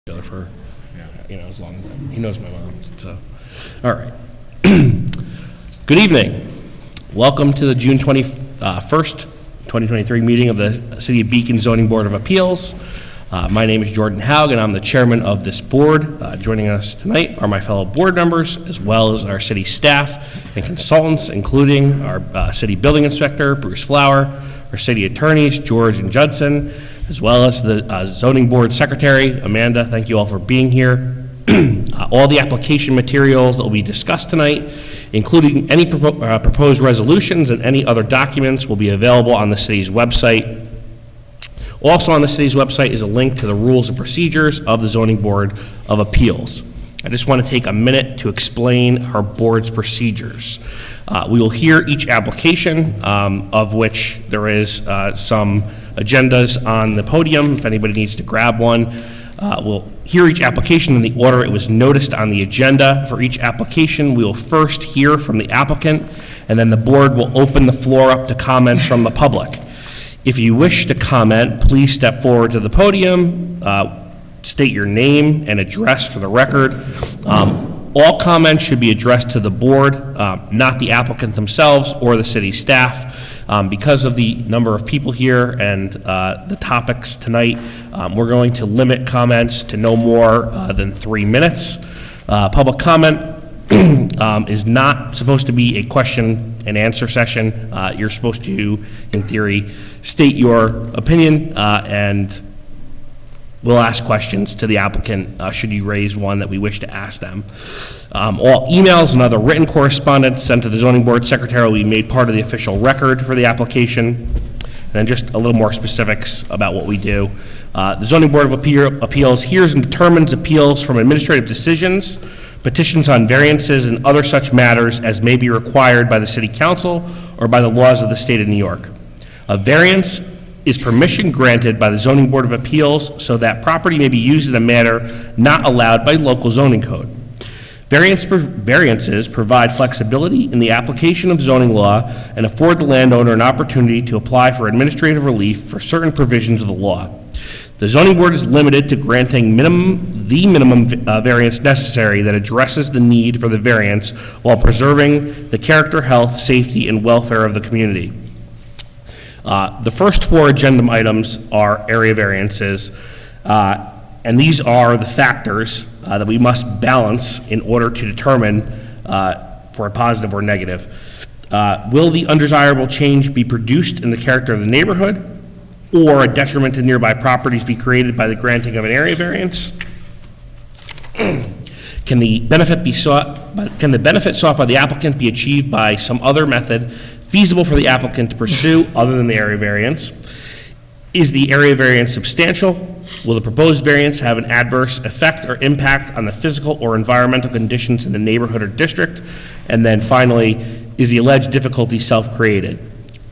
for, as long as he knows my mom. So, all right. Good evening. Welcome to the June 21st, 2023 meeting of the City of Beacon Zoning Board of Appeals. My name is Jordan Haug, and I'm the chairman of this board. Joining us tonight are my fellow board members, as well as our city staff and consultants, including our city building inspector, Bruce Flower, our city attorneys, George and Judson, as well as the zoning board secretary, Amanda. Thank you all for being here. All the application materials that will be discussed tonight, including any proposed resolutions and any other documents, will be available on the city's website. Also on the city's website is a link to the rules and procedures of the Zoning Board of Appeals. I just want to take a minute to explain our board's procedures. We will hear each application, of which there is some agendas on the podium if anybody needs to grab one. We'll hear each application in the order it was noticed on the agenda. For each application, we will first hear from the applicant, and then the board will open the floor up to comments from the public. If you wish to comment, please step forward to the podium, state your name and address for the record. All comments should be addressed to the board, not the applicant themselves or the city staff. Because of the number of people here and the topics tonight, we're going to limit comments to no more than 3 minutes. Public comment is not supposed to be a question and answer session. You're supposed to, in theory, state your opinion, and we'll ask questions to the applicant should you raise one that we wish to ask them. All emails and other written correspondence sent to the zoning board secretary will be made part of the official record for the application. And then just a little more specifics about what we do. The Zoning Board of Appeals hears and determines appeals from administrative decisions, petitions on variances, and other such matters as may be required by the City Council or by the laws of the state of New York. A variance is permission granted by the Zoning Board of Appeals so that property may be used in a manner not allowed by local zoning code. Variances provide flexibility in the application of zoning law and afford the landowner an opportunity to apply for administrative relief for certain provisions of the law. The zoning board is limited to granting the minimum variance necessary that addresses the need for the variance while preserving the character, health, safety, and welfare of the community. The first 4 agenda items are area variances, and these are the factors that we must balance in order to determine for a positive or negative. Will the undesirable change be produced in the character of the neighborhood, or a detriment to nearby properties be created by the granting of an area variance? Can the benefit sought by the applicant be achieved by some other method feasible for the applicant to pursue other than the area variance? Is the area variance substantial? Will the proposed variance have an adverse effect or impact on the physical or environmental conditions in the neighborhood or district? And then finally, is the alleged difficulty self-created?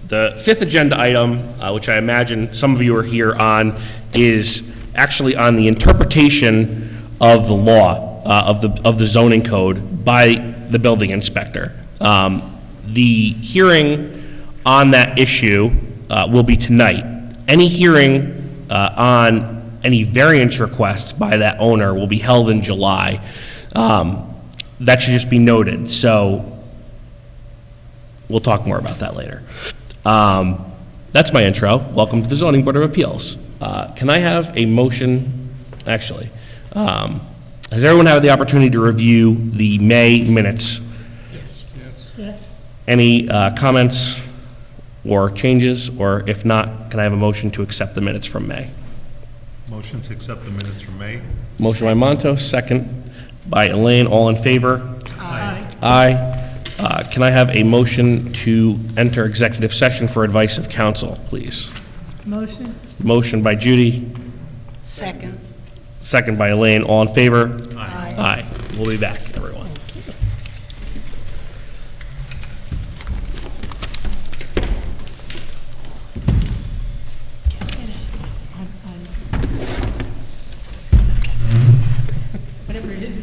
The 5th agenda item, which I imagine some of you are here on, is actually on the interpretation of the law, of the zoning code by the building inspector. The hearing on that issue will be tonight. Any hearing on any variance requests by that owner will be held in July. That should just be noted. So we'll talk more about that later. That's my intro. Welcome to the Zoning Board of Appeals. Can I have a motion? Actually, has everyone had the opportunity to review the May minutes? Yes. Any comments or changes, or if not, can I have a motion to accept the minutes from May? Motion to accept the minutes from May. Motion by Monto, second by Elaine. All in favor? Aye. Aye. Can I have a motion to enter executive session for advice of counsel, please? Motion. Motion by Judy, Second. second by Elaine. All in favor? Aye. Aye. We'll be back, everyone. Whatever it is.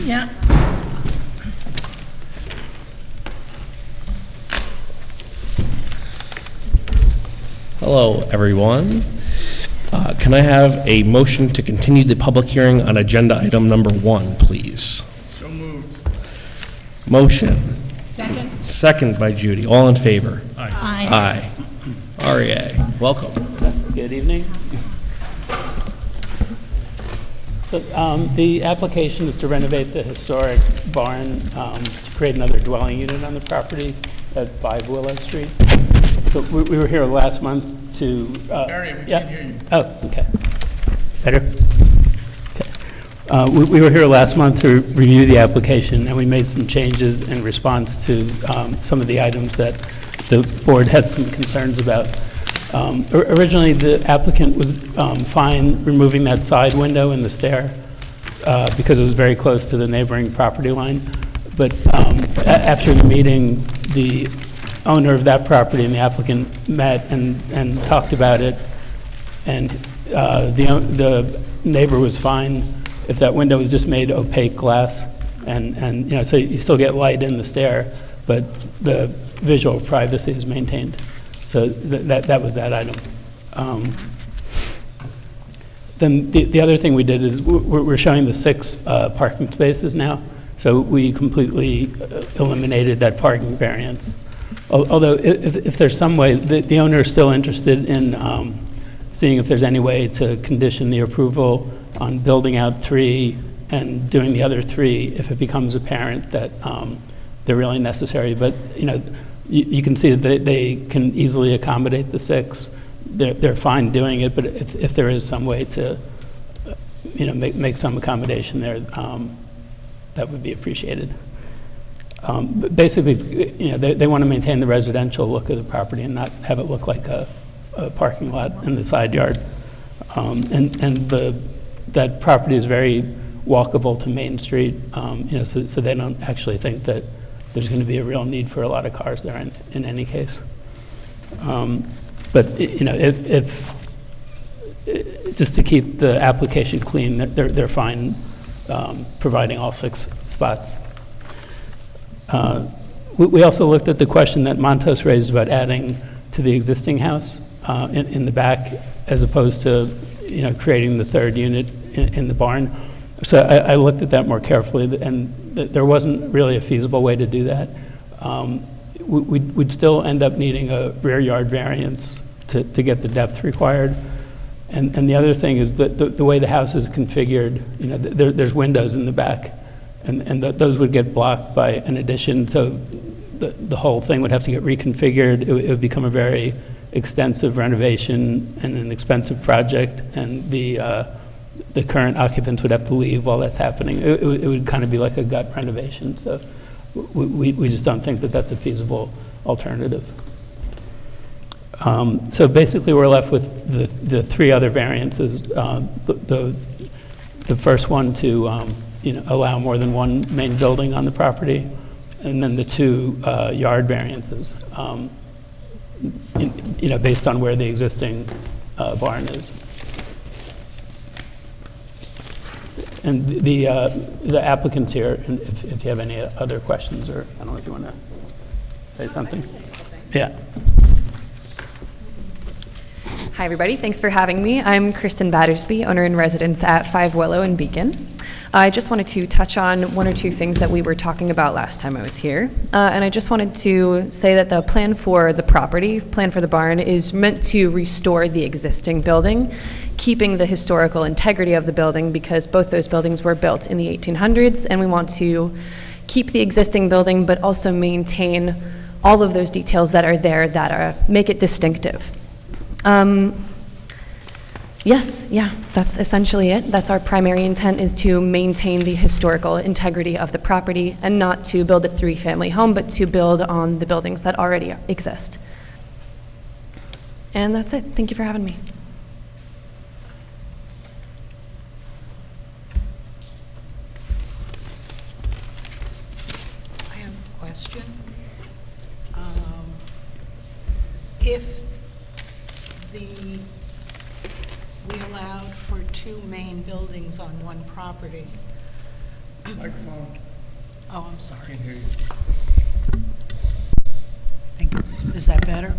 Yeah. Hello, everyone. Can I have a motion to continue the public hearing on agenda item number 1, please? So moved. Motion. Second? Second by Judy. All in favor? Aye. Aye. REA, welcome. Good evening. So the application is to renovate the historic barn to create another dwelling unit on the property at 5 Willow Street. So we were here last month to... Barry, we can't hear you. Oh, okay. Better? Okay. We were here last month to review the application, and we made some changes in response to some of the items that the board had some concerns about. Originally, the applicant was fine removing that side window in the stair because it was very close to the neighboring property line. But after the meeting, the owner of that property and the applicant met and talked about it, and the neighbor was fine if that window was just made opaque glass, and you know, so you still get light in the stair, but the visual privacy is maintained. So that was that item. Then the other thing we did is we're showing the 6 parking spaces now. So we completely eliminated that parking variance. Although if there's some way, the owner is still interested in seeing if there's any way to condition the approval on building out 3 and doing the other 3 if it becomes apparent that they're really necessary. But you know, you can see that they can easily accommodate the 6. They're fine doing it, but if there is some way to, you know, make some accommodation there, that would be appreciated. But basically, you know, they want to maintain the residential look of the property and not have it look like a parking lot in the side yard. That property is very walkable to Main Street, you know, so they don't actually think that there's going to be a real need for a lot of cars there in any case. But you know, if just to keep the application clean, they're fine providing all 6 spots. We also looked at the question that Montos raised about adding to the existing house in the back, as opposed to, you know, creating the 3rd unit in the barn. So I looked at that more carefully, and there wasn't really a feasible way to do that. We'd still end up needing a rear yard variance to get the depth required. And the other thing is that the way the house is configured, you know, there's windows in the back, and those would get blocked by an addition, so the whole thing would have to get reconfigured. It would become a very extensive renovation and an expensive project, and the current occupants would have to leave while that's happening. It would kind of be like a gut renovation, so we just don't think that that's a feasible alternative. So basically, we're left with the 3 other variances. The first one to you know, allow more than 1 main building on the property, and then the 2 yard variances, you know, based on where the existing barn is. And the applicant's here, and if you have any other questions, or I don't know if you want to say something. Yeah. Hi, everybody. Thanks for having me. I'm Kristen Battersby, owner and residence at 5 Willow in Beacon. I just wanted to touch on 1 or 2 things that we were talking about last time I was here. And I just wanted to say that the plan for the property, plan for the barn, is meant to restore the existing building, keeping the historical integrity of the building, because both those buildings were built in the 1800s, and we want to keep the existing building, but also maintain all of those details that are there that make it distinctive. Yes, yeah, that's essentially it. That's our primary intent, is to maintain the historical integrity of the property and not to build a 3-family home, but to build on the buildings that already exist. And that's it. Thank you for having me. I have a question. If the we allowed for 2 main buildings on one property. Microphone, Oh, I'm sorry. can't hear you. Thank you. Is that better?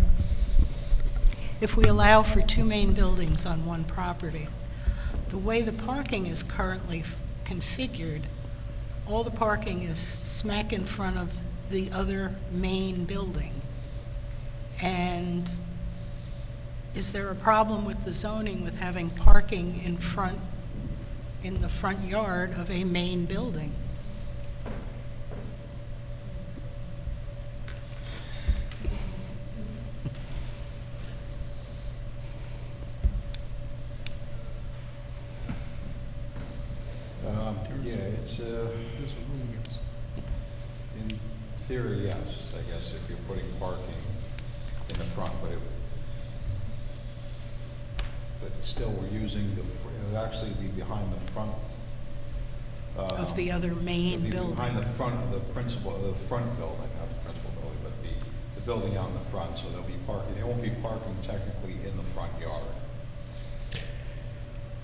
If we allow for 2 main buildings on one property, the way the parking is currently configured, all the parking is smack in front of the other main building. And is there a problem with the zoning with having parking in the front yard of a main building? Yeah, it's, in theory, yes, I guess, if you're putting parking in the front, but still, we're using it would actually be behind the front. Of the other main it'd be building? Behind the front of the front building, not the principal building, but the building out in the front, so there'll be parking, there won't be parking technically in the front yard.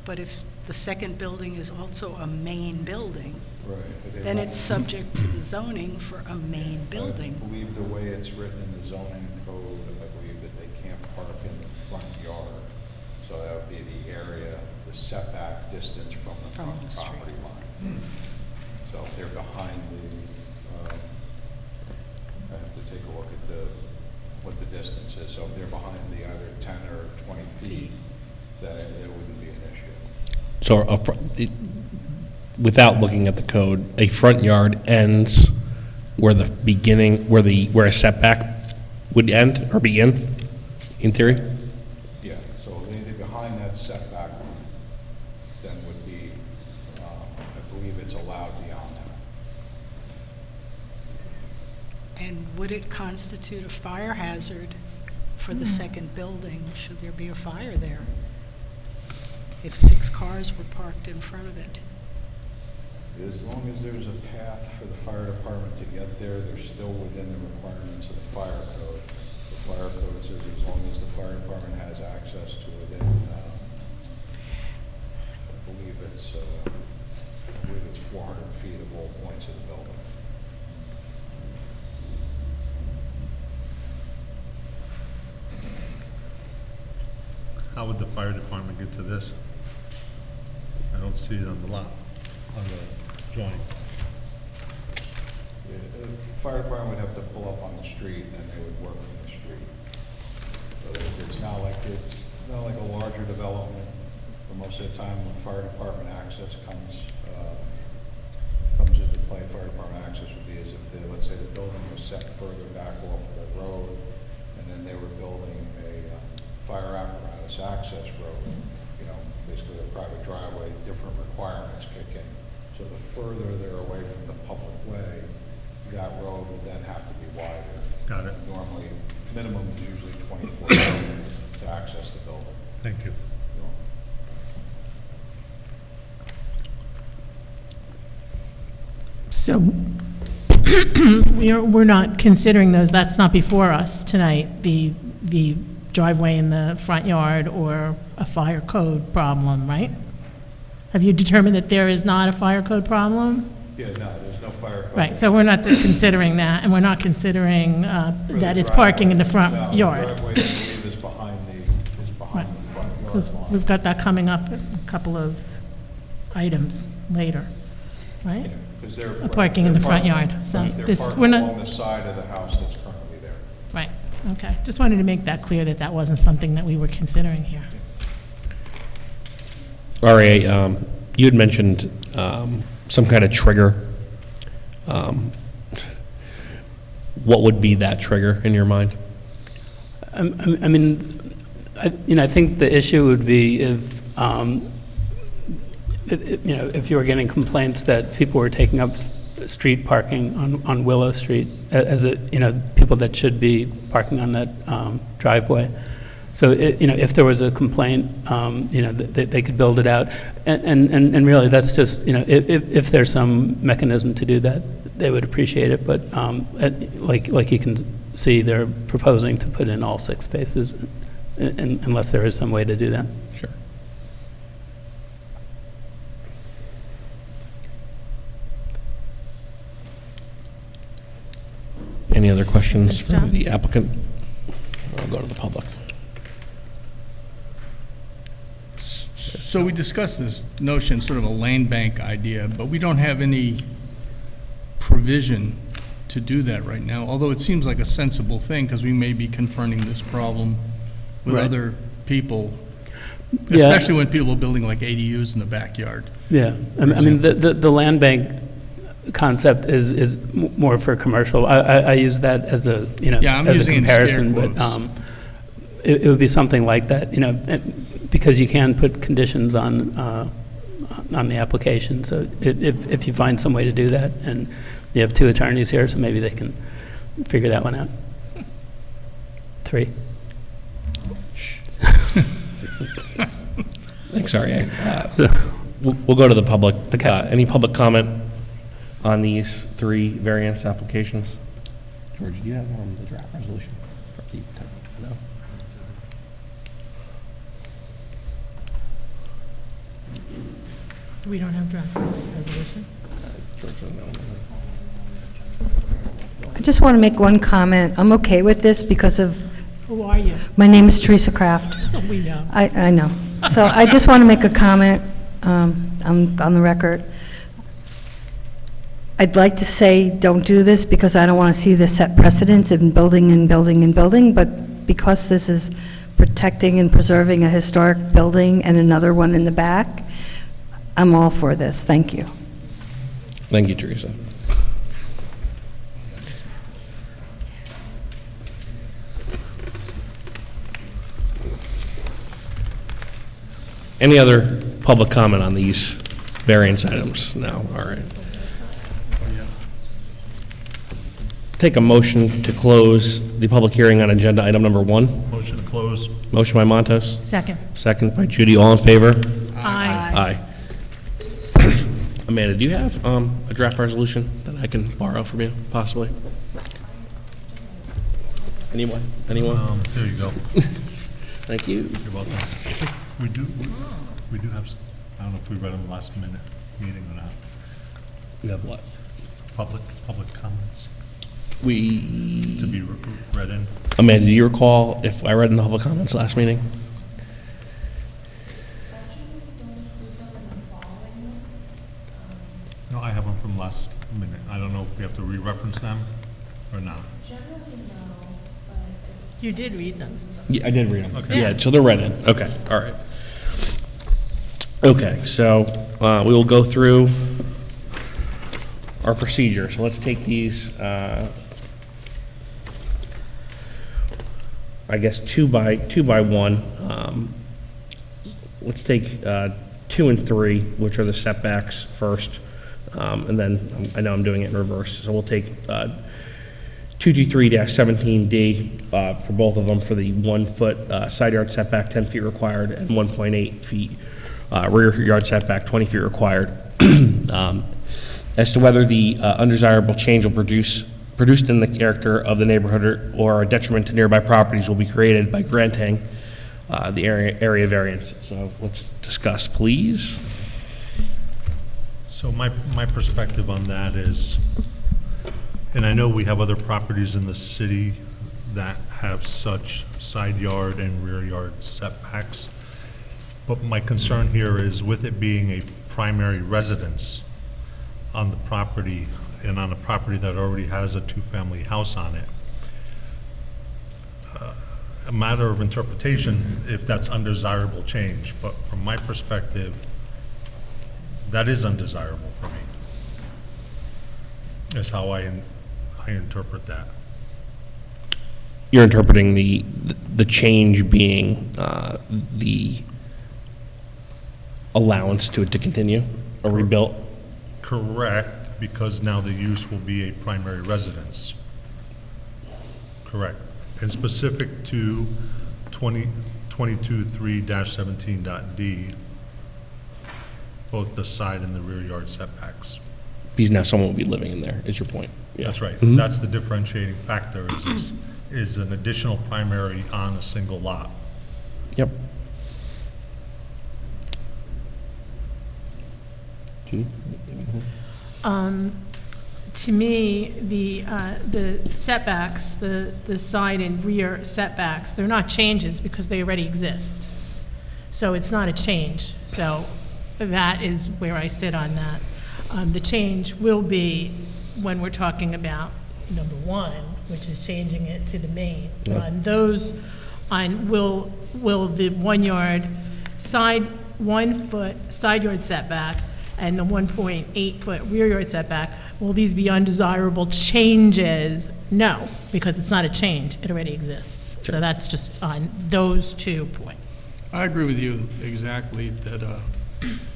But if the second building is also a main building, Right. But they then won't- it's subject to the zoning for a main building. I believe the way it's written in the zoning code, I believe that they can't park in the front yard. So that would be the area, the setback distance from the From front the street. property line. So if they're behind I have to take a look at what the distance is. So if they're behind the either 10 or 20 feet, then it wouldn't be an issue. So without looking at the code, a front yard ends where the beginning, where a setback would end or begin, in theory? Yeah, so anything behind that setback then would be, I believe it's allowed beyond that. And would it constitute a fire hazard for the second building, should there be a fire there? If 6 cars were parked in front of it? As long as there's a path for the fire department to get there, they're still within the requirements of the fire code. The fire code says as long as the fire department has access to within, I believe it's 400 feet of all points of the building. How would the fire department get to this? I don't see it on the lot, on the drawing. The fire department would have to pull up on the street, and then they would work from the street. So it's not like a larger development. But most of the time, when fire department access comes into play, fire department access would be as if, let's say, the building was set further back off the road, and then they were building a fire apparatus access road, basically a private driveway, different requirements kick in. So the further they're away from the public way, that road would then have to be wider. Got it. Normally, minimum is usually 24 feet to access the building. Thank you. So we're not considering those, that's not before us tonight, the driveway in the front yard or a fire code problem, right? Have you determined that there is not a fire code problem? Yeah, no, there's no fire code. Right, so we're not considering that, and we're not considering For the that it's parking in the driveway, front no, yard. The driveway, I believe, is behind the front Because yard we've line. got that coming up in a couple of items later, right? Yeah, 'cause they're Parking in they're the front parking- yard, so they're this, parking we're not, along the side of the house that's currently there. right, okay. Just wanted to make that clear that that wasn't something that we were considering here. RA, you had mentioned some kind of trigger. What would be that trigger in your mind? I mean, I think the issue would be if, if you were getting complaints that people were taking up street parking on Willow Street, people that should be parking on that driveway. So, if there was a complaint, they could build it out. And really, that's just, if there's some mechanism to do that, they would appreciate it. But like you can see, they're proposing to put in all 6 spaces unless there is some way to do that. Sure. Any other questions Good for stuff. the applicant? I'll go to the public. So we discussed this notion, sort of a land bank idea, but we don't have any provision to do that right now, although it seems like a sensible thing, because we may be confronting this problem with Right. other people, Yeah. especially when people are building like ADUs in the backyard. Yeah, I mean, the land bank concept is more for commercial. I use that as a, Yeah, I'm as a using it in scare comparison, but quotes. it would be something like that, because you can put conditions on the application. So if you find some way to do that, and you have two attorneys here, so maybe they can figure that one out. 3. Thanks, sorry. So, We'll go to the public. Okay. Any public comment on these 3 variance applications? George, do you have the draft resolution? No? We don't have draft resolution? George doesn't know. I just want to make one comment. I'm okay with this because of, Who are you? my name is Teresa Kraft. We know. I know. So I just want to make a comment on the record. I'd like to say, don't do this, because I don't want to see this set precedents in building and building and building, but because this is protecting and preserving a historic building and another one in the back, I'm all for this. Thank you. Thank you, Teresa. Any other public comment on these variance items? No, all right. Take a motion to close the public hearing on agenda item number 1. Motion to close. Motion by Montos, Second. second by Judy. All in favor? Aye. Aye. Amanda, do you have a draft resolution that I can borrow from you, possibly? Anyone? Anyone? There you go. Thank you. You're welcome. We do have, I don't know if we read them last minute meeting or not, You have what? public comments We, to be read in. Amanda, do you recall if I read in the public comments last meeting? No, I have them from last minute. I don't know if we have to re-reference them or not. You did read them. Yeah, I did read them. Okay. Yeah, so they're read in. Okay, all right. Okay, so we will go through our procedure. So let's take these, I guess, two by one. Let's take 2 and 3, which are the setbacks first, and then I know I'm doing it in reverse. So we'll take 223-17D for both of them for the 1-foot side yard setback, 10 feet required, and 1.8 feet rear yard setback, 20 feet required. As to whether the undesirable change will produced in the character of the neighborhood or a detriment to nearby properties will be created by granting the area variance. So let's discuss, please. So my perspective on that is, and I know we have other properties in the city that have such side yard and rear yard setbacks, but my concern here is with it being a primary residence on the property and on a property that already has a 2-family house on it, a matter of interpretation if that's undesirable change, but from my perspective, that is undesirable for me. Is how I interpret that. You're interpreting the change being the allowance to it to continue or rebuilt? Correct, because now the use will be a primary residence. Correct. And specific to 22.3-17.d, both the side and the rear yard setbacks. Because now someone will be living in there, is your point? Yeah. That's right. Mhm. That's the differentiating factor is an additional primary on a single lot. Yep. Judy? to me, the setbacks, the side and rear setbacks, they're not changes because they already exist. So it's not a change. So that is where I sit on that. The change will be when we're talking about number one, which is changing it to the main. Yeah. On those, will the 1 yard side, 1 foot side yard setback and the 1.8 foot rear yard setback, will these be undesirable changes? No, because it's not a change, it already exists. So that's just on those 2 points. I agree with you exactly that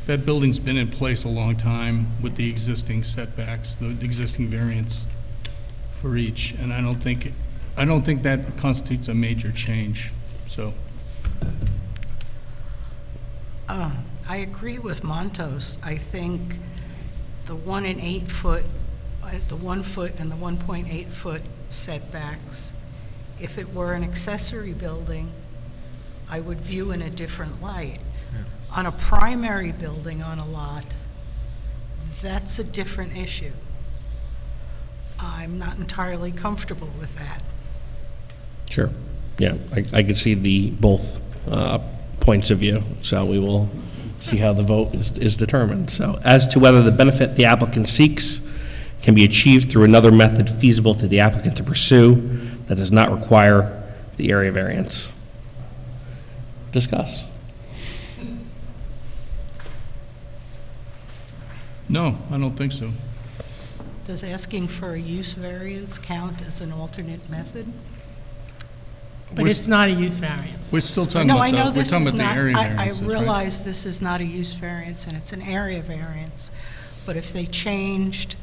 that building's been in place a long time with the existing setbacks, the existing variance for each, and I don't think that constitutes a major change, so. I agree with Montos. I think the 1 and 8 foot, the 1 foot and the 1.8 foot setbacks, if it were an accessory building, I would view in a different light. On a primary building on a lot, that's a different issue. I'm not entirely comfortable with that. Sure. Yeah, I could see the both points of view, so we will see how the vote is determined. So as to whether the benefit the applicant seeks can be achieved through another method feasible to the applicant to pursue that does not require the area variance. Discuss. No, I don't think so. Does asking for a use variance count as an alternate method? But it's not a use variance. We're still talking No, about I know we're this talking is about not, the area variances, I right? realize this is not a use variance and it's an area variance, but if they changed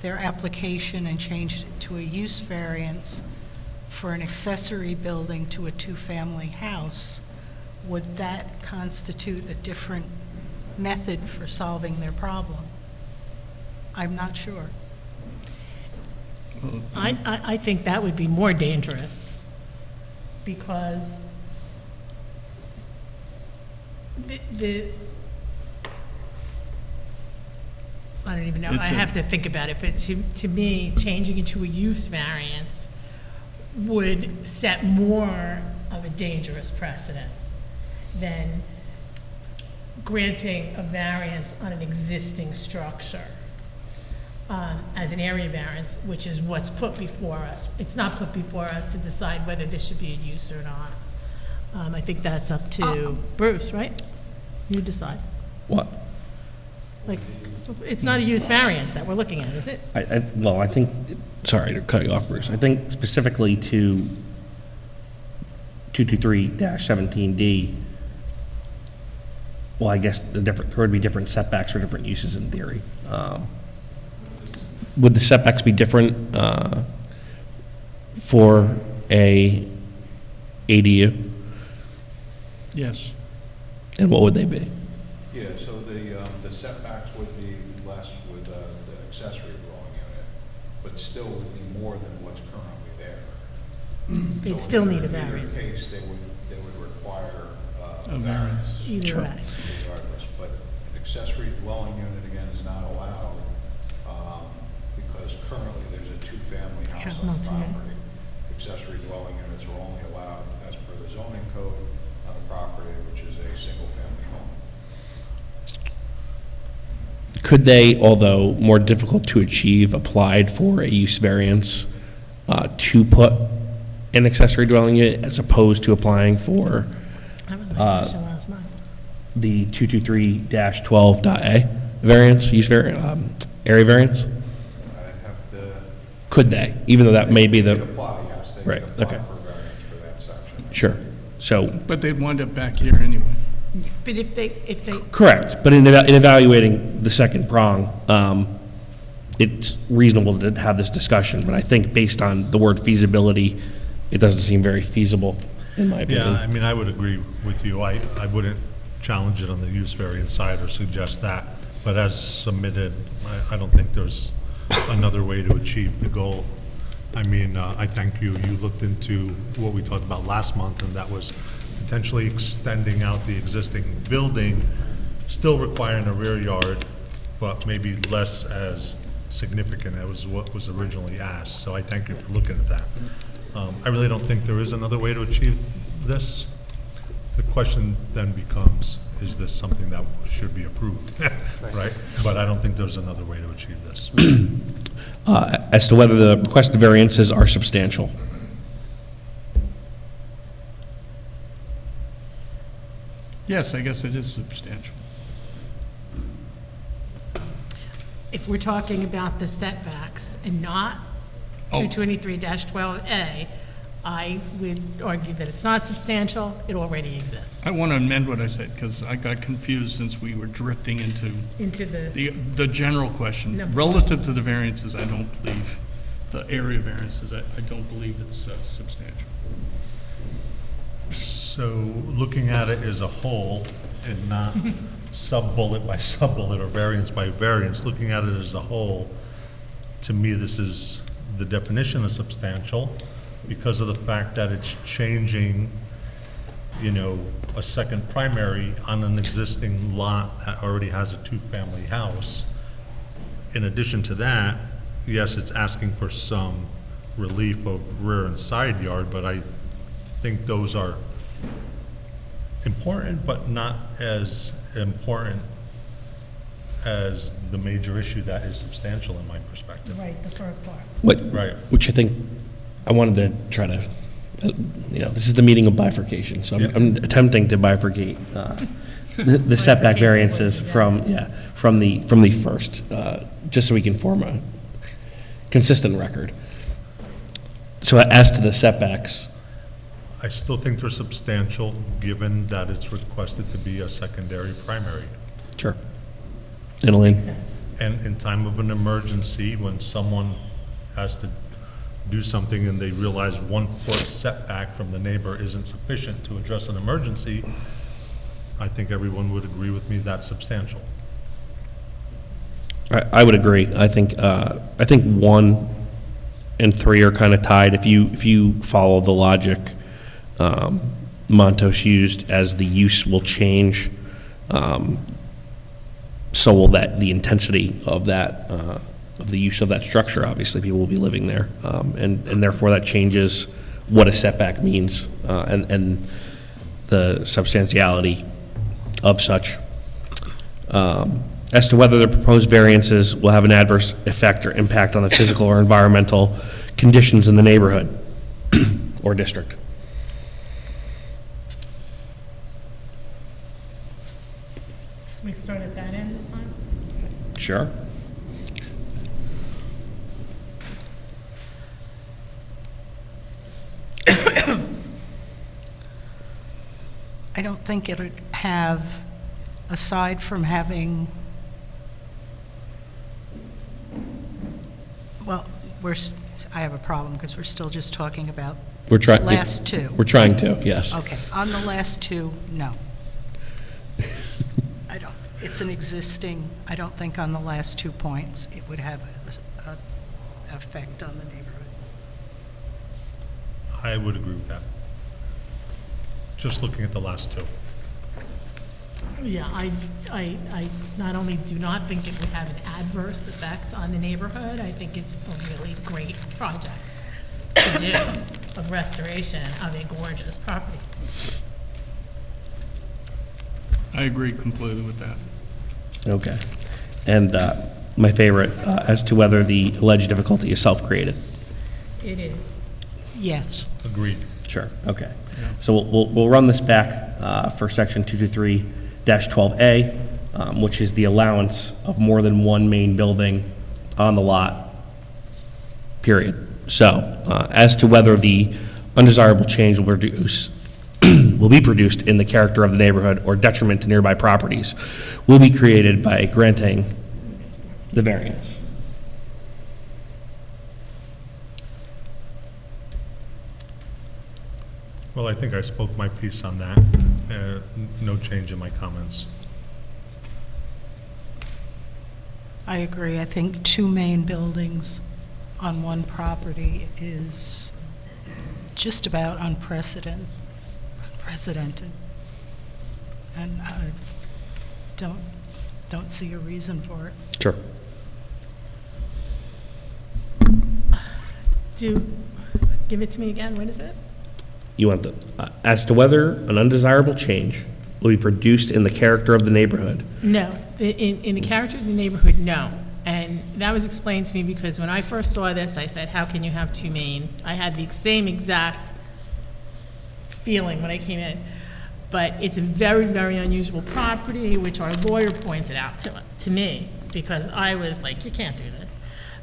their application and changed it to a use variance for an accessory building to a two-family house, would that constitute a different method for solving their problem? I'm not sure. I think that would be more dangerous because I don't even know, I It's a- have to think about it, but to me, changing it to a use variance would set more of a dangerous precedent than granting a variance on an existing structure as an area variance, which is what's put before us. It's not put before us to decide whether this should be a use or not. I think that's up to Bruce, right? You decide. What? Like, it's not a use variance that we're looking at, is it? Well, I think, sorry to cut you off, Bruce. I think specifically to 223-17D, well, I guess there would be different setbacks for different uses in theory. Would the setbacks be different for a ADU? Yes. And what would they be? Yeah, so the setbacks would be less with the accessory dwelling unit, but still would be more than what's currently there. They'd So still in need a either variance. case, they would require A variance. Either Sure. way. regardless. But an accessory dwelling unit, again, is not allowed because currently there's a two-family house on the multi-unit. property. Accessory dwelling units are only allowed as per the zoning code on a property which is a single-family home. Could they, although more difficult to achieve, applied for a use variance to put an accessory dwelling unit as opposed to applying for That was my question last night. the 223-12.a variance, area variance? I'd have to, Could they, even though that may be they could the, apply, yes, they Right, could apply okay. for variance for that section. sure. So, But they'd wind up back here anyway. But if they, correct, but in evaluating the second prong, it's reasonable to have this discussion, but I think based on the word feasibility, it doesn't seem very feasible, in my Yeah, opinion. I mean, I would agree with you. I wouldn't challenge it on the use variance side or suggest that, but as submitted, I don't think there's another way to achieve the goal. I mean, I thank you. You looked into what we talked about last month, and that was potentially extending out the existing building, still requiring a rear yard, but maybe less as significant. That was what was originally asked, so I thank you for looking at that. I really don't think there is another way to achieve this. The question then becomes, is this something that should be approved, right? But I don't think there's another way to achieve this. As to whether the requested variances are substantial. Yes, I guess it is substantial. If we're talking about the setbacks and not 223-12A, I would argue that it's not substantial, it already exists. I want to amend what I said, because I got confused since we were drifting into Into the, the general question. No. Relative to the variances, I don't believe, the area variances, I don't believe it's substantial. So looking at it as a whole and not sub-bullet by sub-bullet or variance by variance, looking at it as a whole, to me, this is the definition of substantial because of the fact that it's changing, you know, a second primary on an existing lot that already has a two-family house. In addition to that, yes, it's asking for some relief of rear and side yard, but I think those are important, but not as important as the major issue that is substantial in my perspective. right, the first part. Right. Which I think, I wanted to try to, this is the meeting of bifurcation, so I'm attempting to bifurcate the setback variances from the first, just so we can form a consistent record. So as to the setbacks, I still think they're substantial, given that it's requested to be a secondary primary. sure. Elaine? And in time of an emergency, when someone has to do something and they realize 1 foot setback from the neighbor isn't sufficient to address an emergency, I think everyone would agree with me that's substantial. I would agree. I think 1 and 3 are kind of tied. If you follow the logic Montos used, as the use will change, so will the intensity of that of the use of that structure. Obviously, people will be living there, and therefore that changes what a setback means and the substantiality of such. As to whether the proposed variances will have an adverse effect or impact on the physical or environmental conditions in the neighborhood or district. Can we start at that end this time? Sure. I don't think it would have, aside from having, well, I have a problem because we're still just talking about We're the trying. last two. We're trying to, yes. Okay, on the last two, no. I don't, it's an existing, I don't think on the last 2 points it would have a effect on the neighborhood. I would agree with that. Just looking at the last two. Yeah, I not only do not think it would have an adverse effect on the neighborhood, I think it's a really great project to do of restoration of a gorgeous property. I agree completely with that. Okay. And my favorite, as to whether the alleged difficulty is self-created. It is. Yes. Agreed. Sure, okay. So we'll run this back for section 223-12A, which is the allowance of more than one main building on the lot, period. So as to whether the undesirable change will be produced in the character of the neighborhood or detriment to nearby properties will be created by granting the variance. Well, I think I spoke my piece on that. No change in my comments. I agree. I think 2 main buildings on one property is just about unprecedented. And I don't see a reason for it. Sure. give it to me again, what is it? You want as to whether an undesirable change will be produced in the character of the neighborhood. No, in the character of the neighborhood, no. And that was explained to me because when I first saw this, I said, how can you have two main? I had the same exact feeling when I came in. But it's a very, very unusual property, which our lawyer pointed out to me, because I was like, you can't do this.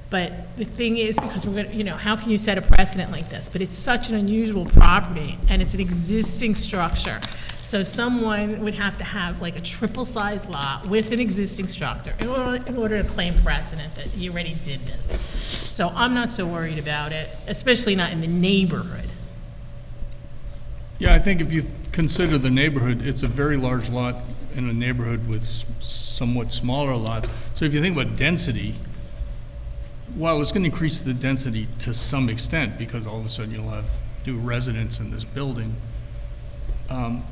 But the thing is, because we're going to, how can you set a precedent like this? But it's such an unusual property, and it's an existing structure. So someone would have to have like a triple-sized lot with an existing structure in order to claim precedent that you already did this. So I'm not so worried about it, especially not in the neighborhood. Yeah, I think if you consider the neighborhood, it's a very large lot in a neighborhood with somewhat smaller lots. So if you think about density, while it's going to increase the density to some extent, because all of a sudden you'll have new residents in this building,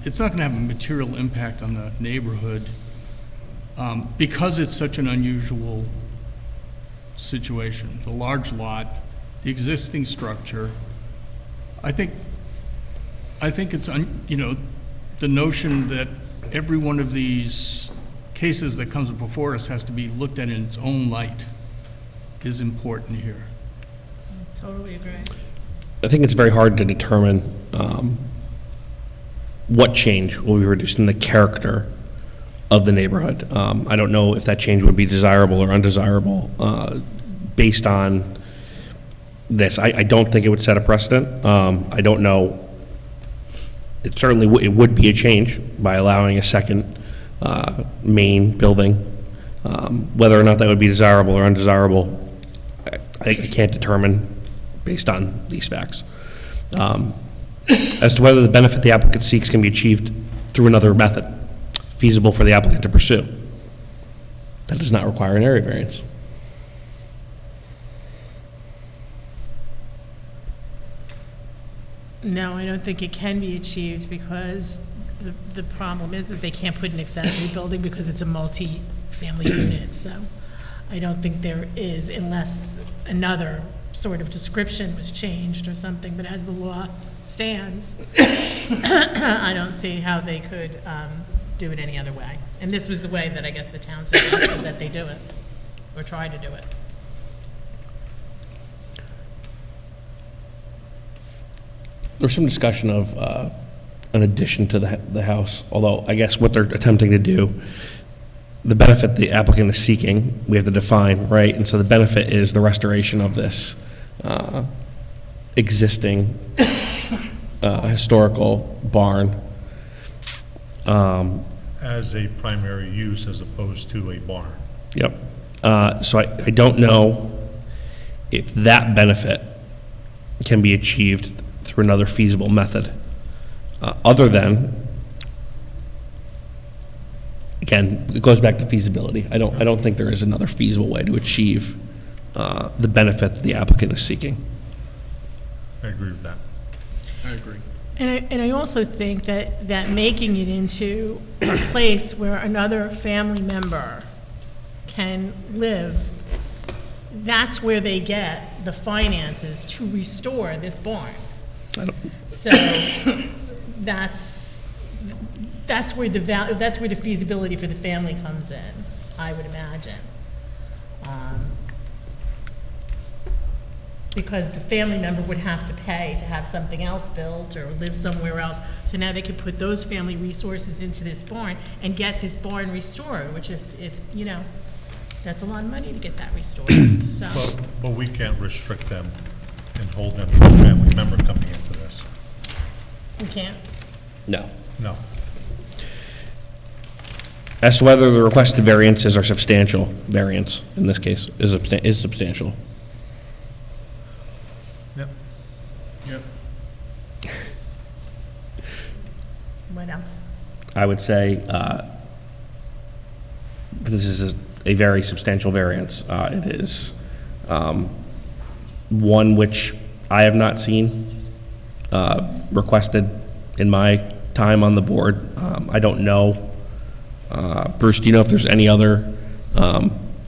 it's not going to have a material impact on the neighborhood because it's such an unusual situation. The large lot, the existing structure. I think it's, the notion that every one of these cases that comes before us has to be looked at in its own light is important here. Totally agree. I think it's very hard to determine what change will be reduced in the character of the neighborhood. I don't know if that change would be desirable or undesirable based on this. I don't think it would set a precedent. I don't know. It certainly it would be a change by allowing a second main building. Whether or not that would be desirable or undesirable, I can't determine based on these facts. As to whether the benefit the applicant seeks can be achieved through another method feasible for the applicant to pursue. That does not require an area variance. No, I don't think it can be achieved because the problem is they can't put an accessory building because it's a multi-family unit. So I don't think there is, unless another sort of description was changed or something. But as the law stands, I don't see how they could do it any other way. And this was the way that I guess the town suggested that they do it, or try to do it. There's some discussion of an addition to the house, although I guess what they're attempting to do, the benefit the applicant is seeking, we have to define, right? And so the benefit is the restoration of this existing historical barn. As a primary use as opposed to a barn. Yep. So I don't know if that benefit can be achieved through another feasible method, other than, again, it goes back to feasibility. I don't think there is another feasible way to achieve the benefit the applicant is seeking. I agree with that. I agree. And I also think that making it into a place where another family member can live, that's where they get the finances to restore this barn. So that's where the feasibility for the family comes in, I would imagine. Because the family member would have to pay to have something else built or live somewhere else. So now they could put those family resources into this barn and get this barn restored, which if that's a lot of money to get that restored, so. But we can't restrict them and hold them to a family member coming into this. We can't. No. No. As to whether the requested variances are substantial, variance in this case is substantial. Yep. Yep. What else? I would say this is a very substantial variance. It is one which I have not seen requested in my time on the board. I don't know. Bruce, do you know if there's any other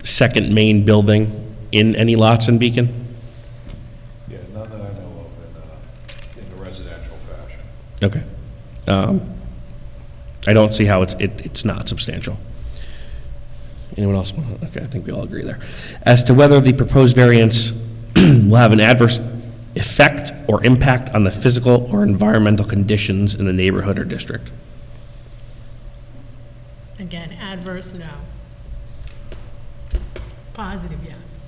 second main building in any lots in Beacon? Yeah, none that I know of in the residential fashion. Okay. I don't see how it's not substantial. Anyone else? Okay, I think we all agree there. As to whether the proposed variance will have an adverse effect or impact on the physical or environmental conditions in the neighborhood or district. Again, adverse, no. Positive, yes.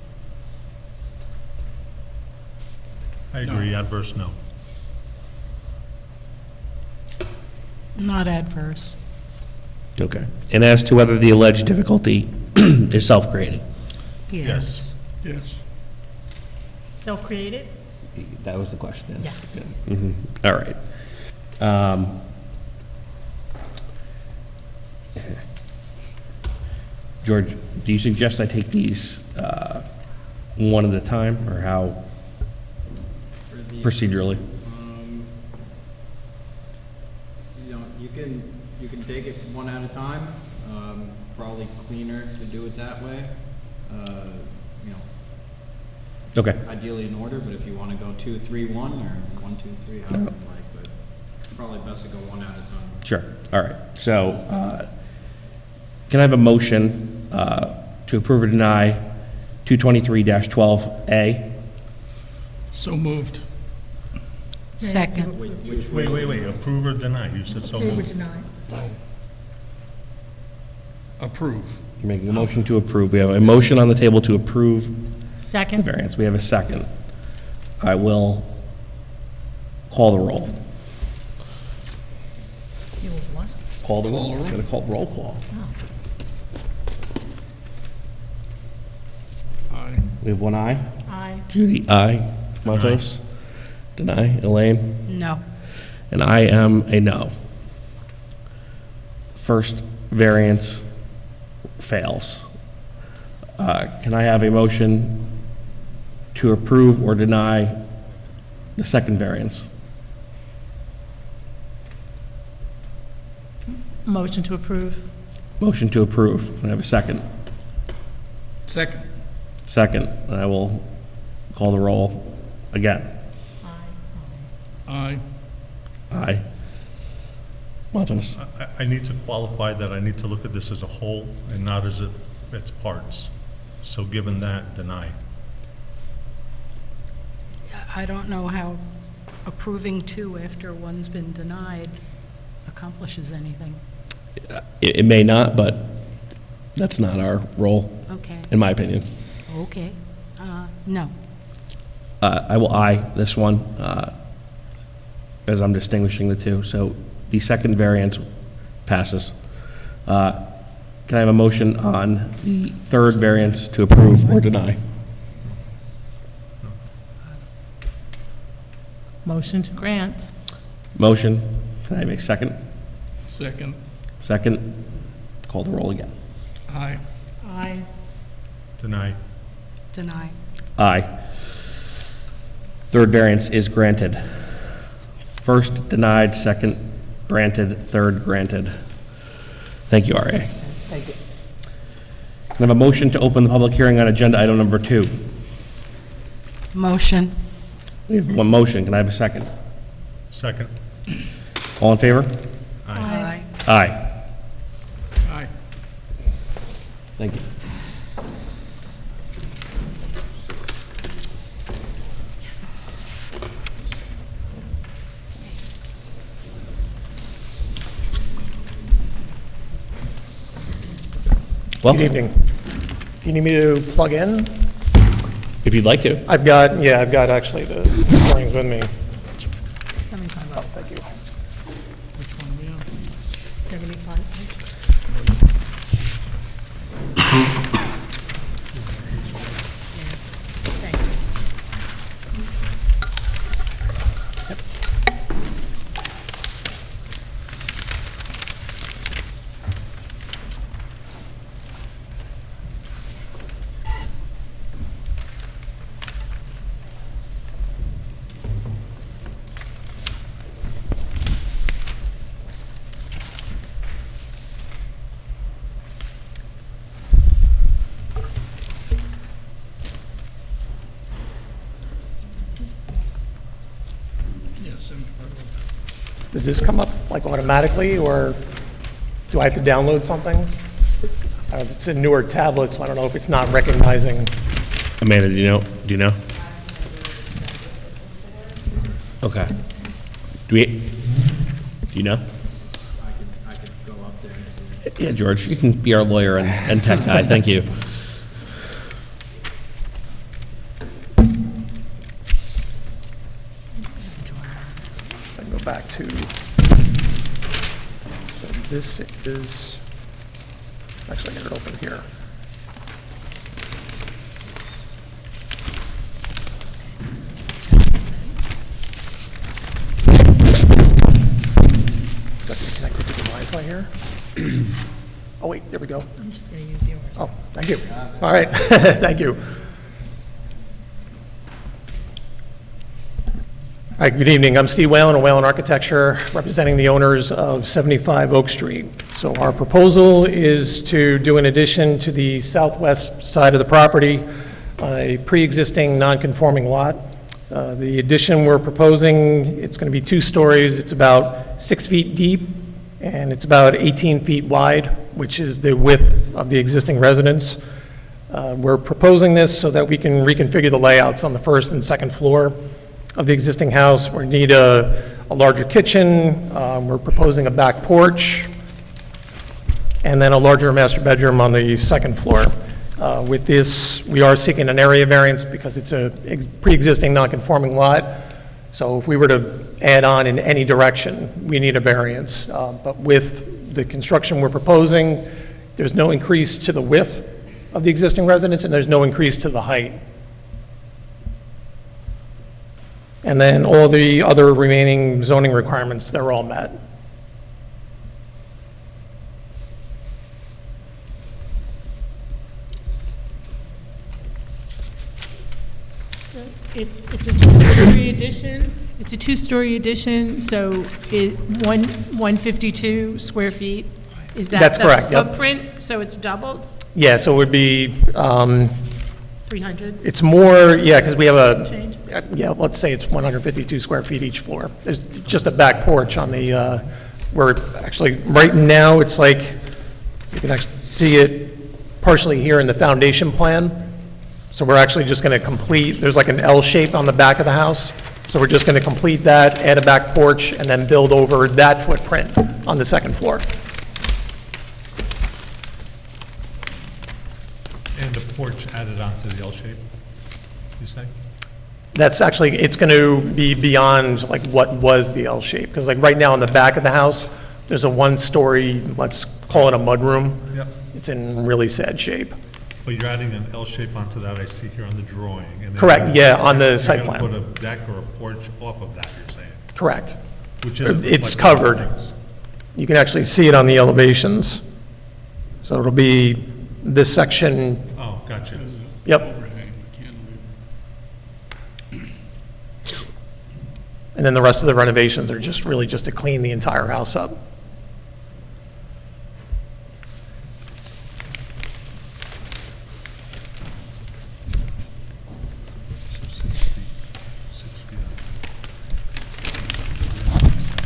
I agree, adverse, no. Not adverse. Okay. And as to whether the alleged difficulty is self-created. Yes. Yes. Self-created? That was the question. Yeah. Mhm. All right. George, do you suggest I take these one at a time, or how procedurally? You know, you can take it one at a time. Probably cleaner to do it that way. You know, Okay. ideally in order, but if you want to go 2, 3, 1, or 1, 2, 3, however you like, but probably best to go one at a time. Sure. All right. So, can I have a motion to approve or deny 223-12A? So moved. Second. Wait, approve or deny? You said so moved. Approve. You're making a motion to approve. We have a motion on the table to approve the Second? variance. We have a second. I will call the roll. You will what? Call the roll. Got to call roll call. Aye. We have one aye. Aye. Judy, aye. Montos? Deny. Elaine? No. And I am a no. First variance fails. Can I have a motion to approve or deny the second variance? Motion to approve? Motion to approve. Can I have a second? Second. Second. And I will call the roll again. Aye. Aye. Montos? I need to qualify that I need to look at this as a whole and not as its parts. So given that, deny. I don't know how approving two after one's been denied accomplishes anything. It may not, but that's not our role, Okay, in my opinion. okay. No. I will aye this one, as I'm distinguishing the two. So the second variance passes. Can I have a motion on the third variance to approve or deny? Motion to grant? Motion. Can I have a second? Second. Second. Call the roll again. Aye. Aye. Deny. Deny. Aye. Third variance is granted. First denied, second granted, third granted. Thank you, RA. Thank you. Can I have a motion to open the public hearing on agenda item number 2? Motion. We have one motion. Can I have a second? Second. All in favor? Aye. Aye. Aye. Thank you. Good Welcome, evening. Do you need me to plug in? if you'd like to. I've got actually the recordings with me. 75. Oh, thank you. Which one are we on? 75? Thank you. Does this come up like automatically, or do I have to download something? It's a newer tablet, so I don't know if it's not recognizing. Amanda, do you know? Okay. Do you know? I could go up there and see. Yeah, George, you can be our lawyer and tech guy. Thank you. I go back to, so this is, actually I got it open here. Got it connected to the Wi-Fi here. Oh wait, there we go. I'm just going to use yours. Oh, thank you. All right, thank you. Hi, good evening. I'm Steve Whalen of Whalen Architecture, representing the owners of 75 Oak Street. So our proposal is to do an addition to the southwest side of the property on a pre-existing non-conforming lot. The addition we're proposing, it's going to be 2 stories. It's about 6 feet deep, and it's about 18 feet wide, which is the width of the existing residence. We're proposing this so that we can reconfigure the layouts on the first and second floor of the existing house. We need a larger kitchen. We're proposing a back porch, and then a larger master bedroom on the second floor. With this, we are seeking an area variance because it's a pre-existing non-conforming lot. So if we were to add on in any direction, we need a variance. But with the construction we're proposing, there's no increase to the width of the existing residence, and there's no increase to the height. And then all the other remaining zoning requirements, they're all met. It's a two-story addition. It's a two-story addition, so 152 square feet. Is that That's correct, the yep. footprint? So it's doubled, Yeah, so it would be, 300 it's more, yeah, because we have a, change? yeah, let's say it's 152 square feet each floor. There's just a back porch on the, where actually, right now, it's like, you can actually see it partially here in the foundation plan. So we're actually just going to complete, there's like an L shape on the back of the house. So we're just going to complete that, add a back porch, and then build over that footprint on the second floor. And the porch added onto the L shape, you say? That's actually, it's going to be beyond like what was the L shape. Because like right now in the back of the house, there's a 1-story, let's call it a mudroom. Yep. It's in really sad shape. But you're adding an L shape onto that, I see here on the drawing. And then Correct, you're- yeah, on the site You're plan. going to put a deck or a porch off of that, you're saying? Correct. Which isn't It's reflected on the covered. plans. You can actually see it on the elevations. So it'll be this section, Oh, gotcha. yep. And then the rest of the renovations are just really just to clean the entire house up. So 6 feet, 6 feet up. Where's the,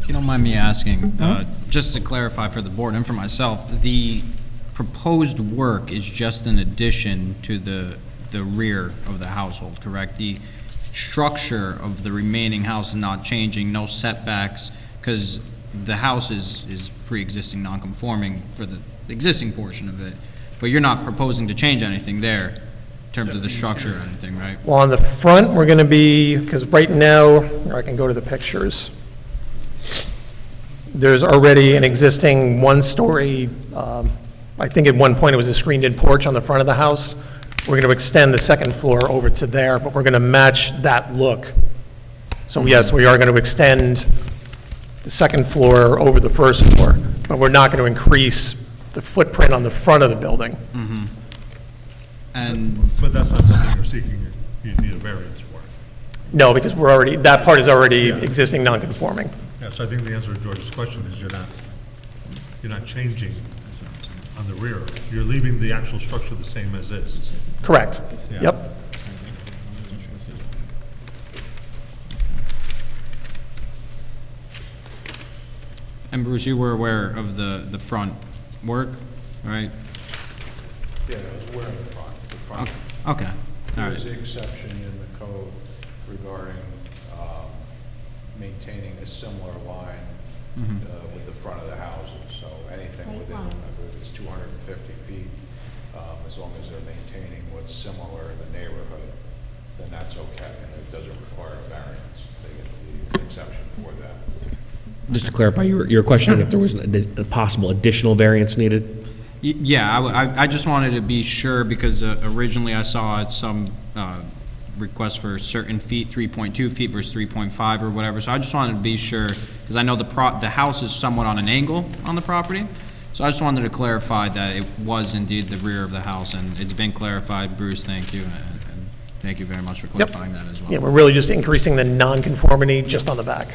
If you don't mind me asking, just to clarify for the board and for myself, the proposed work is just an addition to the rear of the household, correct? The structure of the remaining house is not changing, no setbacks, because the house is pre-existing non-conforming for the existing portion of it, but you're not proposing to change anything there in terms of the structure or anything, right? Well, on the front, we're going to be, because right now, or I can go to the pictures. There's already an existing 1-story, I think at one point it was a screened-in porch on the front of the house. We're going to extend the second floor over to there, but we're going to match that look. So yes, we are going to extend the second floor over the first floor, but we're not going to increase the footprint on the front of the building. And but that's not something you're seeking, you need a variance for. No, because we're already, that part is already existing non-conforming. Yeah, so I think the answer to George's question is you're not changing on the rear. You're leaving the actual structure the same as is. Correct. Yeah. Yep. And Bruce, you were aware of the front work, right? Yeah, it was where in the front. The front. Okay, all There right. is the exception in the code regarding maintaining a similar line with the front of the houses. So anything within, I believe it's 250 feet, as long as they're maintaining what's similar in the neighborhood, then that's okay, and it doesn't require a variance. They get the exception for that. Just to clarify, your question, if there was a possible additional variance needed? Yeah, I just wanted to be sure, because originally I saw some request for certain feet, 3.2 feet versus 3.5 or whatever, so I just wanted to be sure, because I know the house is somewhat on an angle on the property, so I just wanted to clarify that it was indeed the rear of the house, and it's been clarified. Bruce, thank you, and thank you very much for clarifying that as well. Yeah, we're really just increasing the nonconformity just on the back.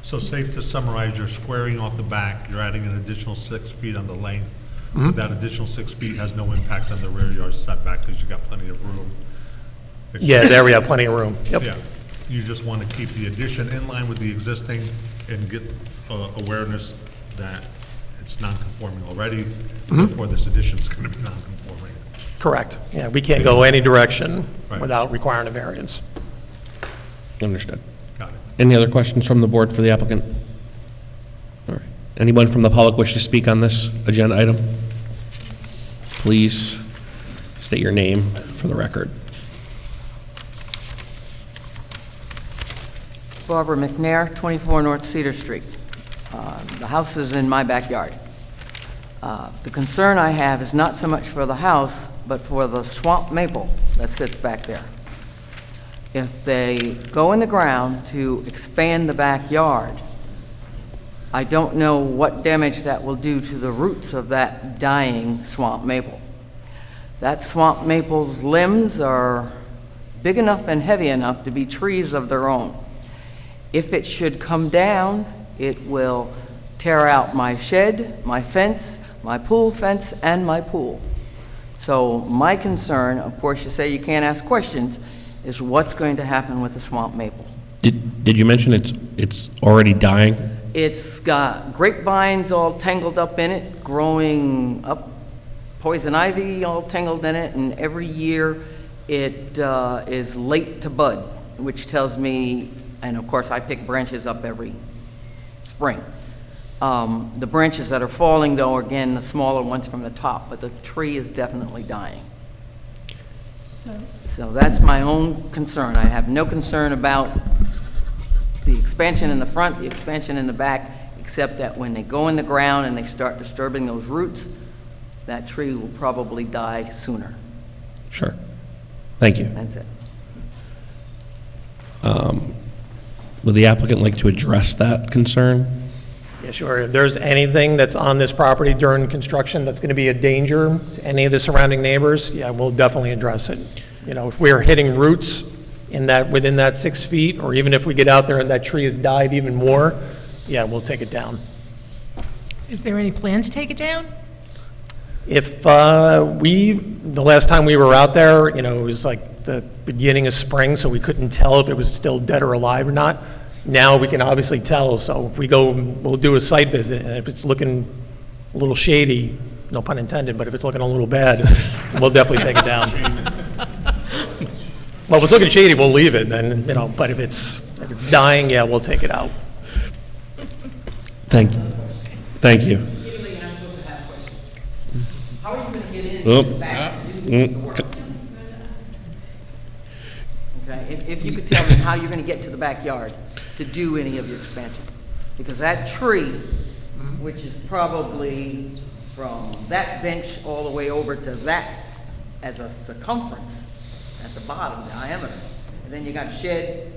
So safe to summarize, you're squaring off the back, you're adding an additional 6 feet on the length. That additional 6 feet has no impact on the rear yard setback because you got plenty of room. Yeah, there we have plenty of room. Yeah, Yep. you just want to keep the addition in line with the existing and get awareness that it's non-conforming already, therefore this addition's going to be non-conforming. Correct. Yeah, we can't go any direction Right. without requiring a variance. Understood. Got it. Any other questions from the board for the applicant? All right. Anyone from the public wish to speak on this agenda item? Please state your name for the record. Barbara McNair, 24 North Cedar Street. The house is in my backyard. The concern I have is not so much for the house, but for the swamp maple that sits back there. If they go in the ground to expand the backyard, I don't know what damage that will do to the roots of that dying swamp maple. That swamp maple's limbs are big enough and heavy enough to be trees of their own. If it should come down, it will tear out my shed, my fence, my pool fence, and my pool. So my concern, of course, you say you can't ask questions, is what's going to happen with the swamp maple. Did you mention it's already dying? It's got grapevines all tangled up in it, growing up, poison ivy all tangled in it, and every year it is late to bud, which tells me, and of course I pick branches up every spring. The branches that are falling, though, are again the smaller ones from the top, but the tree is definitely dying. So that's my own concern. I have no concern about the expansion in the front, the expansion in the back, except that when they go in the ground and they start disturbing those roots, that tree will probably die sooner. Sure. Thank you. That's it. Would the applicant like to address that concern? Yeah, sure. If there's anything that's on this property during construction that's going to be a danger to any of the surrounding neighbors, yeah, we'll definitely address it. You know, if we're hitting roots in that, within that 6 feet, or even if we get out there and that tree has died even more, yeah, we'll take it down. Is there any plan to take it down? If the last time we were out there, you know, it was like the beginning of spring, so we couldn't tell if it was still dead or alive or not. Now we can obviously tell, so if we go, we'll do a site visit, and if it's looking a little shady, no pun intended, but if it's looking a little bad, we'll definitely take it down. Well, if it's looking shady, we'll leave it, then, you know, but if it's dying, yeah, we'll take it out. Thank you. Thank you. How are you going to get in Oh. the back and do the work? Okay, if you could tell me how you're going to get to the backyard to do any of your expansion. Because that tree, which is probably from that bench all the way over to that as a circumference at the bottom, diameter. And then you got shed,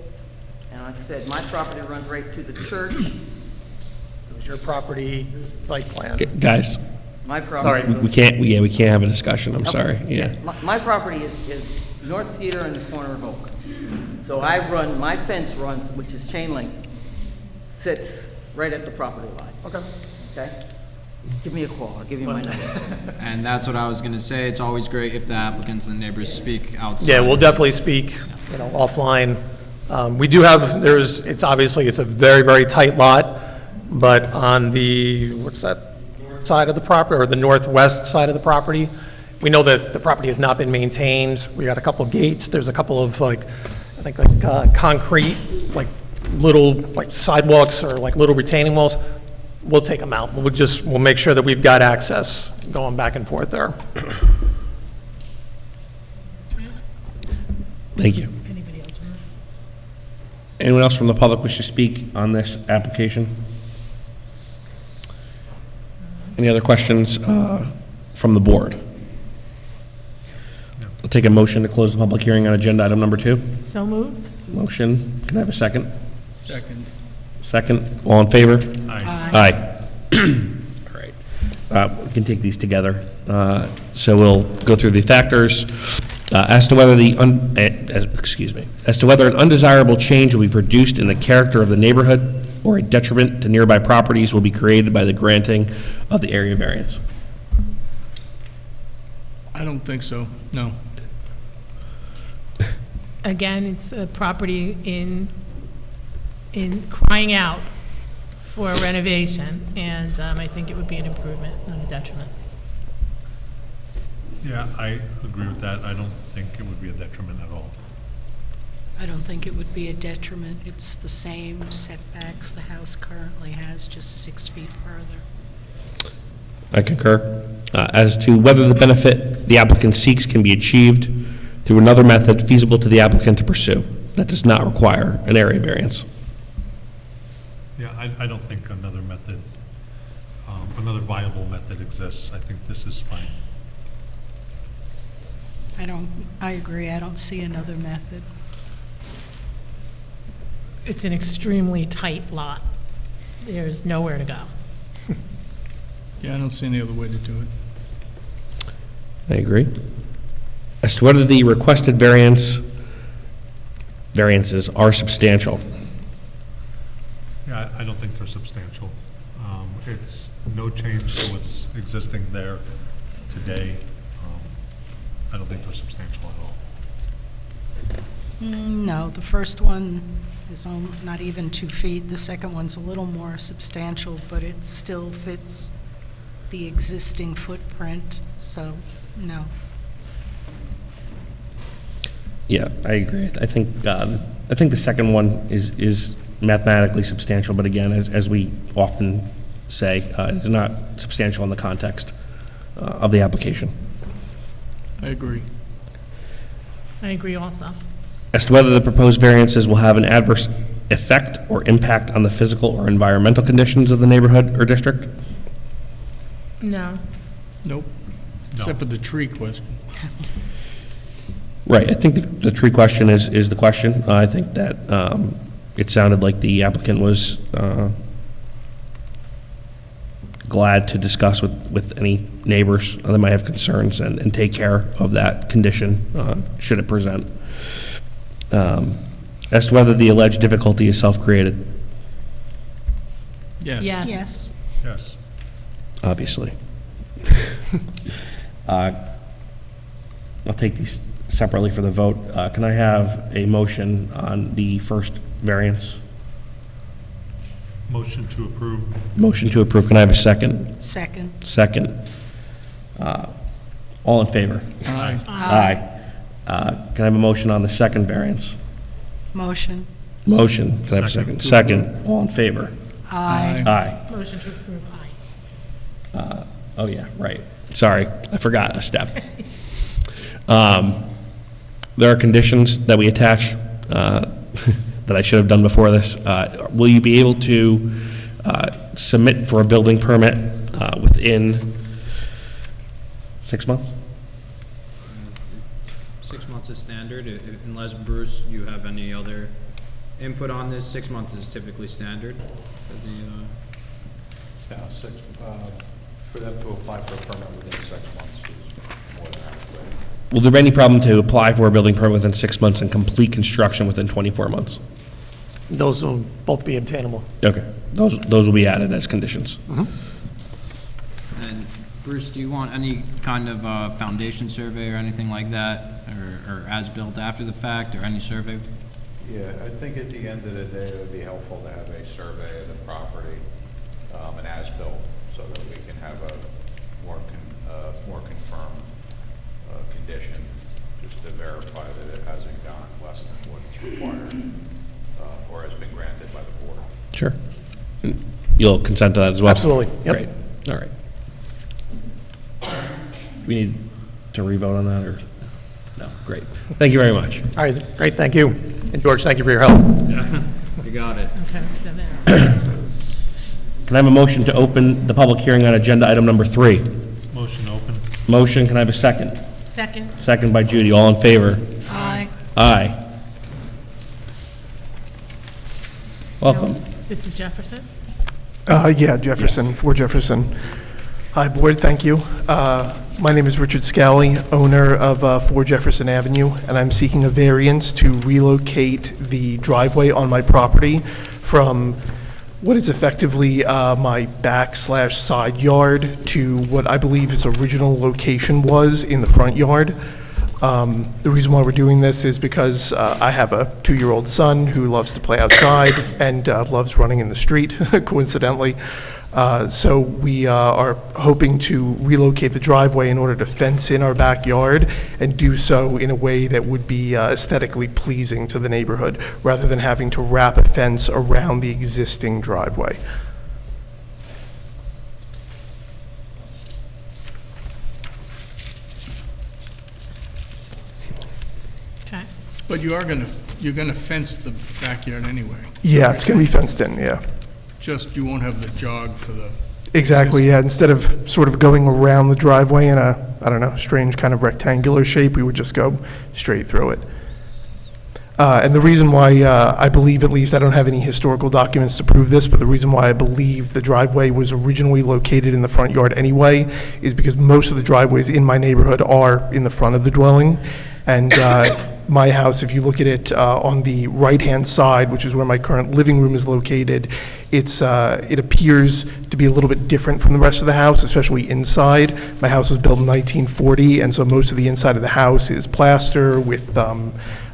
and like I said, my property runs right to the church. So it's your property site plan. Guys, My property. we can't have a discussion, I'm sorry, yeah. My property is North Cedar and the corner of Oak. So my fence runs, which is chain link, sits right at the property line. Okay. Okay? Give me a call, I'll give you my number. And that's what I was gonna say, it's always great if the applicants and the neighbors speak outside. Yeah, we'll definitely speak, offline. We do have, it's obviously, it's a very, very tight lot, but on the, what's that, north side of the property, or the northwest side of the property, we know that the property has not been maintained. We got a couple of gates, there's a couple of concrete, little sidewalks or little retaining walls. We'll take them out. We'll make sure that we've got access going back and forth there. Thank you. Anybody else? Anyone else from the public wish to speak on this application? Any other questions from the board? I'll take a motion to close the public hearing on agenda item number 2. So moved? Motion, can I have a second? Second. Second, all in favor? Aye. All right. We can take these together. So we'll go through the factors. As to whether an undesirable change will be produced in the character of the neighborhood or a detriment to nearby properties will be created by the granting of the area variance. I don't think so, no. Again, it's a property in crying out for a renovation, and I think it would be an improvement, not a detriment. Yeah, I agree with that. I don't think it would be a detriment at all. I don't think it would be a detriment. It's the same setbacks the house currently has, just 6 feet further. I concur. As to whether the benefit the applicant seeks can be achieved through another method feasible to the applicant to pursue, that does not require an area variance. Yeah, I don't think another method, another viable method exists. I think this is fine. I agree. I don't see another method. It's an extremely tight lot. There's nowhere to go. Yeah, I don't see any other way to do it. I agree. As to whether the requested variances are substantial. Yeah, I don't think they're substantial. It's no change to what's existing there today. I don't think they're substantial at all. No, the first one is not even 2 feet. The second one's a little more substantial, but it still fits the existing footprint, so no. Yeah, I agree. I think the second one is mathematically substantial, but again, as we often say, it's not substantial in the context of the application. I agree. I agree also. As to whether the proposed variances will have an adverse effect or impact on the physical or environmental conditions of the neighborhood or district? No. Nope, except for the tree question. Right, I think the tree question is the question. I think that it sounded like the applicant was glad to discuss with any neighbors that might have concerns and take care of that condition should it present. As to whether the alleged difficulty is self-created, Yes. Yes. Yes. obviously. I'll take these separately for the vote. Can I have a motion on the first variance? Motion to approve. Motion to approve. Can I have a second? Second. Second. All in favor? Aye. Aye. Can I have a motion on the second variance? Motion. Motion. Can I have a second? Second. All in favor? Aye. Aye. Motion to approve, aye. Oh, yeah, right. Sorry, I forgot a step. There are conditions that we attach that I should have done before this. Will you be able to submit for a building permit within 6 months? 6 months is standard, unless, Bruce, you have any other input on this. 6 months is typically standard for the, Yeah, for them to apply for a permit within 6 months is more than adequate. Will there be any problem to apply for a building permit within 6 months and complete construction within 24 months? Those will both be obtainable. Okay, those will be added as conditions. Bruce, do you want any kind of foundation survey or anything like that, or as-built after the fact, or any survey? Yeah, I think at the end of the day, it would be helpful to have a survey of the property, an as-built, so that we can have a more confirmed condition, just to verify that it hasn't gone less than what's required, or has been granted by the board. Sure. You'll consent to that as well? Absolutely, yep. Great, all right. We need to revote on that, or? No, great. Thank you very much. All right, great, thank you. And George, thank you for your help. You got it. Okay, so there. Can I have a motion to open the public hearing on agenda item number 3? Motion open. Motion, can I have a second? Second. Second by Judy, all in favor? Aye. Aye. Welcome. This is Jefferson. Yeah, Jefferson, 4 Jefferson. Hi, Board, thank you. My name is Richard Scally, owner of 4 Jefferson Avenue, and I'm seeking a variance to relocate the driveway on my property from what is effectively my back/side yard to what I believe its original location was in the front yard. The reason why we're doing this is because I have a 2-year-old son who loves to play outside and loves running in the street, coincidentally. So we are hoping to relocate the driveway in order to fence in our backyard and do so in a way that would be aesthetically pleasing to the neighborhood, rather than having to wrap a fence around the existing driveway. Okay. But you're gonna fence the backyard anyway. Yeah, it's going to be fenced in, yeah. Just you won't have the jog for the, Exactly, yeah. Instead of sort of going around the driveway in a, I don't know, strange kind of rectangular shape, we would just go straight through it. And the reason why I believe, at least, I don't have any historical documents to prove this, but the reason why I believe the driveway was originally located in the front yard anyway is because most of the driveways in my neighborhood are in the front of the dwelling. And my house, if you look at it on the right-hand side, which is where my current living room is located, it appears to be a little bit different from the rest of the house, especially inside. My house was built in 1940, and so most of the inside of the house is plaster with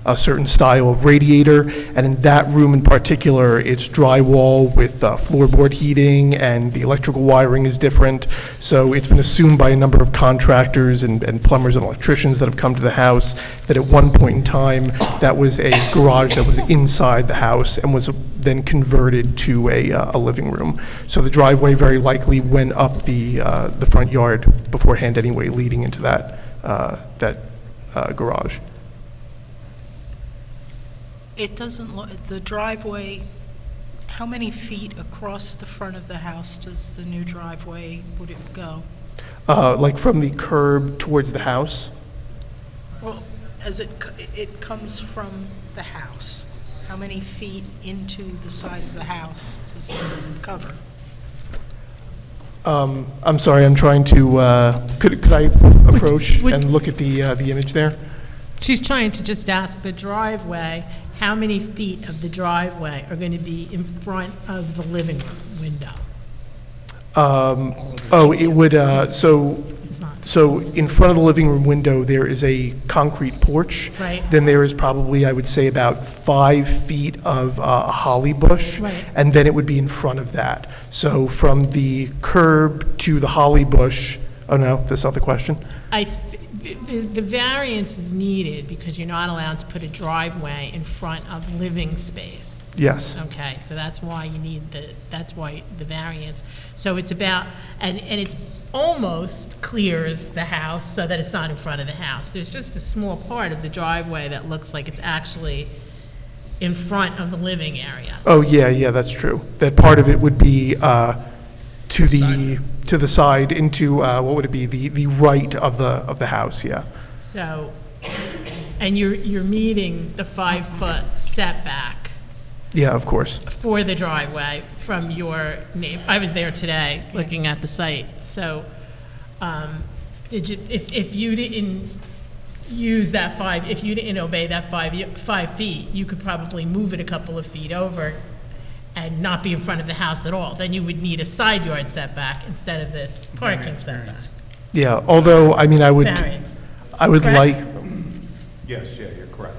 a certain style of radiator, and in that room in particular, it's drywall with floorboard heating, and the electrical wiring is different. So it's been assumed by a number of contractors and plumbers and electricians that have come to the house that at one point in time, that was a garage that was inside the house and was then converted to a living room. So the driveway very likely went up the front yard beforehand anyway, leading into that garage. It doesn't look, the driveway, how many feet across the front of the house does the new driveway, would it go? Like from the curb towards the house? Well, as it comes from the house, how many feet into the side of the house does it cover? I'm sorry, I'm trying to, could I approach and look at the image there? She's trying to just ask the driveway, how many feet of the driveway are going to be in front of the living room window? It would, It's not. so in front of the living room window, there is a concrete porch. Right. Then there is probably, I would say, about 5 feet of a holly bush. Right. And then it would be in front of that. So from the curb to the holly bush, oh no, that's not the question? The variance is needed because you're not allowed to put a driveway in front of living space. Yes. Okay, so that's why you need that's why the variance. So it's about, and it's almost clears the house so that it's not in front of the house. There's just a small part of the driveway that looks like it's actually in front of the living area. Oh, yeah, that's true. That part of it would be to the side into, what would it be, the right of the house, yeah. So, and you're meeting the 5-foot setback Yeah, of course. for the driveway from your neighbor. I was there today, looking at the site. So, did you, if you didn't use that if you didn't obey that 5 feet, you could probably move it a couple of feet over and not be in front of the house at all. Then you would need a side yard setback instead of this parking setback. Yeah, although, I mean, I would variance. like, Correct? Yes, yeah, you're correct.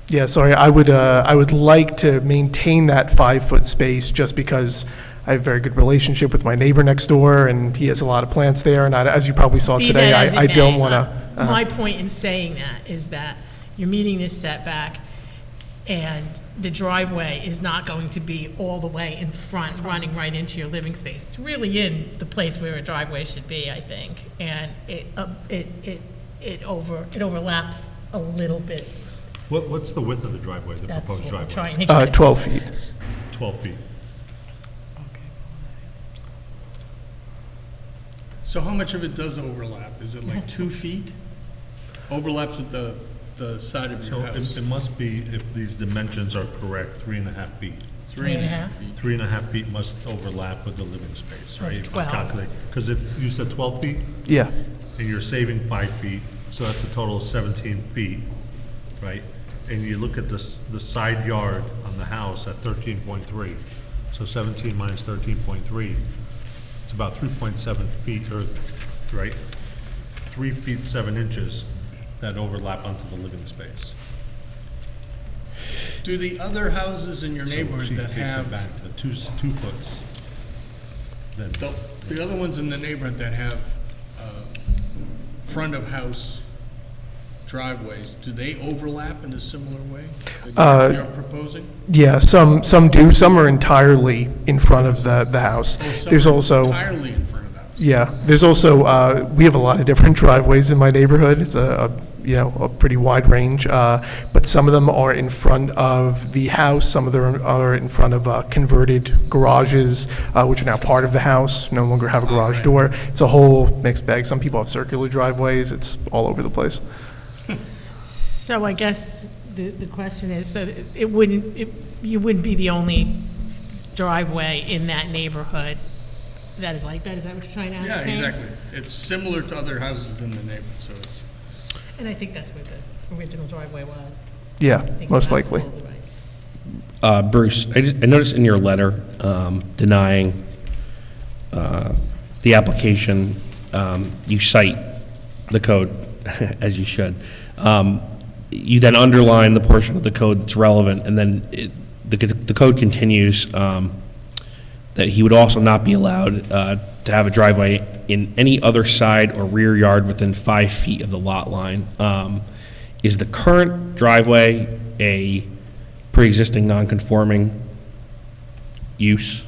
yeah, sorry, I would like to maintain that 5-foot space just because I have a very good relationship with my neighbor next door, and he has a lot of plants there, and as you probably saw Be today, that as it I don't may, want to. My point in saying that is that you're meeting this setback, and the driveway is not going to be all the way in front, running right into your living space. It's really in the place where a driveway should be, I think, and it overlaps a little bit. What's the width of the driveway, the That's proposed what we're driveway? trying to get. 12 feet. 12 feet. So how much of it does overlap? Is it like 2 feet? Overlaps with the side of So your house? it must be, if these dimensions are correct, 3.5 feet. 3.5 feet. 3.5 feet must overlap with the living space, right? 12. Because if you said 12 feet, Yeah, and you're saving 5 feet, so that's a total of 17 feet, right? And you look at the side yard on the house at 13.3, so 17 minus 13.3, it's about 3.7 feet, or, right? 3 feet 7 inches that overlap onto the living space. Do the other houses in your So neighborhood she that takes it have, back to 2 foots. Then, the other ones in the neighborhood that have front of house driveways, do they overlap in a similar way that you're proposing? yeah, some do, some are entirely in front of the house. Oh, some There's are also, entirely in front of the house. yeah, there's also, we have a lot of different driveways in my neighborhood. It's a pretty wide range, but some of them are in front of the house, some of them are in front of converted garages, which are now part of the house, no longer have a garage door. It's a whole mixed bag. Some people have circular driveways. It's all over the place. So I guess the question is, so you wouldn't be the only driveway in that neighborhood that is like that? Is that what you're trying to Yeah, ascertain? exactly. It's similar to other houses in the neighborhood, so it's, And I think that's where the original driveway was. Yeah, I think most you're likely. absolutely right. Bruce, I noticed in your letter denying the application, you cite the code, as you should. You then underline the portion of the code that's relevant, and then the code continues that he would also not be allowed to have a driveway in any other side or rear yard within 5 feet of the lot line. Is the current driveway a pre-existing non-conforming use?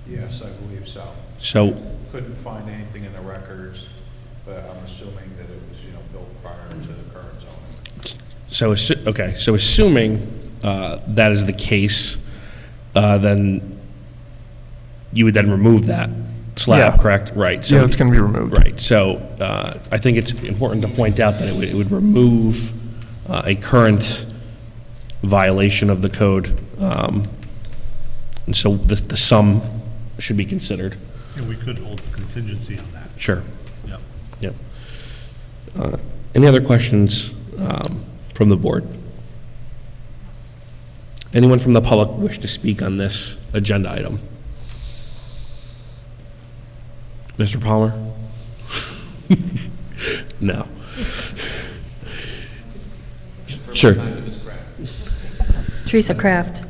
Yes, I believe so. So, Couldn't find anything in the records, but I'm assuming that it was, built prior to the current zoning. okay, so assuming that is the case, then you would then remove that slab, Yeah. correct? Right. So Yeah, it's going to be removed. Right, so I think it's important to point out that it would remove a current violation of the code, and so the sum should be considered. and we could hold contingency on that. Sure. Yep. Yep. Any other questions from the board? Anyone from the public wish to speak on this agenda item? Mr. Palmer? No. Sure. Teresa Kraft.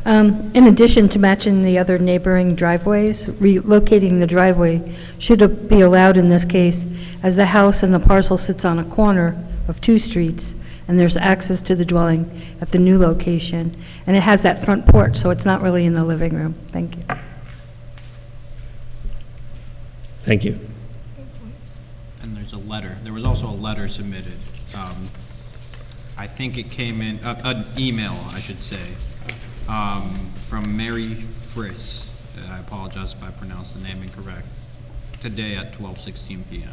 In addition to matching the other neighboring driveways, relocating the driveway should be allowed in this case, as the house and the parcel sits on a corner of 2 streets, and there's access to the dwelling at the new location, and it has that front porch, so it's not really in the living room. Thank you. Thank you. and there's a letter. There was also a letter submitted. I think it came in, an email, I should say, from Mary Friss. I apologize if I pronounced the name incorrect. Today at 12:16 p.m.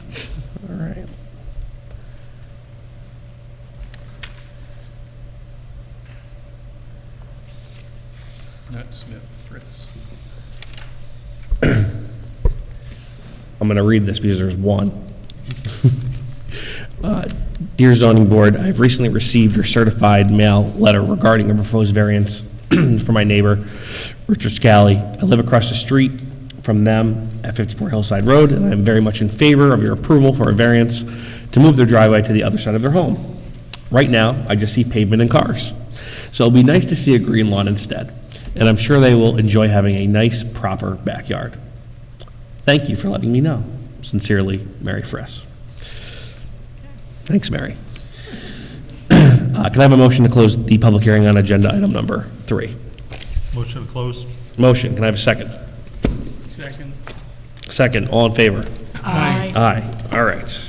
All right. not Smith, Fritz. I'm going to read this because there's one. Dear Zoning Board, I've recently received your certified mail letter regarding a proposed variance for my neighbor, Richard Scally. I live across the street from them at 54 Hillside Road, and I'm very much in favor of your approval for a variance to move their driveway to the other side of their home. Right now, I just see pavement and cars. So it'll be nice to see a green lawn instead, and I'm sure they will enjoy having a nice, proper backyard. Thank you for letting me know. Sincerely, Mary Friss. Thanks, Mary. Can I have a motion to close the public hearing on agenda item number 3? Motion to close? Motion, can I have a second? Second. Second, all in favor? Aye. Aye, all right.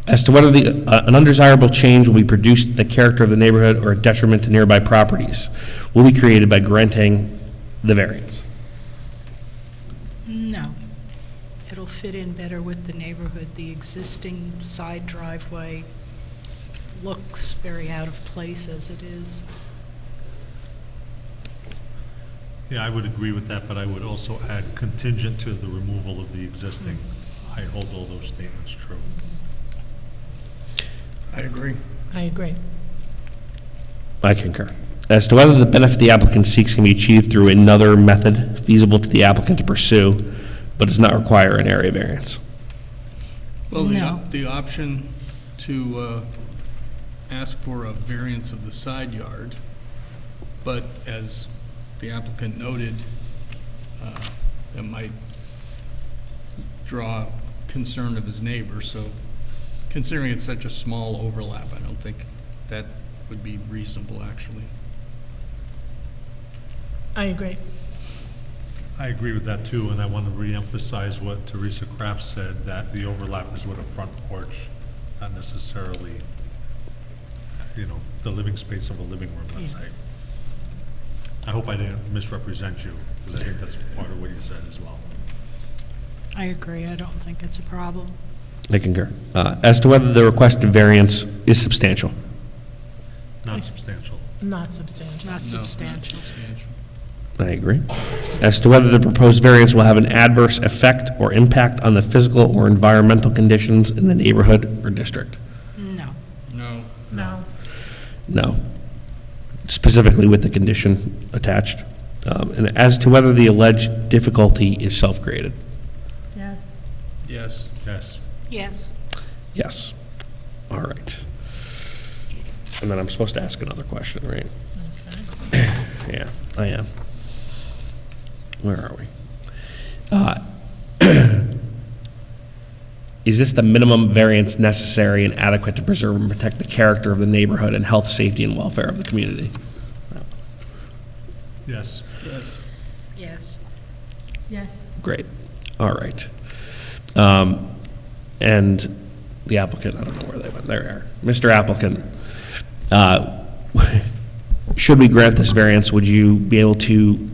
As to whether an undesirable change will be produced in the character of the neighborhood or a detriment to nearby properties will be created by granting the variance. No. It'll fit in better with the neighborhood. The existing side driveway looks very out of place as it is. Yeah, I would agree with that, but I would also add contingent to the removal of the existing. I hold all those statements true. I agree. I agree. I concur. As to whether the benefit the applicant seeks can be achieved through another method feasible to the applicant to pursue, but does not require an area variance. Well, No. the option to ask for a variance of the side yard, but as the applicant noted, it might draw concern of his neighbor, so considering it's such a small overlap, I don't think that would be reasonable, actually. I agree. I agree with that too, and I want to reemphasize what Teresa Kraft said, that the overlap is with a front porch, not necessarily, the living space of a living room, let's say. I hope I didn't misrepresent you, because I think that's part of what you said as well. I agree. I don't think it's a problem. I concur. As to whether the requested variance is substantial. Not substantial. Not substantial. Not substantial. I agree. As to whether the proposed variance will have an adverse effect or impact on the physical or environmental conditions in the neighborhood or district. No. No. No. No. Specifically with the condition attached. And as to whether the alleged difficulty is self-created. Yes. Yes. Yes. Yes. Yes. All right. And then I'm supposed to ask another question, right? Okay. Yeah, I am. Where are we? Is this the minimum variance necessary and adequate to preserve and protect the character of the neighborhood and health, safety, and welfare of the community? Yes. Yes. Yes. Yes. Great. All right. And the applicant, I don't know where they went. There they are. Mr. Applicant, should we grant this variance, would you be able to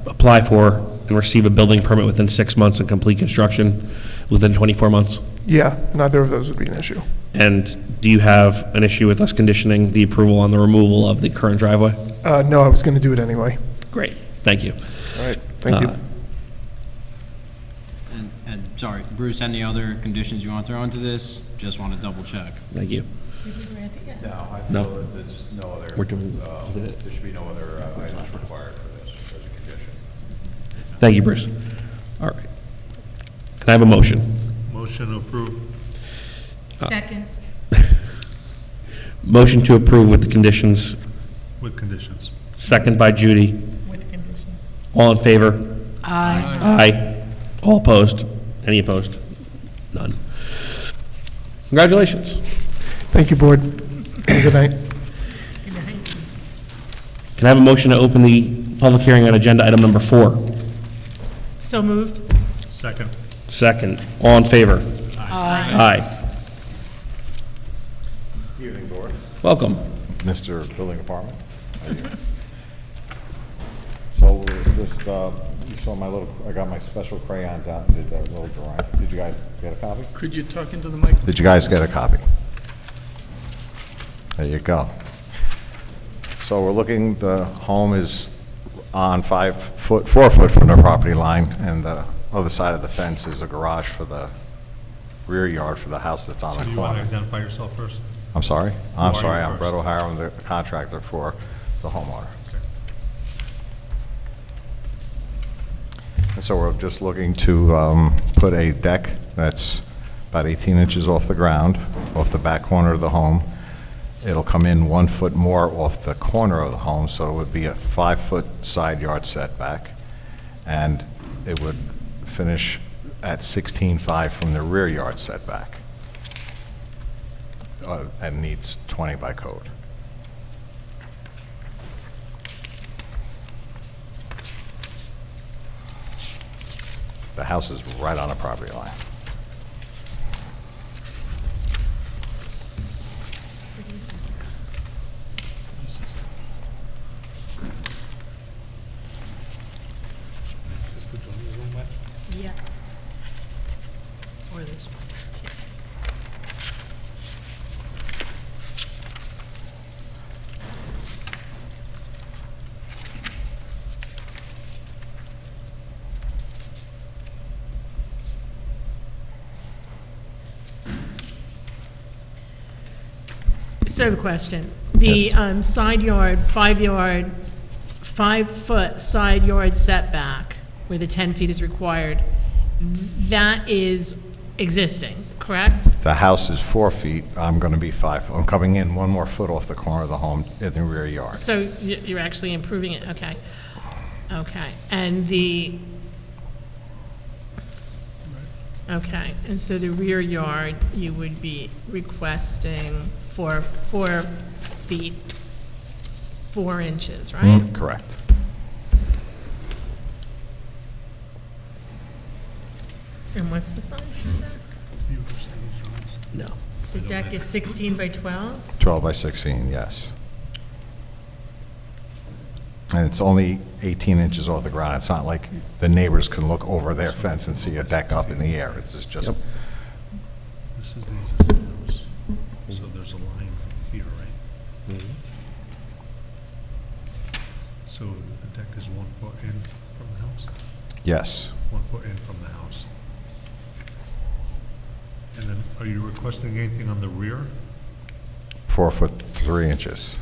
apply for and receive a building permit within 6 months and complete construction within 24 months? Yeah, neither of those would be an issue. And do you have an issue with us conditioning the approval on the removal of the current driveway? No, I was going to do it anyway. Great, thank you. All right, thank you. And sorry, Bruce, any other conditions you want to throw into this? Just want to double check. Thank you. Did we grant it yet? No, I No. feel that there's no other, We're doing- there should be no other items required for this as a condition. Thank you, Bruce. All right. Can I have a motion? Motion to approve? Second. Motion to approve with the conditions, With conditions. second by Judy. With conditions. All in favor? Aye. Aye. All opposed? Any opposed? None. Congratulations. Thank you, board. Good night. Good night. Can I have a motion to open the public hearing on agenda item number 4? So moved. Second. Second. All in favor? Aye. Aye. Evening, board. Welcome. Mr. Building Department. How you doing? So we're just, you saw I got my special crayons out and did that little drawing. Did you guys get a copy? Could you talk into the mic? Did you guys get a copy? There you go. So we're looking, the home is on 4 foot from the property line, and the other side of the fence is a garage for the rear yard for the house that's on So the do you want to corner. identify yourself first? I'm sorry? are I'm you sorry, I'm first? Brett O'Hara, I'm the contractor for the homeowner. And so we're just looking to put a deck that's about 18 inches off the ground, off the back corner of the home. It'll come in 1 foot more off the corner of the home, so it would be a 5-foot side yard setback. And it would finish at 16.5 from the rear yard setback. And needs 20 by code. The house is right on the property line. Yeah. Or this one. Yes. So the question, the side yard, 5-foot side yard setback, where the 10 feet is required, that is existing, correct? The house is 4 feet, I'm going to be 5. I'm coming in 1 more foot off the corner of the home in the rear yard. So you're actually improving it, okay. Okay, and so the rear yard, you would be requesting 4 feet, 4 inches, right? Correct. And what's the size of the deck? No. The deck is 16 by 12? 12 by 16, yes. And it's only 18 inches off the ground. It's not like the neighbors can look over their fence and see a deck up in the air. It's just, Yep. This is the existing house, so there's a line here, right? So the deck is 1 foot in from the house? yes. 1 foot in from the house. And then, are you requesting anything on the rear? 4 foot 3 inches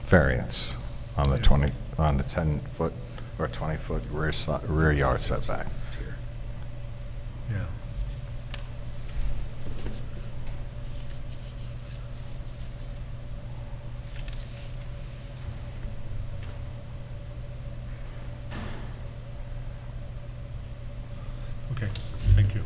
variance on the 10 foot or 20 foot rear yard setback. Yeah. Okay, thank you.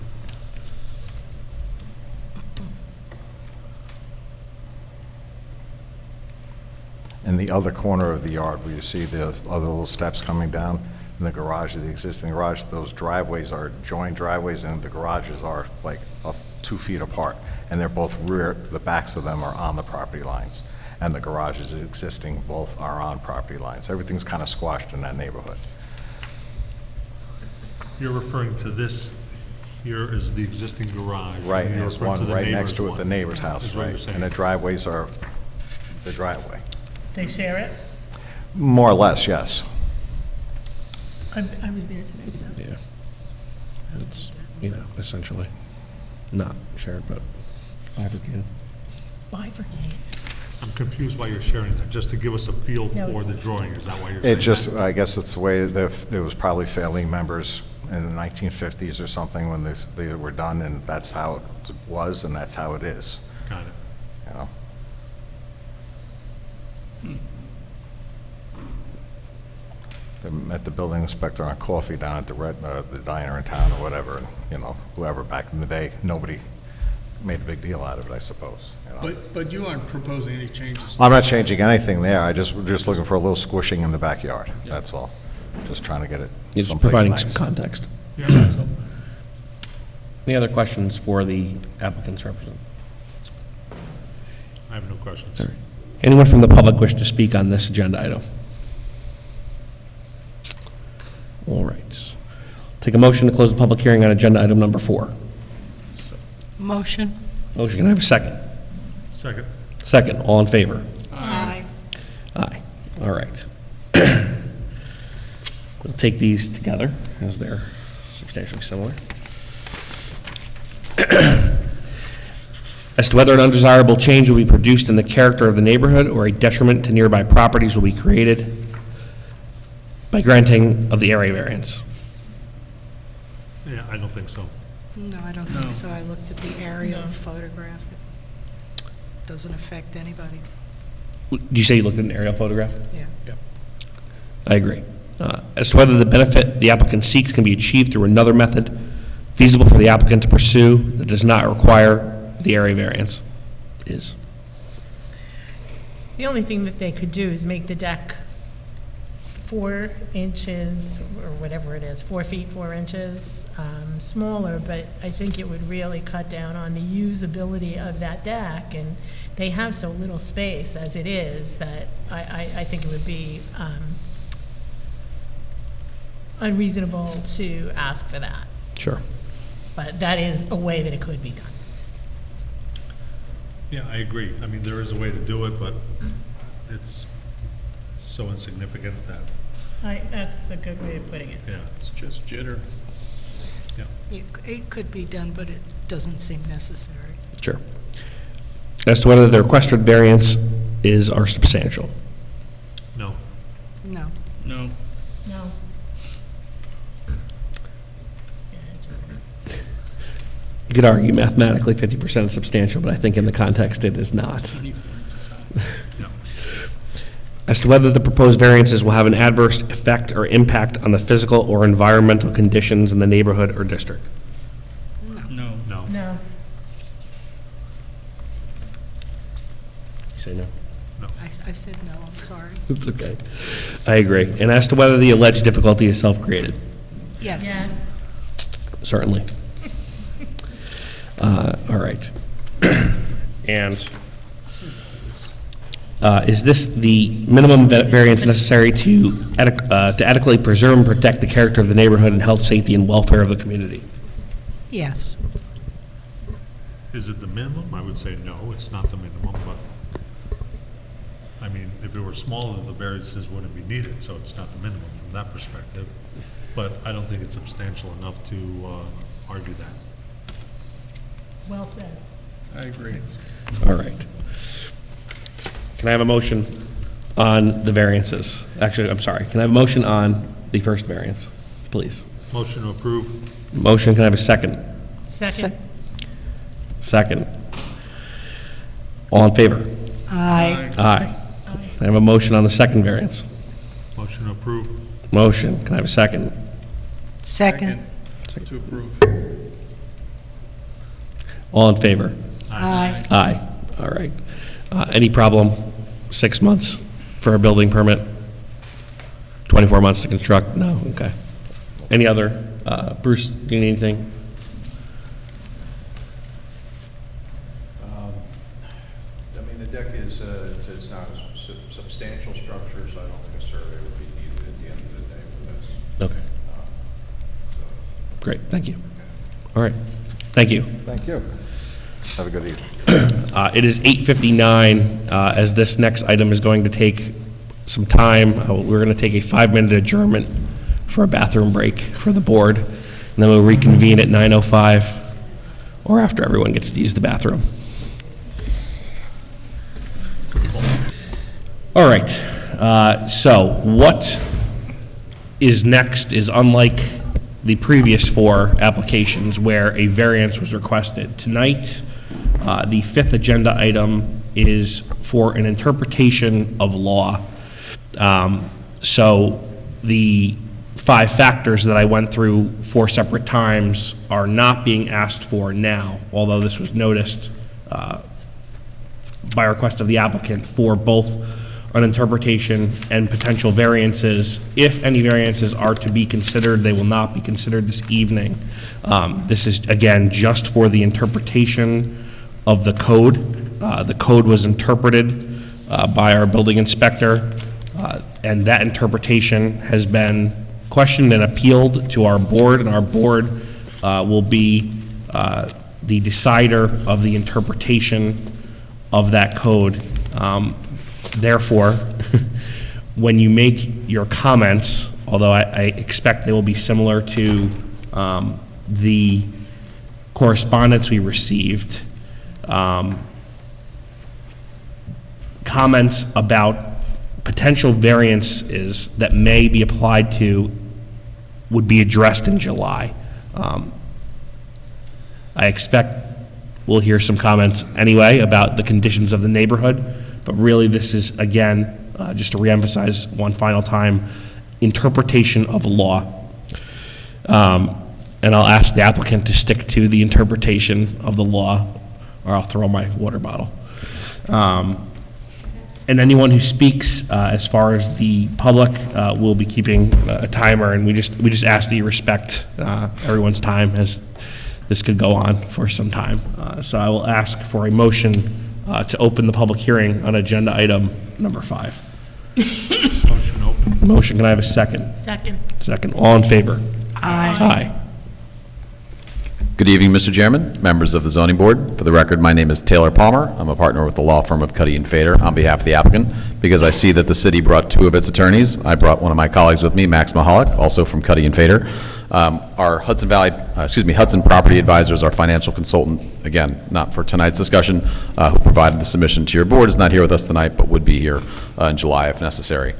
In the other corner of the yard, where you see the other little steps coming down, in the garage, the existing garage, those driveways are joined driveways, and the garages are like 2 feet apart, and they're both rear, the backs of them are on the property lines, and the garages existing both are on property lines. Everything's kind of squashed in that neighborhood. You're referring to this here is the existing garage. Right, and and you're there's referring to one the right next neighbor's to it, one, the neighbor's house, is what you're right? saying. And the driveways are the driveway. They share it? More or less, yes. I was there today, too. Yeah. It's, essentially not shared, but bifurcated. Bifurcate. I'm confused why you're sharing that, just to give us a feel No, for it's- the drawing, is that why you're saying It that? just, I guess it's the way, there was probably family members in the 1950s or something when they were done, and that's how it was, and that's how it is, Got it. you know? I met the building inspector on coffee down at the diner in town or whatever, and, whoever back in the day, nobody made a big deal out of it, I suppose, you know? But you aren't proposing any changes? I'm not changing anything there, we're just looking for a little squishing in the backyard, that's all. Just trying to get it You're just someplace providing nice. some context. Yeah. So, any other questions for the applicant's representative? I have no questions. Anyone from the public wish to speak on this agenda item? All right. Take a motion to close the public hearing on agenda item number 4. Motion. Motion, can I have a second? Second. Second, all in favor? Aye. Aye. All right. We'll take these together, as they're substantially similar. As to whether an undesirable change will be produced in the character of the neighborhood or a detriment to nearby properties will be created by granting of the area variance. Yeah, I don't think so. No, I don't think so. I looked at the aerial photograph. It doesn't affect anybody. Did you say you looked at an aerial photograph? Yeah. I agree. As to whether the benefit the applicant seeks can be achieved through another method feasible for the applicant to pursue that does not require the area variance is. The only thing that they could do is make the deck 4 inches, or whatever it is, 4 feet, 4 inches, smaller, but I think it would really cut down on the usability of that deck, and they have so little space as it is that I think it would be unreasonable to ask for that. Sure. But that is a way that it could be done. Yeah, I agree. I mean, there is a way to do it, but it's so insignificant that, That's the good way of putting it. yeah, It's just jitter. yeah. It could be done, but it doesn't seem necessary. Sure. As to whether the requested variance is or substantial. No. No. No. No. You could argue mathematically 50% is substantial, but I think in the context it is not. As to whether the proposed variances will have an adverse effect or impact on the physical or environmental conditions in the neighborhood or district. No. No. No. You say no? I said no, I'm sorry. It's okay. I agree. And as to whether the alleged difficulty is self-created. Yes. Yes. Certainly. All right. And is this the minimum variance necessary to adequately preserve and protect the character of the neighborhood and health, safety, and welfare of the community? Yes. Is it the minimum? I would say no, it's not the minimum, but, I mean, if it were smaller, the variances wouldn't be needed, so it's not the minimum from that perspective. But I don't think it's substantial enough to argue that. Well said. I agree. All right. Can I have a motion on the variances? Actually, I'm sorry. Can I have a motion on the first variance, please? Motion to approve. Motion, can I have a second? Second. Second. All in favor? Aye. Aye. Can I have a motion on the second variance? Motion to approve. Motion, can I have a second? Second. To approve. All in favor? Aye. Aye. All right. Any problem? 6 months for a building permit? 24 months to construct? No? Okay. Any other? Bruce, do you need anything? I mean, the deck is, it's not a substantial structure, so I don't think a survey would be needed at the end of the day for this. Okay. So, Great. Thank you. All right. Thank you. Thank you. Have a good evening. It is 8:59, as this next item is going to take some time. We're going to take a 5-minute adjournment for a bathroom break for the board, and then we'll reconvene at 9:05, or after everyone gets to use the bathroom. All right, so what is next is unlike the previous 4 applications where a variance was requested. Tonight, the 5th agenda item is for an interpretation of law. So the 5 factors that I went through 4 separate times are not being asked for now, although this was noticed by request of the applicant for both an interpretation and potential variances. If any variances are to be considered, they will not be considered this evening. This is, again, just for the interpretation of the code. The code was interpreted by our building inspector, and that interpretation has been questioned and appealed to our board, and our board will be the decider of the interpretation of that code. Therefore, when you make your comments, although I expect they will be similar to the correspondence we received, comments about potential variances that may be applied to would be addressed in July. I expect we'll hear some comments anyway about the conditions of the neighborhood, but really this is, again, just to reemphasize one final time, interpretation of law. And I'll ask the applicant to stick to the interpretation of the law, or I'll throw my water bottle. And anyone who speaks, as far as the public, will be keeping a timer, and we just ask that you respect everyone's time, as this could go on for some time. So I will ask for a motion to open the public hearing on agenda item number 5. Motion open. Motion, can I have a second? Second. Second, all in favor? Aye. Aye. Good evening, Mr. Chairman, members of the Zoning Board. For the record, my name is Taylor Palmer. I'm a partner with the law firm of Cuddy and Fader on behalf of the applicant. Because I see that the city brought 2 of its attorneys, I brought one of my colleagues with me, Max Mahalik, also from Cuddy and Fader. Our Hudson Property Advisors, our financial consultant, again, not for tonight's discussion, who provided the submission to your board, is not here with us tonight, but would be here in July if necessary.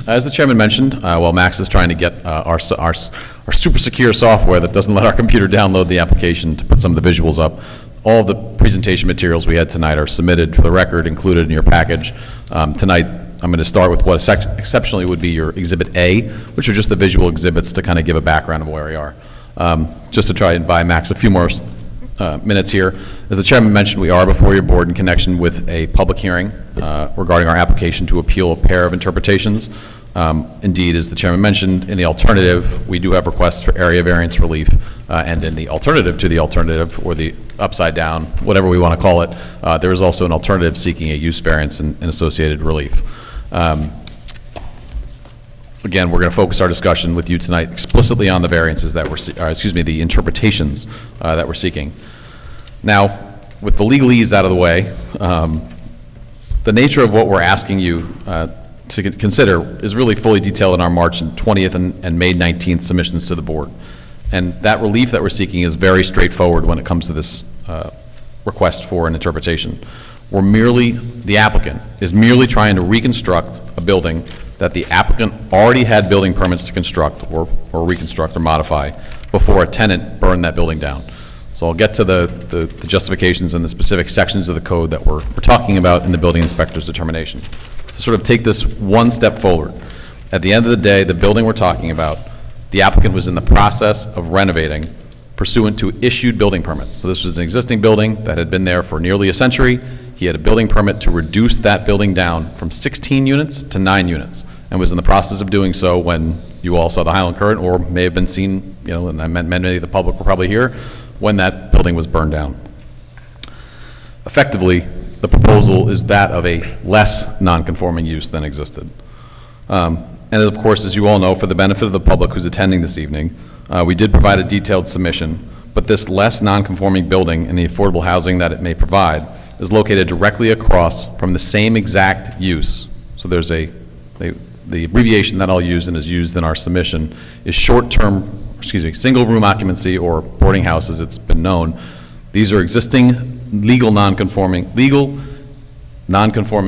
As the chairman mentioned, while Max is trying to get our super secure software that doesn't let our computer download the application to put some of the visuals up, all of the presentation materials we had tonight are submitted for the record, included in your package. Tonight, I'm going to start with what exceptionally would be your Exhibit A, which are just the visual exhibits to kind of give a background of where we are. Just to try and buy Max a few more minutes here. As the chairman mentioned, we are before your board in connection with a public hearing regarding our application to appeal a pair of interpretations. Indeed, as the chairman mentioned, in the alternative, we do have requests for area variance relief, and in the alternative to the alternative, or the upside down, whatever we want to call it, there is also an alternative seeking a use variance and associated relief. Again, we're going to focus our discussion with you tonight explicitly on the variances that we're, the interpretations that we're seeking. Now, with the legalese out of the way, the nature of what we're asking you to consider is really fully detailed in our March 20th and May 19th submissions to the board. And that relief that we're seeking is very straightforward when it comes to this request for an interpretation. The applicant is merely trying to reconstruct a building that the applicant already had building permits to construct or reconstruct or modify before a tenant burned that building down. So I'll get to the justifications and the specific sections of the code that we're talking about in the building inspector's determination. To sort of take this one step forward, at the end of the day, the building we're talking about, the applicant was in the process of renovating pursuant to issued building permits. So this was an existing building that had been there for nearly a century. He had a building permit to reduce that building down from 16 units to 9 units, and was in the process of doing so when you all saw the Highland Current, or may have been seen, and I meant many of the public were probably here, when that building was burned down. Effectively, the proposal is that of a less non-conforming use than existed. And of course, as you all know, for the benefit of the public who's attending this evening, we did provide a detailed submission, but this less non-conforming building and the affordable housing that it may provide is located directly across from the same exact use. So there's the abbreviation that I'll use and is used in our submission is single room occupancy, or boarding house as it's been known. These are existing legal non-conforming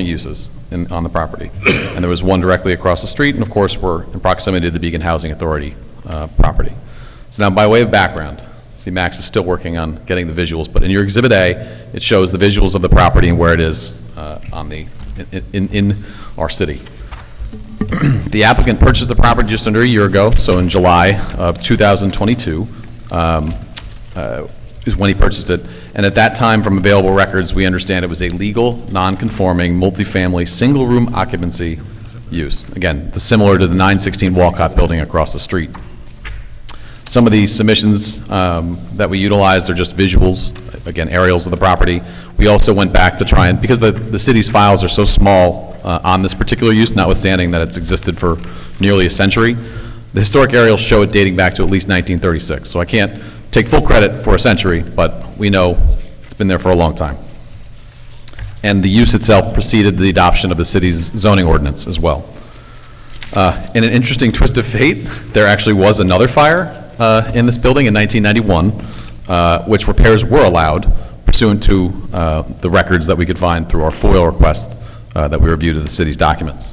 uses on the property. And there was one directly across the street, and of course we're in proximity to the Beacon Housing Authority property. So now, by way of background, see, Max is still working on getting the visuals, but in your Exhibit A, it shows the visuals of the property and where it is in our city. The applicant purchased the property just under a year ago, so in July of 2022 is when he purchased it. And at that time, from available records, we understand it was a legal, non-conforming, multifamily, single-room occupancy use. Again, similar to the 916 Walcott building across the street. Some of the submissions that we utilized are just visuals, again, aerials of the property. We also went back to try and, because the city's files are so small on this particular use, notwithstanding that it's existed for nearly a century, the historic aerials show it dating back to at least 1936. So I can't take full credit for a century, but we know it's been there for a long time. And the use itself preceded the adoption of the city's zoning ordinance as well. In an interesting twist of fate, there actually was another fire in this building in 1991, which repairs were allowed pursuant to the records that we could find through our FOIL request that we reviewed of the city's documents.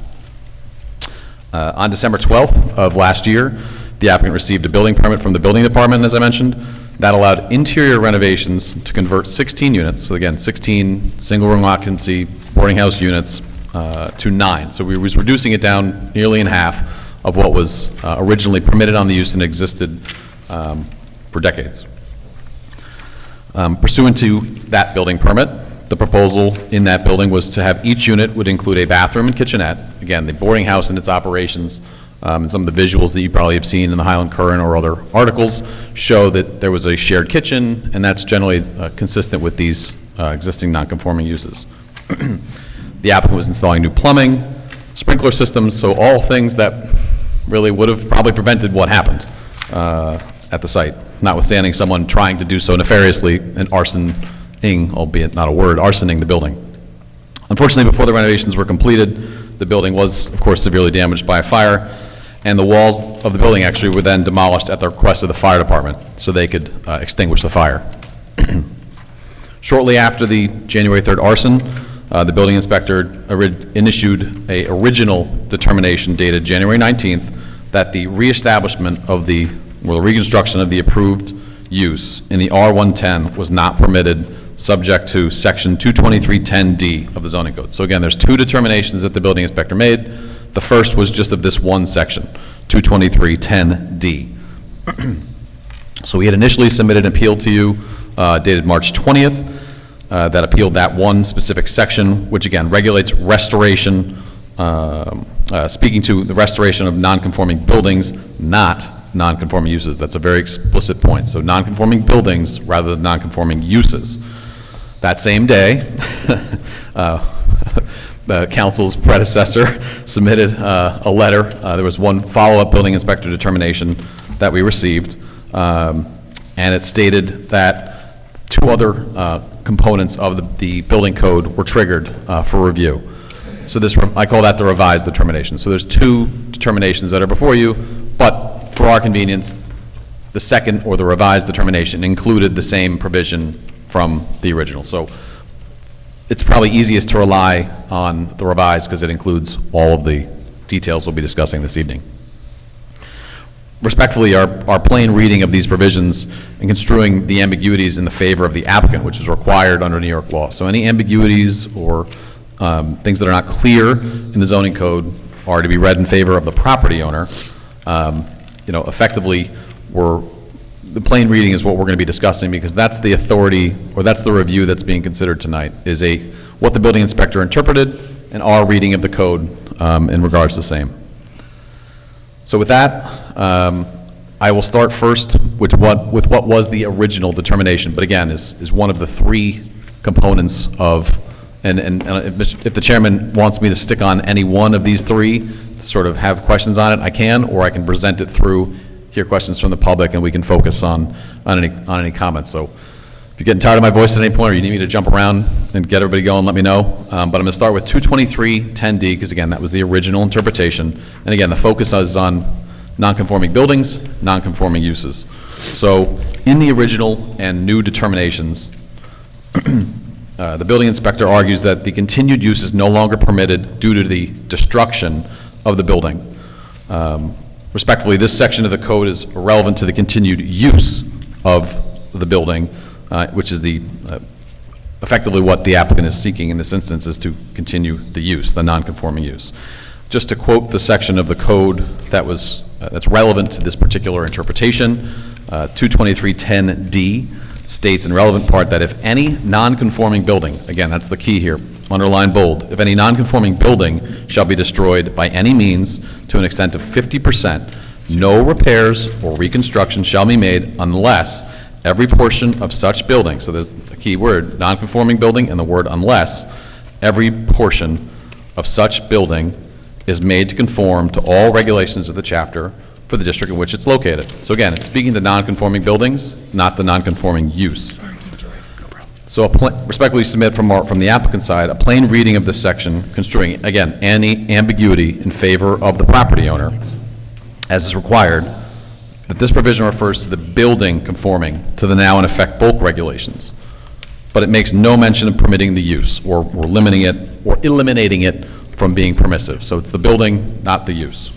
On December 12th of last year, the applicant received a building permit from the building department, as I mentioned, that allowed interior renovations to convert 16 units, so again, 16 single-room occupancy boarding house units to 9. So we was reducing it down nearly in half of what was originally permitted on the use and existed for decades. Pursuant to that building permit, the proposal in that building was to have each unit would include a bathroom and kitchenette. Again, the boarding house and its operations, and some of the visuals that you probably have seen in the Highland Current or other articles show that there was a shared kitchen, and that's generally consistent with these existing non-conforming uses. The applicant was installing new plumbing, sprinkler systems, so all things that really would have probably prevented what happened at the site, notwithstanding someone trying to do so nefariously and arsoning, albeit not a word, arsoning the building. Unfortunately, before the renovations were completed, the building was, of course, severely damaged by a fire, and the walls of the building actually were then demolished at the request of the fire department so they could extinguish the fire. Shortly after the January 3rd arson, the building inspector issued an original determination dated January 19th that the reestablishment of the, or the reconstruction of the approved use in the R110 was not permitted, subject to section 22310D of the zoning code. So again, there's two determinations that the building inspector made. The first was just of this one section, 22310D. So we had initially submitted an appeal to you dated March 20th that appealed that one specific section, which again regulates restoration, speaking to the restoration of non-conforming buildings, not non-conforming uses. That's a very explicit point. So non-conforming buildings rather than non-conforming uses. That same day, the council's predecessor submitted a letter. There was one follow-up building inspector determination that we received, and it stated that two other components of the building code were triggered for review. So this, I call that the revised determination. So there's two determinations that are before you, but for our convenience, the second or the revised determination included the same provision from the original. So it's probably easiest to rely on the revised because it includes all of the details we'll be discussing this evening. Respectfully, our plain reading of these provisions and construing the ambiguities in the favor of the applicant, which is required under New York law. So any ambiguities or things that are not clear in the zoning code are to be read in favor of the property owner. Effectively, the plain reading is what we're going to be discussing because that's the authority, or that's the review that's being considered tonight, is what the building inspector interpreted and our reading of the code in regards to the same. So with that, I will start first with what was the original determination, but again, is one of the three components of, and if the chairman wants me to stick on any one of these three to sort of have questions on it, I can, or I can present it through, hear questions from the public, and we can focus on any comments. So if you're getting tired of my voice at any point, or you need me to jump around and get everybody going, let me know. But I'm going to start with 22310D, because again, that was the original interpretation. And again, the focus is on non-conforming buildings, non-conforming uses. So in the original and new determinations, the building inspector argues that the continued use is no longer permitted due to the destruction of the building. Respectfully, this section of the code is relevant to the continued use of the building, which is effectively what the applicant is seeking in this instance, is to continue the use, the non-conforming use. Just to quote the section of the code that's relevant to this particular interpretation, 22310D states in relevant part that if any non-conforming building, again, that's the key here, underlined bold, if any non-conforming building shall be destroyed by any means to an extent of 50%, no repairs or reconstruction shall be made unless every portion of such building, so there's a key word, non-conforming building and the word unless, every portion of such building is made to conform to all regulations of the chapter for the district in which it's located. So again, it's speaking to non-conforming buildings, not the non-conforming use. So respectfully submit from the applicant side, a plain reading of this section construing, again, any ambiguity in favor of the property owner, as is required, that this provision refers to the building conforming to the now in effect bulk regulations. but it makes no mention of permitting the use, or limiting it, or eliminating it from being permissive. So it's the building, not the use.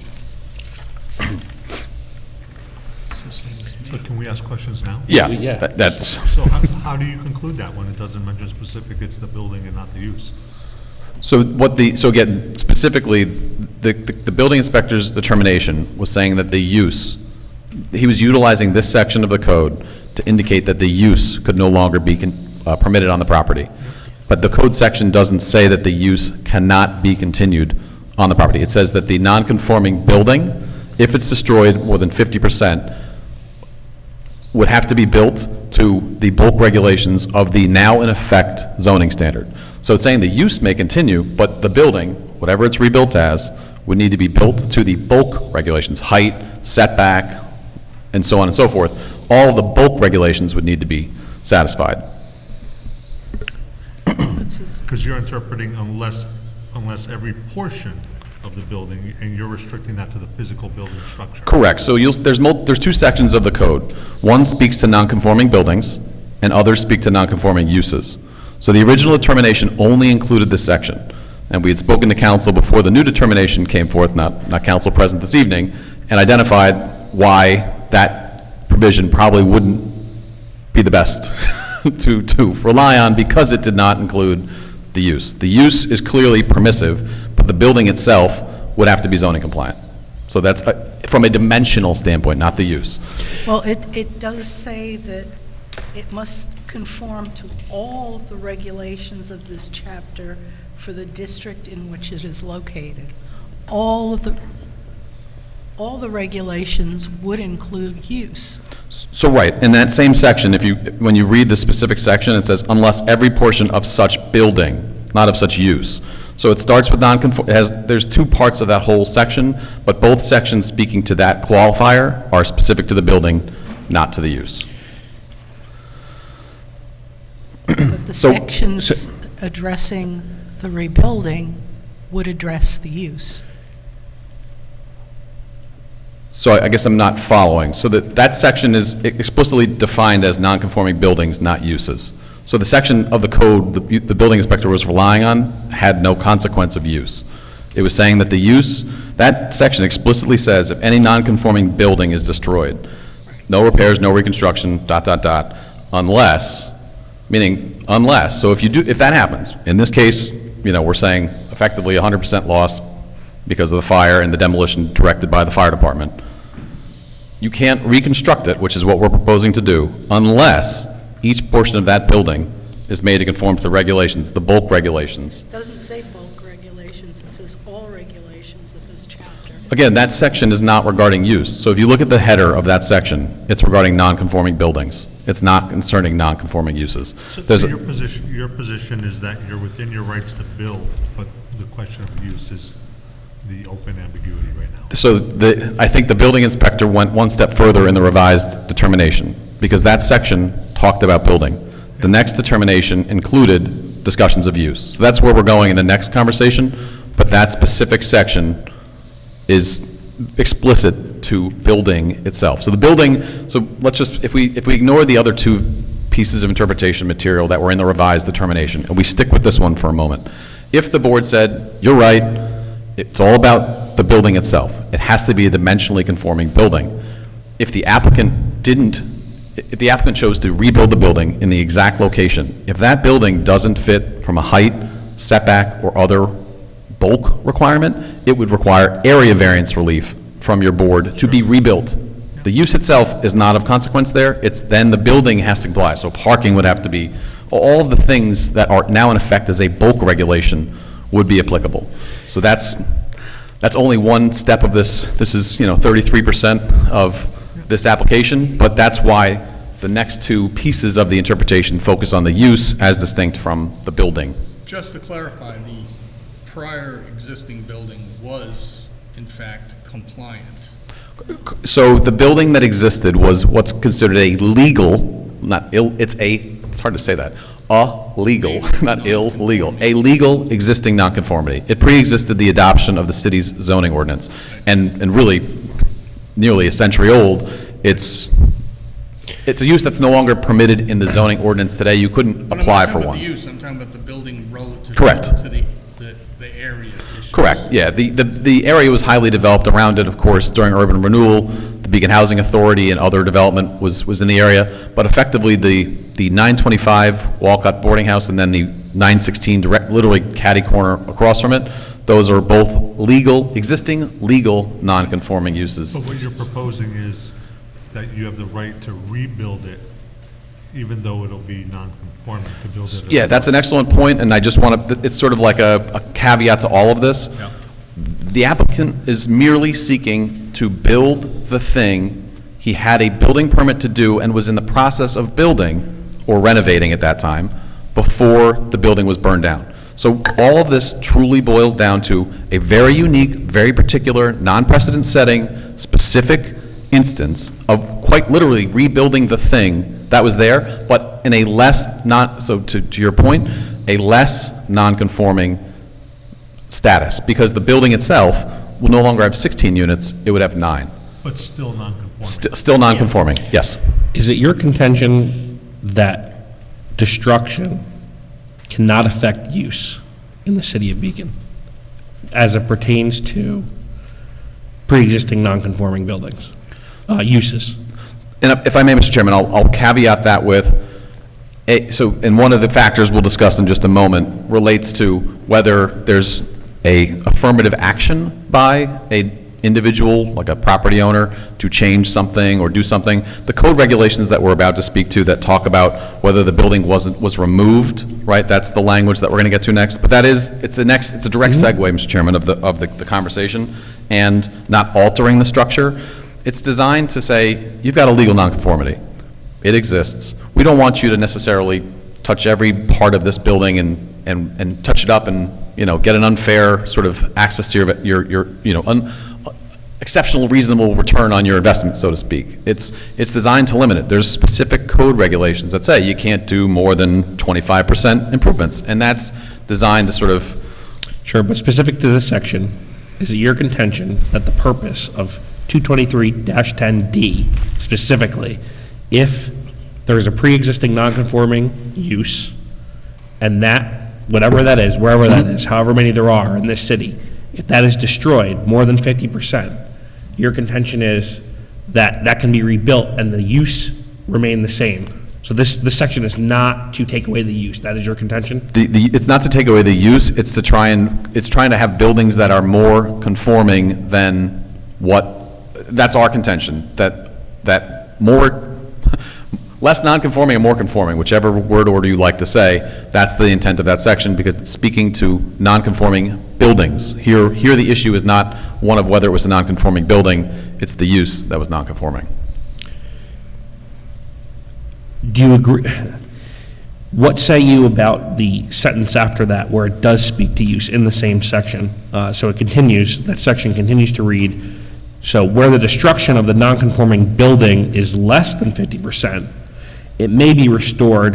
So can we ask questions now? Yeah, Yeah. that's, So how do you conclude that when it doesn't mention specific, it's the building and not the use? so so again, specifically, the building inspector's determination was saying that the use, he was utilizing this section of the code to indicate that the use could no longer be permitted on the property. But the code section doesn't say that the use cannot be continued on the property. It says that the non-conforming building, if it's destroyed more than 50%, would have to be built to the bulk regulations of the now in effect zoning standard. So it's saying the use may continue, but the building, whatever it's rebuilt as, would need to be built to the bulk regulations, height, setback, and so on and so forth. All of the bulk regulations would need to be satisfied. Because you're interpreting unless every portion of the building, and you're restricting that to the physical building structure. Correct. So there's two sections of the code. One speaks to non-conforming buildings, and others speak to non-conforming uses. So the original determination only included this section. And we had spoken to council before the new determination came forth, not council present this evening, and identified why that provision probably wouldn't be the best to rely on, because it did not include the use. The use is clearly permissive, but the building itself would have to be zoning compliant. So that's from a dimensional standpoint, not the use. Well, it does say that it must conform to all the regulations of this chapter for the district in which it is located. All the regulations would include use. So right, in that same section, when you read the specific section, it says, unless every portion of such building, not of such use. So it starts with there's two parts of that whole section, but both sections speaking to that qualifier are specific to the building, not to the use. But the sections addressing the rebuilding would address the use. So I guess I'm not following. So that section is explicitly defined as non-conforming buildings, not uses. So the section of the code the building inspector was relying on had no consequence of use. It was saying that the use, that section explicitly says if any non-conforming building is destroyed, no repairs, no reconstruction, ... unless, meaning unless. So if that happens, in this case, we're saying effectively 100% loss because of the fire and the demolition directed by the fire department. You can't reconstruct it, which is what we're proposing to do, unless each portion of that building is made to conform to the regulations, the bulk regulations. It doesn't say bulk regulations, it says all regulations of this chapter. Again, that section is not regarding use. So if you look at the header of that section, it's regarding non-conforming buildings. It's not concerning non-conforming uses. So your position is that you're within your rights to build, but the question of use is the open ambiguity right now. So I think the building inspector went one step further in the revised determination, because that section talked about building. The next determination included discussions of use. So that's where we're going in the next conversation, but that specific section is explicit to building itself. So the building, so let's just, if we ignore the other two pieces of interpretation material that were in the revised determination, and we stick with this one for a moment. If the board said, you're right, it's all about the building itself. It has to be a dimensionally conforming building. If the applicant chose to rebuild the building in the exact location, if that building doesn't fit from a height, setback, or other bulk requirement, it would require area variance relief from your board to be rebuilt. The use itself is not of consequence there. It's then the building has to comply. So parking would have to be, all of the things that are now in effect as a bulk regulation would be applicable. So that's only one step of this. This is 33% of this application, but that's why the next two pieces of the interpretation focus on the use as distinct from the building. Just to clarify, the prior existing building was, in fact, compliant. So the building that existed was what's considered a legal, it's hard to say that, legal, not illegal, a legal existing nonconformity. It pre-existed the adoption of the city's zoning ordinance, and really nearly a century old. It's it's a use that's no longer permitted in the zoning ordinance today. You couldn't apply for I'm not talking about one. the use, I'm talking about the building relative Correct. to the area issue. Correct, yeah. The area was highly developed around it, of course, during urban renewal. The Beacon Housing Authority and other development was in the area. But effectively, the 925 Walcott Boarding House and then the 916 direct, literally catty corner across from it, those are both existing legal non-conforming uses. But what you're proposing is that you have the right to rebuild it, even though it'll be non-conforming to build it. Yeah, that's an excellent point, and I just want to, it's sort of like a caveat to all of this. The applicant is merely seeking to build the thing he had a building permit to do and was in the process of building or renovating at that time before the building was burned down. So all of this truly boils down to a very unique, very particular, non-precedent setting, specific instance of quite literally rebuilding the thing that was there, but in a less to your point, a less non-conforming status, because the building itself will no longer have 16 units, it would have 9. But still non-conforming. Still non-conforming, yes. Is it your contention that destruction cannot affect use in the city of Beacon as it pertains to pre-existing non-conforming buildings, uses? And if I may, Mr. Chairman, I'll caveat that with, and one of the factors we'll discuss in just a moment relates to whether there's a affirmative action by a individual, like a property owner, to change something or do something. The code regulations that we're about to speak to that talk about whether the building was removed, right? That's the language that we're going to get to next. But it's a direct segue, Mr. Chairman, of the conversation, and not altering the structure. It's designed to say, you've got a legal nonconformity. It exists. We don't want you to necessarily touch every part of this building and touch it up and, get an unfair sort of access to your exceptional reasonable return on your investment, so to speak. It's designed to limit it. There's specific code regulations that say you can't do more than 25% improvements, and that's designed to sort of... Sure, but specific to this section, is it your contention that the purpose of 223-10D specifically, if there's a pre-existing non-conforming use, and that, whatever that is, wherever that is, however many there are in this city, if that is destroyed more than 50%, your contention is that that can be rebuilt and the use remain the same. So this section is not to take away the use. That is your contention? It's not to take away the use. It's trying to have buildings that are more conforming than that's our contention, that more, less non-conforming and more conforming, whichever word order you like to say, that's the intent of that section, because it's speaking to non-conforming buildings. Here the issue is not one of whether it was a non-conforming building, it's the use that was non-conforming. Do you agree? What say you about the sentence after that where it does speak to use in the same section? So it continues, that section continues to read, so where the destruction of the non-conforming building is less than 50%, it may be restored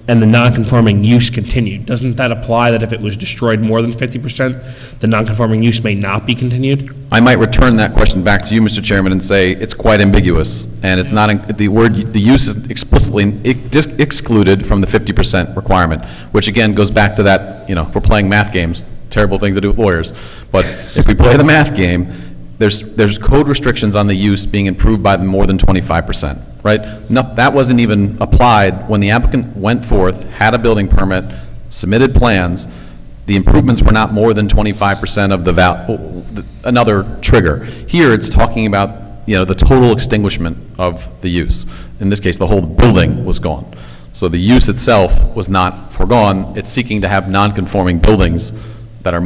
and the non-conforming use continued. Doesn't that apply that if it was destroyed more than 50%, the non-conforming use may not be continued? I might return that question back to you, Mr. Chairman, and say it's quite ambiguous, and it's not, the use is explicitly excluded from the 50% requirement, which again goes back to that, if we're playing math games, terrible thing to do with lawyers, but if we play the math game, there's code restrictions on the use being improved by more than 25%, right? That wasn't even applied when the applicant went forth, had a building permit, submitted plans. The improvements were not more than 25% of another trigger. Here, it's talking about, the total extinguishment of the use. In this case, the whole building was gone. So the use itself was not foregone. It's seeking to have non-conforming buildings that are,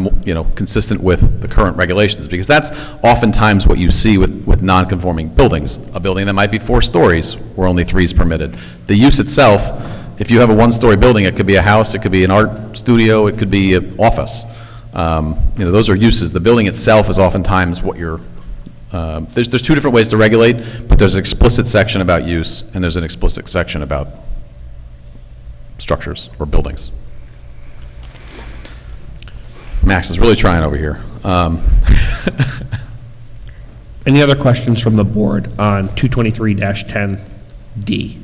consistent with the current regulations, because that's oftentimes what you see with non-conforming buildings. A building that might be 4 stories where only 3 is permitted. The use itself, if you have a 1-story building, it could be a house, it could be an art studio, it could be an office. Those are uses. The building itself is oftentimes what you're, there's 2 different ways to regulate, but there's an explicit section about use and there's an explicit section about structures or buildings. Max is really trying over here. Any other questions from the board on 223-10D?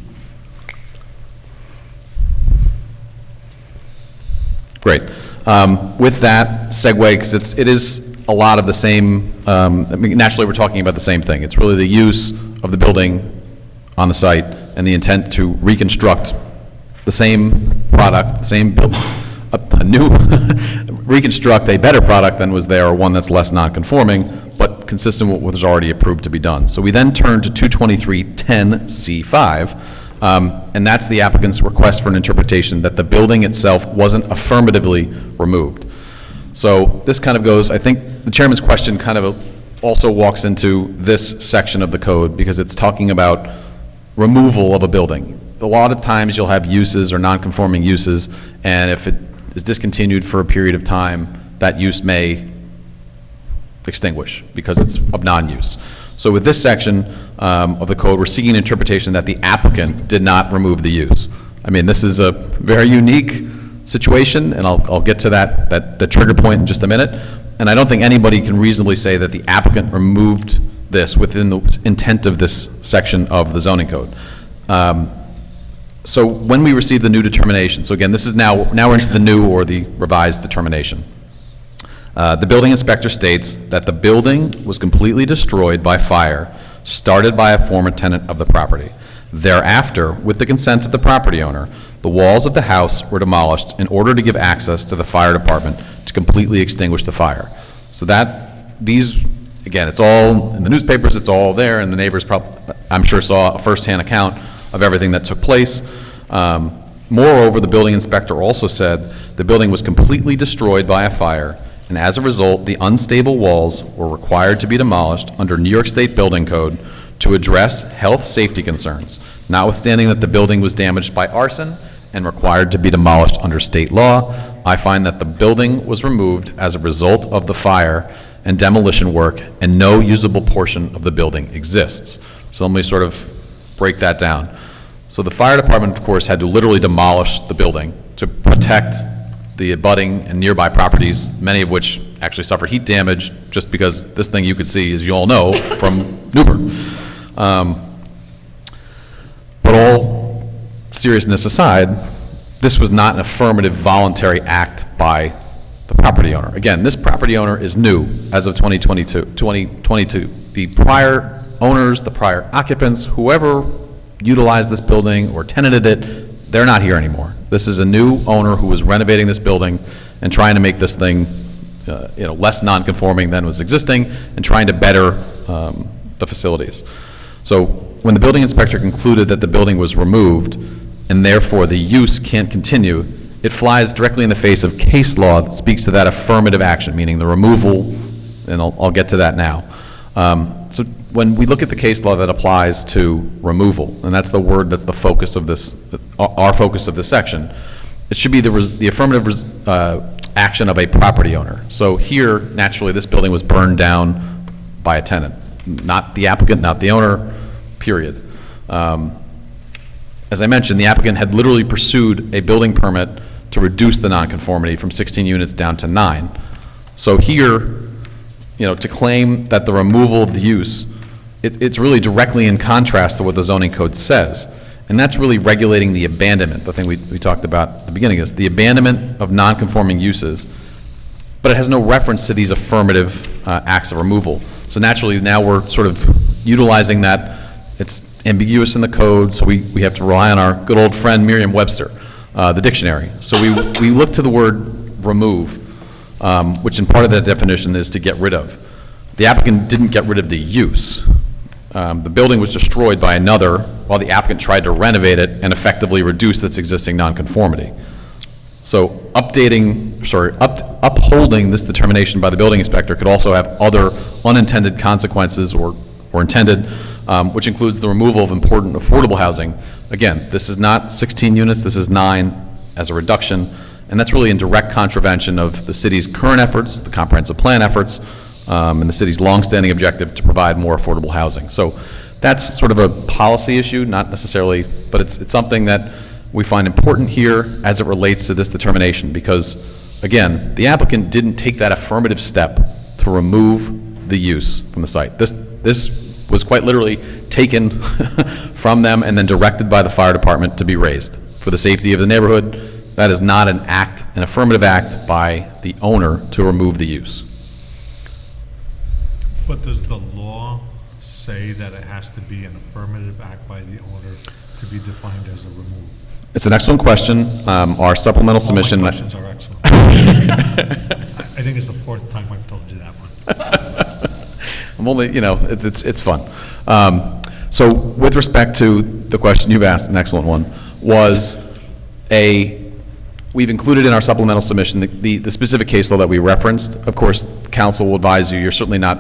Great. With that segue, because it is a lot of the same, I mean, naturally, we're talking about the same thing. It's really the use of the building on the site and the intent to reconstruct the same product, the same build, a new, reconstruct a better product than was there, or one that's less non-conforming, but consistent with what was already approved to be done. So we then turn to 223-10C5, and that's the applicant's request for an interpretation that the building itself wasn't affirmatively removed. So this kind of goes, I think the chairman's question kind of also walks into this section of the code, because it's talking about removal of a building. A lot of times you'll have uses or non-conforming uses, and if it is discontinued for a period of time, that use may extinguish because it's of non-use. So with this section of the code, we're seeking interpretation that the applicant did not remove the use. I mean, this is a very unique situation, and I'll get to the trigger point in just a minute. And I don't think anybody can reasonably say that the applicant removed this within the intent of this section of the zoning code. So when we receive the new determination, so again, this is now we're into the new or the revised determination. The building inspector states that the building was completely destroyed by fire started by a former tenant of the property. Thereafter, with the consent of the property owner, the walls of the house were demolished in order to give access to the fire department to completely extinguish the fire. So again, it's all in the newspapers, it's all there, and the neighbors I'm sure saw a firsthand account of everything that took place. Moreover, the building inspector also said the building was completely destroyed by a fire, and as a result, the unstable walls were required to be demolished under New York State Building Code to address health safety concerns, notwithstanding that the building was damaged by arson and required to be demolished under state law. I find that the building was removed as a result of the fire and demolition work, and no usable portion of the building exists. So let me sort of break that down. So the fire department, of course, had to literally demolish the building to protect the abutting and nearby properties, many of which actually suffered heat damage, just because this thing you could see, as you all know, from Newburgh. But all seriousness aside, this was not an affirmative voluntary act by the property owner. Again, this property owner is new as of 2022. The prior owners, the prior occupants, whoever utilized this building or tenanted it, they're not here anymore. This is a new owner who was renovating this building and trying to make this thing less non-conforming than was existing and trying to better the facilities. So when the building inspector concluded that the building was removed and therefore the use can't continue, it flies directly in the face of case law that speaks to that affirmative action, meaning the removal, and I'll get to that now. So when we look at the case law that applies to removal, and that's the word that's the focus of this, our focus of this section, it should be the affirmative action of a property owner. So here, naturally, this building was burned down by a tenant, not the applicant, not the owner, period. As I mentioned, the applicant had literally pursued a building permit to reduce the nonconformity from 16 units down to 9. So here, to claim that the removal of the use, it's really directly in contrast to what the zoning code says. And that's really regulating the abandonment, the thing we talked about at the beginning is the abandonment of nonconforming uses, but it has no reference to these affirmative acts of removal. So naturally, now we're sort of utilizing that. It's ambiguous in the code, so we have to rely on our good old friend Merriam-Webster, the dictionary. So we look to the word remove, which in part of that definition is to get rid of. The applicant didn't get rid of the use. The building was destroyed by another while the applicant tried to renovate it and effectively reduce its existing nonconformity. So upholding this determination by the building inspector could also have other unintended consequences or intended, which includes the removal of important affordable housing. Again, this is not 16 units, this is 9 as a reduction, and that's really in direct contravention of the city's current efforts, the comprehensive plan efforts, and the city's longstanding objective to provide more affordable housing. So that's sort of a policy issue, not necessarily, but it's something that we find important here as it relates to this determination, because, again, the applicant didn't take that affirmative step to remove the use from the site. This was quite literally taken from them and then directed by the fire department to be raised for the safety of the neighborhood That is not an act, an affirmative act by the owner to remove the use. But does the law say that it has to be an affirmative act by the owner to be defined as a removal? It's an excellent question. Our supplemental submission. All my questions are excellent. I think it's the fourth time I've told you that one. I'm only, it's fun. So with respect to the question you've asked, an excellent one, we've included in our supplemental submission the specific case law that we referenced. Of course, counsel will advise you're certainly not,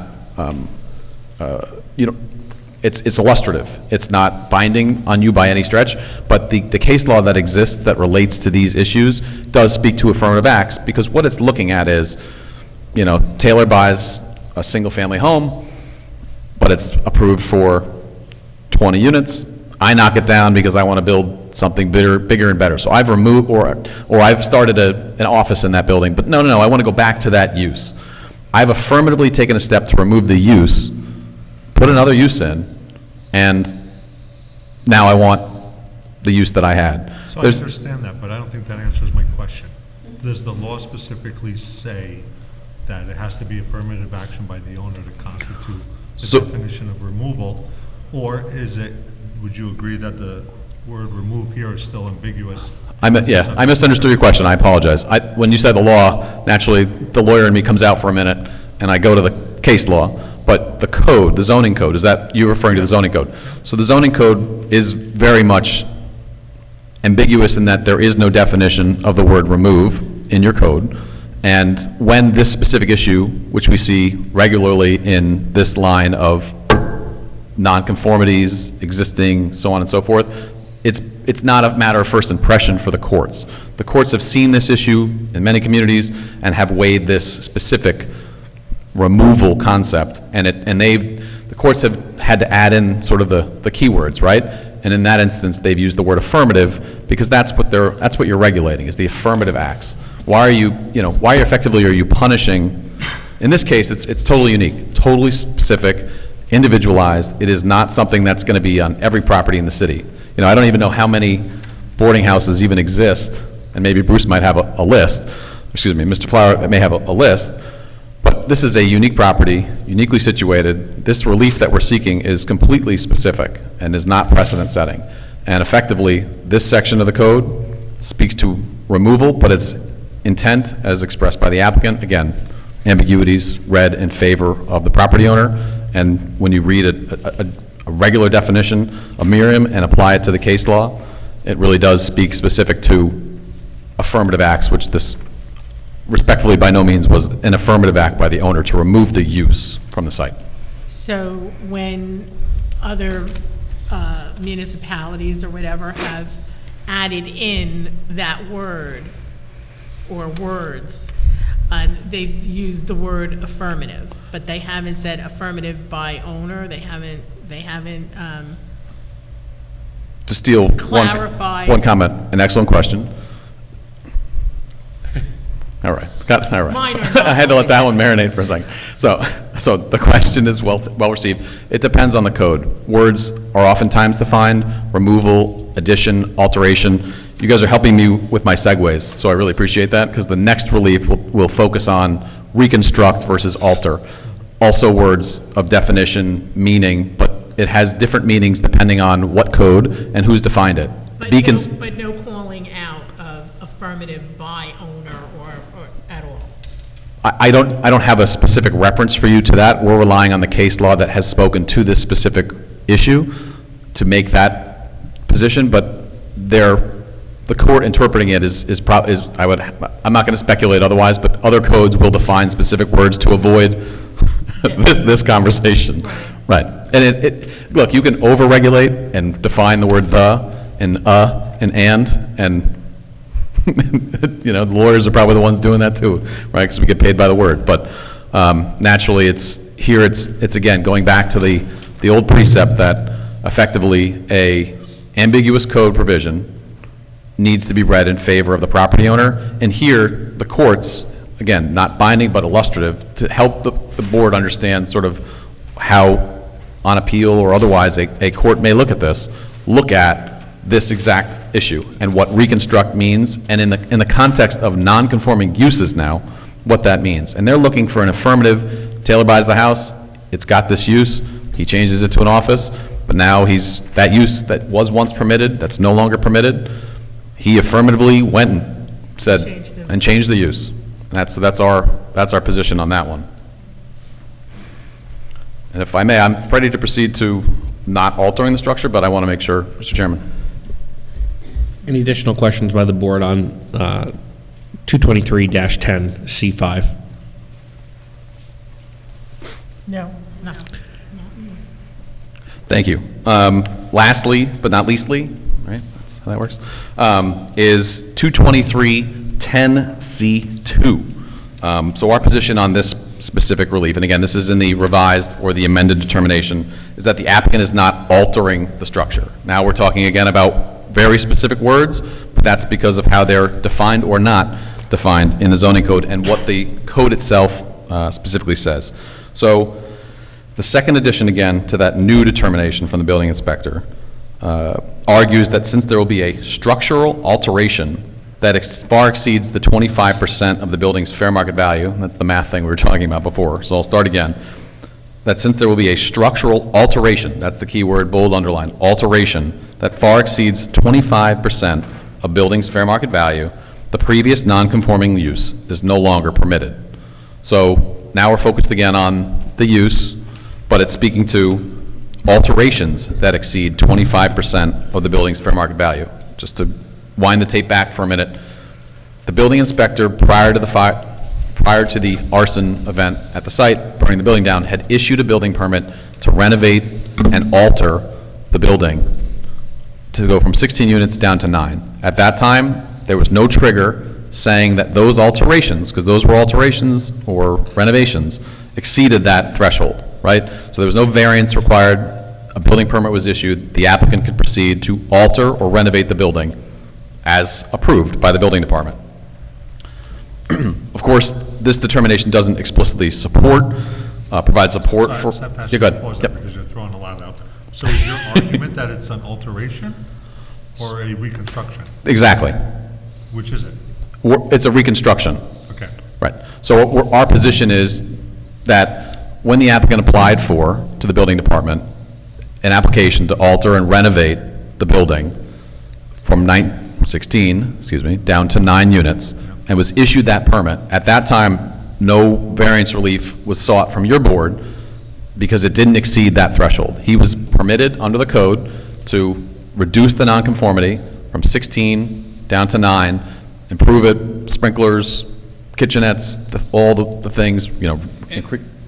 it's illustrative. It's not binding on you by any stretch, but the case law that exists that relates to these issues does speak to affirmative acts, because what it's looking at is, Taylor buys a single-family home, but it's approved for 20 units. I knock it down because I want to build something bigger and better. So I've removed, or I've started an office in that building, but no, I want to go back to that use. I've affirmatively taken a step to remove the use, put another use in, and now I want the use that I had. So I understand that, but I don't think that answers my question. Does the law specifically say that it has to be affirmative action by the owner to constitute the definition of removal? Or would you agree that the word remove here is still ambiguous? I misunderstood your question. I apologize. When you said the law, naturally, the lawyer in me comes out for a minute, and I go to the case law. But the code, the zoning code, is that you're referring to the zoning code? So the zoning code is very much ambiguous in that there is no definition of the word remove in your code. And when this specific issue, which we see regularly in this line of nonconformities, existing, so on and so forth, it's not a matter of first impression for the courts. The courts have seen this issue in many communities and have weighed this specific removal concept, and the courts have had to add in sort of the keywords, right? And in that instance, they've used the word affirmative because that's what you're regulating, is the affirmative acts. Why effectively are you punishing? In this case, it's totally unique, totally specific, individualized. It is not something that's going to be on every property in the city. I don't even know how many boarding houses even exist, and maybe Bruce might have a list. Excuse me, Mr. Flower may have a list. But this is a unique property, uniquely situated. This relief that we're seeking is completely specific and is not precedent-setting. And effectively, this section of the code speaks to removal, but its intent, as expressed by the applicant, again, ambiguities read in favor of the property owner. And when you read a regular definition of Merriam and apply it to the case law, it really does speak specific to affirmative acts, which this respectfully by no means was an affirmative act by the owner to remove the use from the site. So when other municipalities or whatever have added in that word or words, they've used the word affirmative, but they haven't said affirmative by owner. They haven't to steal clarified. one comment, an excellent question. All right, all right. Minor I had to let that one marinate for a second. So the question is well received. It depends on the code. Words are oftentimes defined: removal, addition, alteration. You guys are helping me with my segues, so I really appreciate that, because the next relief will focus on reconstruct versus alter. Also words of definition, meaning, but it has different meanings depending on what code and who's defined it. But no calling out of affirmative by owner or at all. I don't have a specific reference for you to that. We're relying on the case law that has spoken to this specific issue to make that position, but the court interpreting it I'm not going to speculate otherwise, but other codes will define specific words to avoid this conversation. Right. And look, you can over-regulate and define the word the and the lawyers are probably the ones doing that too, right? Because we get paid by the word. But naturally, it's again going back to the old precept that effectively a ambiguous code provision needs to be read in favor of the property owner. And here, the courts, again, not binding but illustrative, to help the board understand sort of how on appeal or otherwise a court may look at this, look at this exact issue and what reconstruct means, and in the context of non-conforming uses now, what that means. And they're looking for an affirmative, Taylor buys the house, it's got this use, he changes it to an office, but now that use that was once permitted, that's no longer permitted, he affirmatively went and said, and changed the use. And that's our position on that one. And if I may, I'm ready to proceed to not altering the structure, but I want to make sure, Mr. Chairman. Any additional questions by the board on 223-10 C5? No, no. Thank you. Lastly, but not leastly, right, that's how that works, is 223-10C2. So our position on this specific relief, and again, this is in the revised or the amended determination, is that the applicant is not altering the structure. Now we're talking again about very specific words, but that's because of how they're defined or not defined in the zoning code and what the code itself specifically says. So the second addition, again, to that new determination from the building inspector argues that since there will be a structural alteration that far exceeds the 25% of the building's fair market value, that's the math thing we were talking about before, so I'll start again, that since there will be a structural alteration, that's the key word, bold underline, alteration, that far exceeds 25% of building's fair market value, the previous non-conforming use is no longer permitted. So now we're focused again on the use, but it's speaking to alterations that exceed 25% of the building's fair market value. Just to wind the tape back for a minute, the building inspector, prior to the arson event at the site, burning the building down, had issued a building permit to renovate and alter the building to go from 16 units down to 9. At that time, there was no trigger saying that those alterations, because those were alterations or renovations, exceeded that threshold, right? So there was no variance required, a building permit was issued, the applicant could proceed to alter or renovate the building as approved by the building department. Of course, this determination doesn't explicitly provide support So I for. just have to ask Yeah, you go to ahead. pause Yep. that because you're throwing a lot out there. So is your argument that it's an alteration or a reconstruction? Exactly. Which is it? It's a reconstruction. Okay. Right. So our position is that when the applicant applied to the building department, an application to alter and renovate the building from 16 down to 9 units, and was issued that permit, at that time, no variance relief was sought from your board because it didn't exceed that threshold. He was permitted under the code to reduce the nonconformity from 16 down to 9, improve it, sprinklers, kitchenettes, all the things, you know.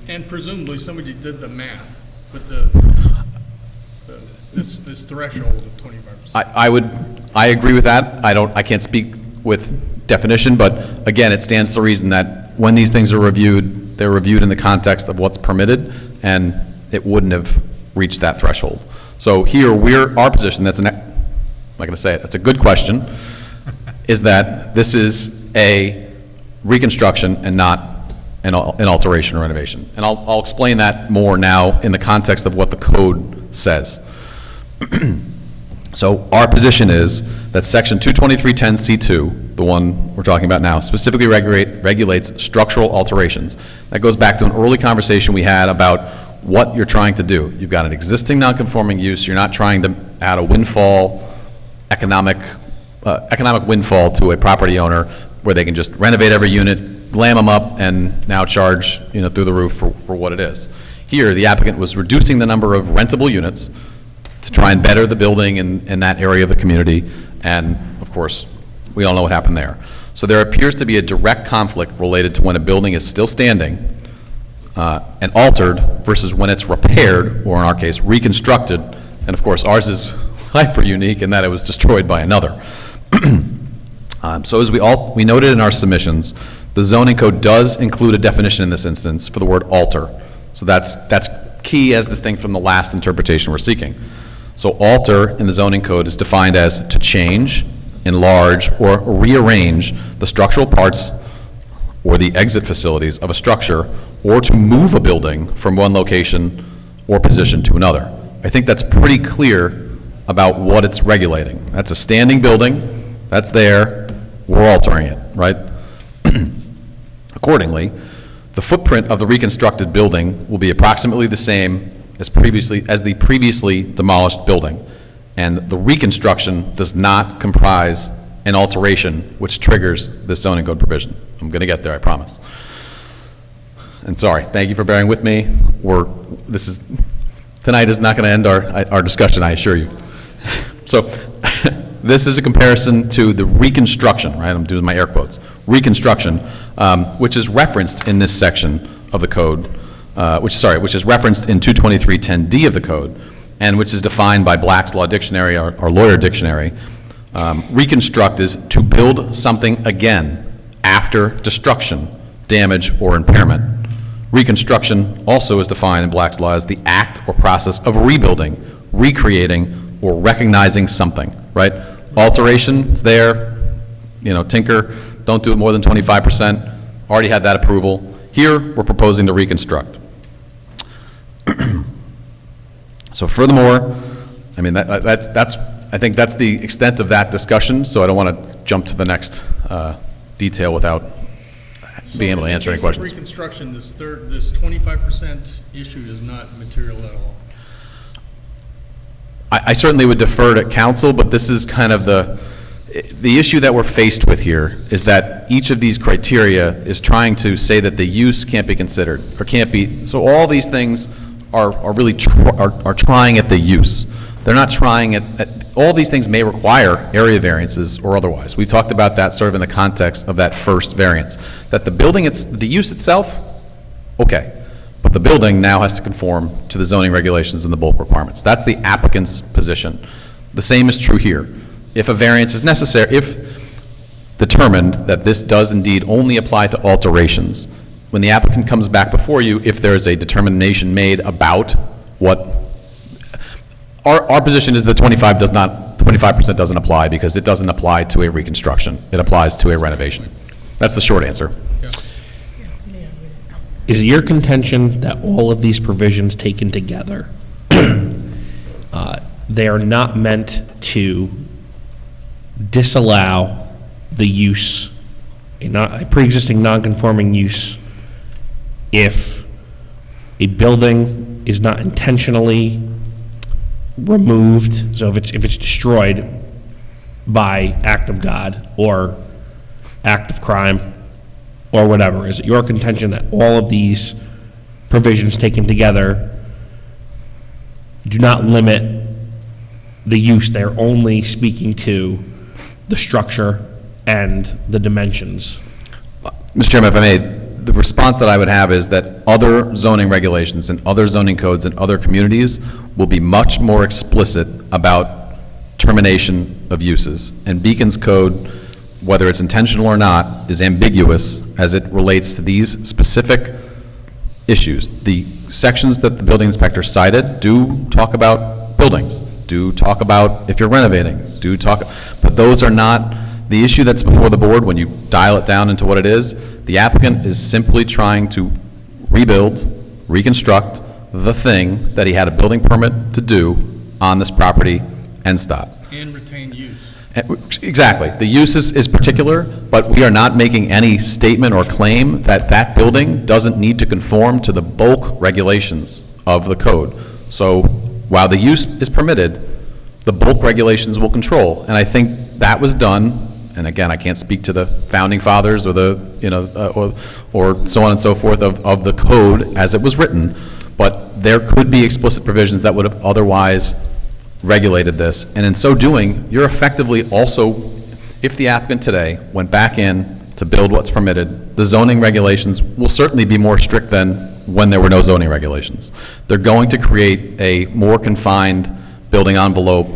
And presumably, somebody did the math, but this threshold of 25%. I agree with that. I can't speak with definition, but again, it stands to reason that when these things are reviewed, they're reviewed in the context of what's permitted, and it wouldn't have reached that threshold. So here, our position, I'm not going to say it, that's a good question, is that this is a reconstruction and not an alteration or renovation. And I'll explain that more now in the context of what the code says. So our position is that section 22310C2, the one we're talking about now, specifically regulates structural alterations. That goes back to an early conversation we had about what you're trying to do. You've got an existing nonconforming use, you're not trying to add a windfall, economic windfall to a property owner where they can just renovate every unit, glam them up, and now charge, through the roof for what it is. Here, the applicant was reducing the number of rentable units to try and better the building in that area of the community, and of course, we all know what happened there. So there appears to be a direct conflict related to when a building is still standing and altered versus when it's repaired, or in our case, reconstructed, and of course, ours is hyper unique in that it was destroyed by another. So as we noted in our submissions, the zoning code does include a definition in this instance for the word alter. So that's key as distinct from the last interpretation we're seeking. So alter in the zoning code is defined as to change, enlarge, or rearrange the structural parts or the exit facilities of a structure, or to move a building from one location or position to another. I think that's pretty clear about what it's regulating. That's a standing building, that's there, we're altering it, right? Accordingly, the footprint of the reconstructed building will be approximately the same as the previously demolished building, and the reconstruction does not comprise an alteration which triggers this zoning code provision. I'm going to get there, I promise. And sorry, thank you for bearing with me. Tonight is not going to end our discussion, I assure you. So, this is a comparison to the reconstruction, right? I'm doing my air quotes. Reconstruction, which is referenced in this section of the code, which is referenced in 22310D of the code, and which is defined by Black's Law Dictionary, our lawyer dictionary. Reconstruct is to build something again after destruction, damage, or impairment. Reconstruction also is defined in Black's Law as the act or process of rebuilding, recreating, or recognizing something, right? Alteration is there, tinker, don't do it more than 25%, already had that approval. Here, we're proposing to reconstruct. So furthermore, I mean, I think that's the extent of that discussion, so I don't want to jump to the next detail without being able to answer any questions. So in the case of reconstruction, this 25% issue is not material at all? I certainly would defer to counsel, but this is kind of the issue that we're faced with here is that each of these criteria is trying to say that the use can't be considered or can't be, so all these things are really trying at the use. They're not trying at all these things may require area variances or otherwise. We talked about that sort of in the context of that first variance, that the use itself, okay. But the building now has to conform to the zoning regulations and the bulk requirements. That's the applicant's position. The same is true here. If a variance is necessary, if determined that this does indeed only apply to alterations, when the applicant comes back before you, if there is a determination made about what, our position is that 25% doesn't apply because it doesn't apply to a reconstruction. It applies to a renovation. That's the short answer. Yeah. Is it your contention that all of these provisions taken together, they are not meant to disallow the use, a pre-existing non-conforming use, if a building is not intentionally removed, so if it's destroyed by act of God or act of crime, or whatever? Is it your contention that all of these provisions taken together do not limit the use? They're only speaking to the structure and the dimensions? Mr. Chairman, if I may, the response that I would have is that other zoning regulations and other zoning codes in other communities will be much more explicit about termination of uses. And Beacon's code, whether it's intentional or not, is ambiguous as it relates to these specific issues. The sections that the building inspector cited do talk about buildings, do talk about if you're renovating, but those are not the issue that's before the board. When you dial it down into what it is, the applicant is simply trying to rebuild, reconstruct the thing that he had a building permit to do on this property and stop. And retain use. Exactly. The use is particular, but we are not making any statement or claim that that building doesn't need to conform to the bulk regulations of the code. So while the use is permitted, the bulk regulations will control. And I think that was done, and again, I can't speak to the founding fathers or or so on and so forth of the code as it was written, but there could be explicit provisions that would have otherwise regulated this, and in so doing, you're effectively also, if the applicant today went back in to build what's permitted, the zoning regulations will certainly be more strict than when there were no zoning regulations. They're going to create a more confined building envelope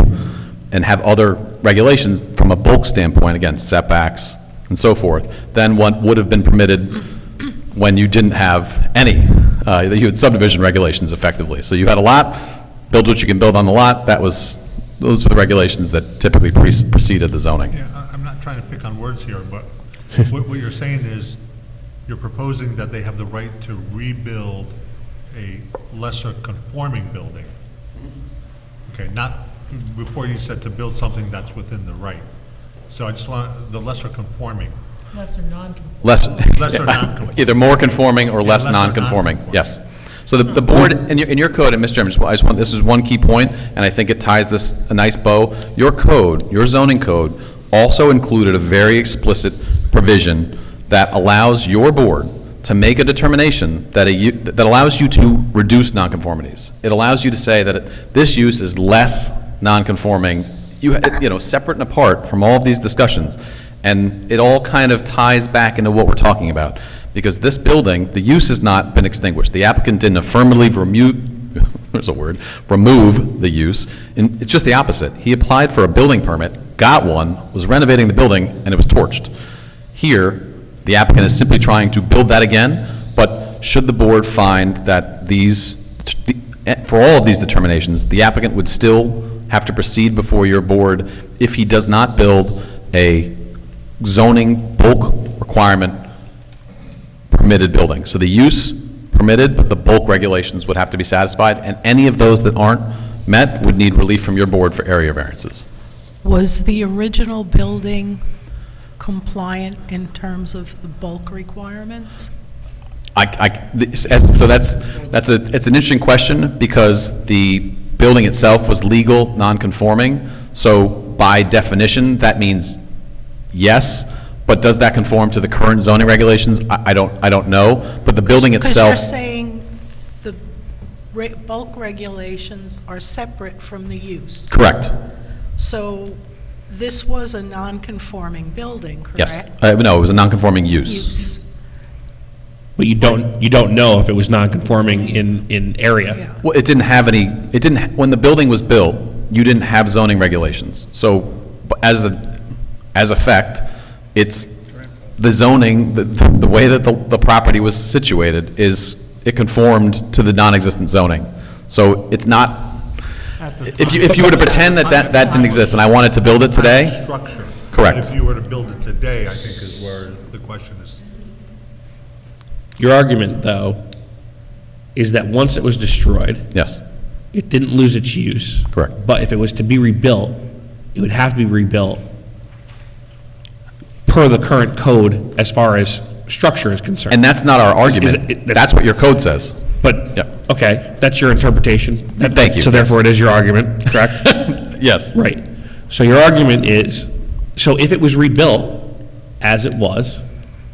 and have other regulations from a bulk standpoint, again, setbacks and so forth, than what would have been permitted when you didn't have any, you had subdivision regulations effectively. So you had a lot, build what you can build on the lot. Those were the regulations that typically preceded the zoning. Yeah, I'm not trying to pick on words here, but what you're saying is you're proposing that they have the right to rebuild a lesser conforming building. Okay, not before you said to build something that's within the right. So I just want, the lesser conforming. Lesser non-conforming. Lesser non-conforming. Either more conforming or less lesser non-conforming, non-conforming. yes. So the board, in your code, and Mr. Chairman, I just want, this is one key point, and I think it ties this a nice bow. Your code, your zoning code, also included a very explicit provision that allows your board to make a determination that that allows you to reduce nonconformities. It allows you to say that this use is less nonconforming, you know, separate and apart from all of these discussions. And it all kind of ties back into what we're talking about. Because this building, the use has not been extinguished. The applicant didn't affirmatively there's a word, remove the use. And it's just the opposite. He applied for a building permit, got one, was renovating the building, and it was torched. Here, the applicant is simply trying to build that again, but should the board find that for all of these determinations, the applicant would still have to proceed before your board if he does not build a zoning bulk requirement permitted building. So the use permitted, but the bulk regulations would have to be satisfied, and any of those that aren't met would need relief from your board for area variances. Was the original building compliant in terms of the bulk requirements? So it's an interesting question, because the building itself was legal, non-conforming, so by definition, that means yes, but does that conform to the current zoning regulations? I don't know, but the building itself. Because you're saying the bulk regulations are separate from the use. Correct. So this was a non-conforming building, correct? Yes. No, it was a non-conforming use. But you don't know if it was non-conforming in area. Yeah. Well, it didn't have any, when the building was built, you didn't have zoning regulations. So as effect, it's the zoning, the way that the property was situated it conformed to the non-existent zoning. So it's not, if you were to pretend that didn't exist and I wanted to build it today. Structure. Correct. If you were to build it today, I think is where the question is. Your argument, though, is that once it was destroyed, Yes, it didn't lose its use. correct. But if it was to be rebuilt, it would have to be rebuilt per the current code as far as structure is concerned. And that's not our argument. That's what your code says. But, Yep. okay, that's your interpretation. Thank you. So therefore, it is your argument, correct? Yes. Right. So your argument is, so if it was rebuilt as it was,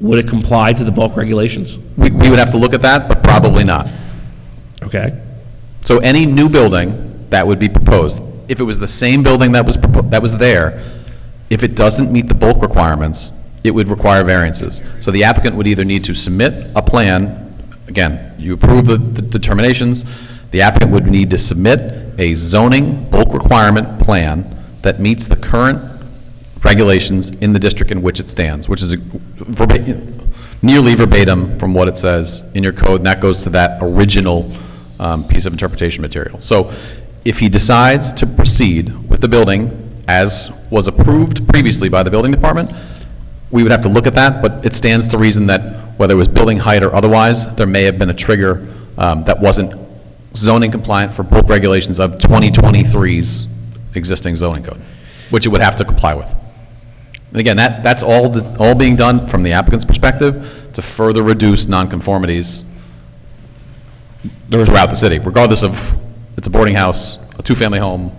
would it comply to the bulk regulations? We would have to look at that, but probably not. Okay. So any new building that would be proposed, if it was the same building that was there, if it doesn't meet the bulk requirements, it would require variances. So the applicant would either need to submit a plan, again, you approve the determinations, the applicant would need to submit a zoning bulk requirement plan that meets the current regulations in the district in which it stands, which is nearly verbatim from what it says in your code, and that goes to that original piece of interpretation material. So if he decides to proceed with the building as was approved previously by the building department, we would have to look at that, but it stands to reason that whether it was building height or otherwise, there may have been a trigger that wasn't zoning compliant for bulk regulations of 2023's existing zoning code, which it would have to comply with. And again, that's all being done from the applicant's perspective to further reduce nonconformities throughout the city, regardless of it's a boarding house, a two-family home,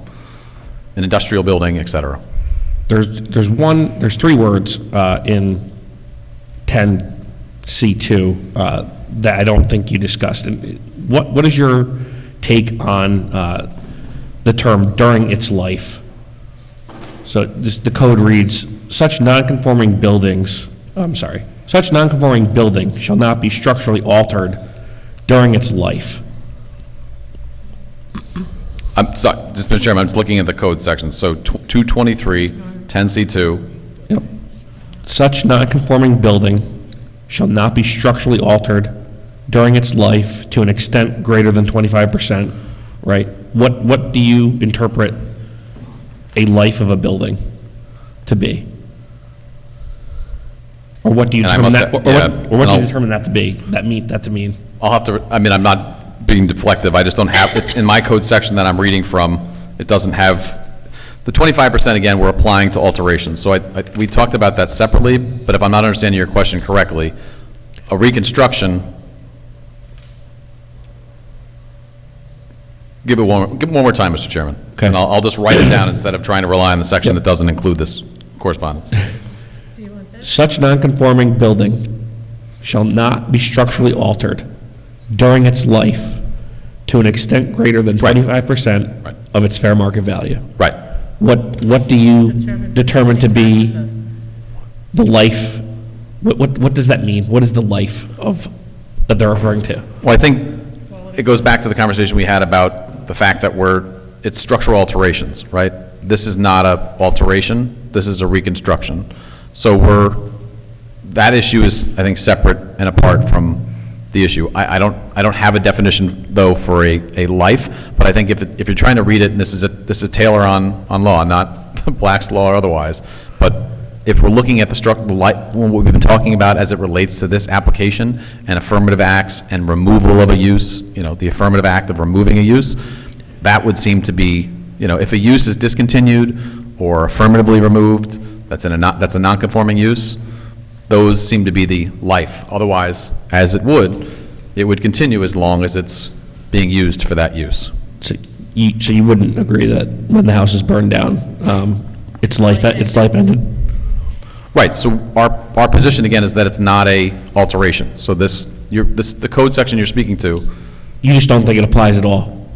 an industrial building, et cetera. There's three words in 10C2 that I don't think you discussed. And what is your take on the term "during its life"? So the code reads, such non-conforming building shall not be structurally altered during its life. I'm sorry, just Mr. Chairman, I'm just looking at the code section. So 223, 10C2. Yep. Such non-conforming building shall not be structurally altered during its life to an extent greater than 25%, right? What do you interpret a life of a building to be? Or what do you determine that, or what do you determine that to be, that to mean? I'll have to, I'm not being deflective, I just don't have, it's in my code section that I'm reading from, it doesn't have The 25%, again, we're applying to alterations. So we talked about that separately, but if I'm not understanding your question correctly, a reconstruction, give it one more time, Mr. Chairman. Okay. And I'll just write it down instead of trying to rely on the section that doesn't include this correspondence. Such nonconforming building shall not be structurally altered during its life to an extent greater than 25% Right. of its fair market value. Right. What do you determine to be the life? What does that mean? What is the life of, that they're referring to? Well, I think it goes back to the conversation we had about the fact that it's structural alterations, right? This is not a alteration, this is a reconstruction. So that issue is, I think, separate and apart from the issue. I don't have a definition, though, for a life, but I think if you're trying to read it, and this is Taylor on law, not Black's law or otherwise, but if we're looking at what we've been talking about as it relates to this application and affirmative acts and removal of a use, the affirmative act of removing a use, that would seem to be, if a use is discontinued or affirmatively removed, that's a non-conforming use, those seem to be the life. Otherwise, as it would continue as long as it's being used for that use. So you wouldn't agree that when the house is burned down, its life ended? Right, so our position, again, is that it's not a alteration. So the code section you're speaking to. You just don't think it applies at all?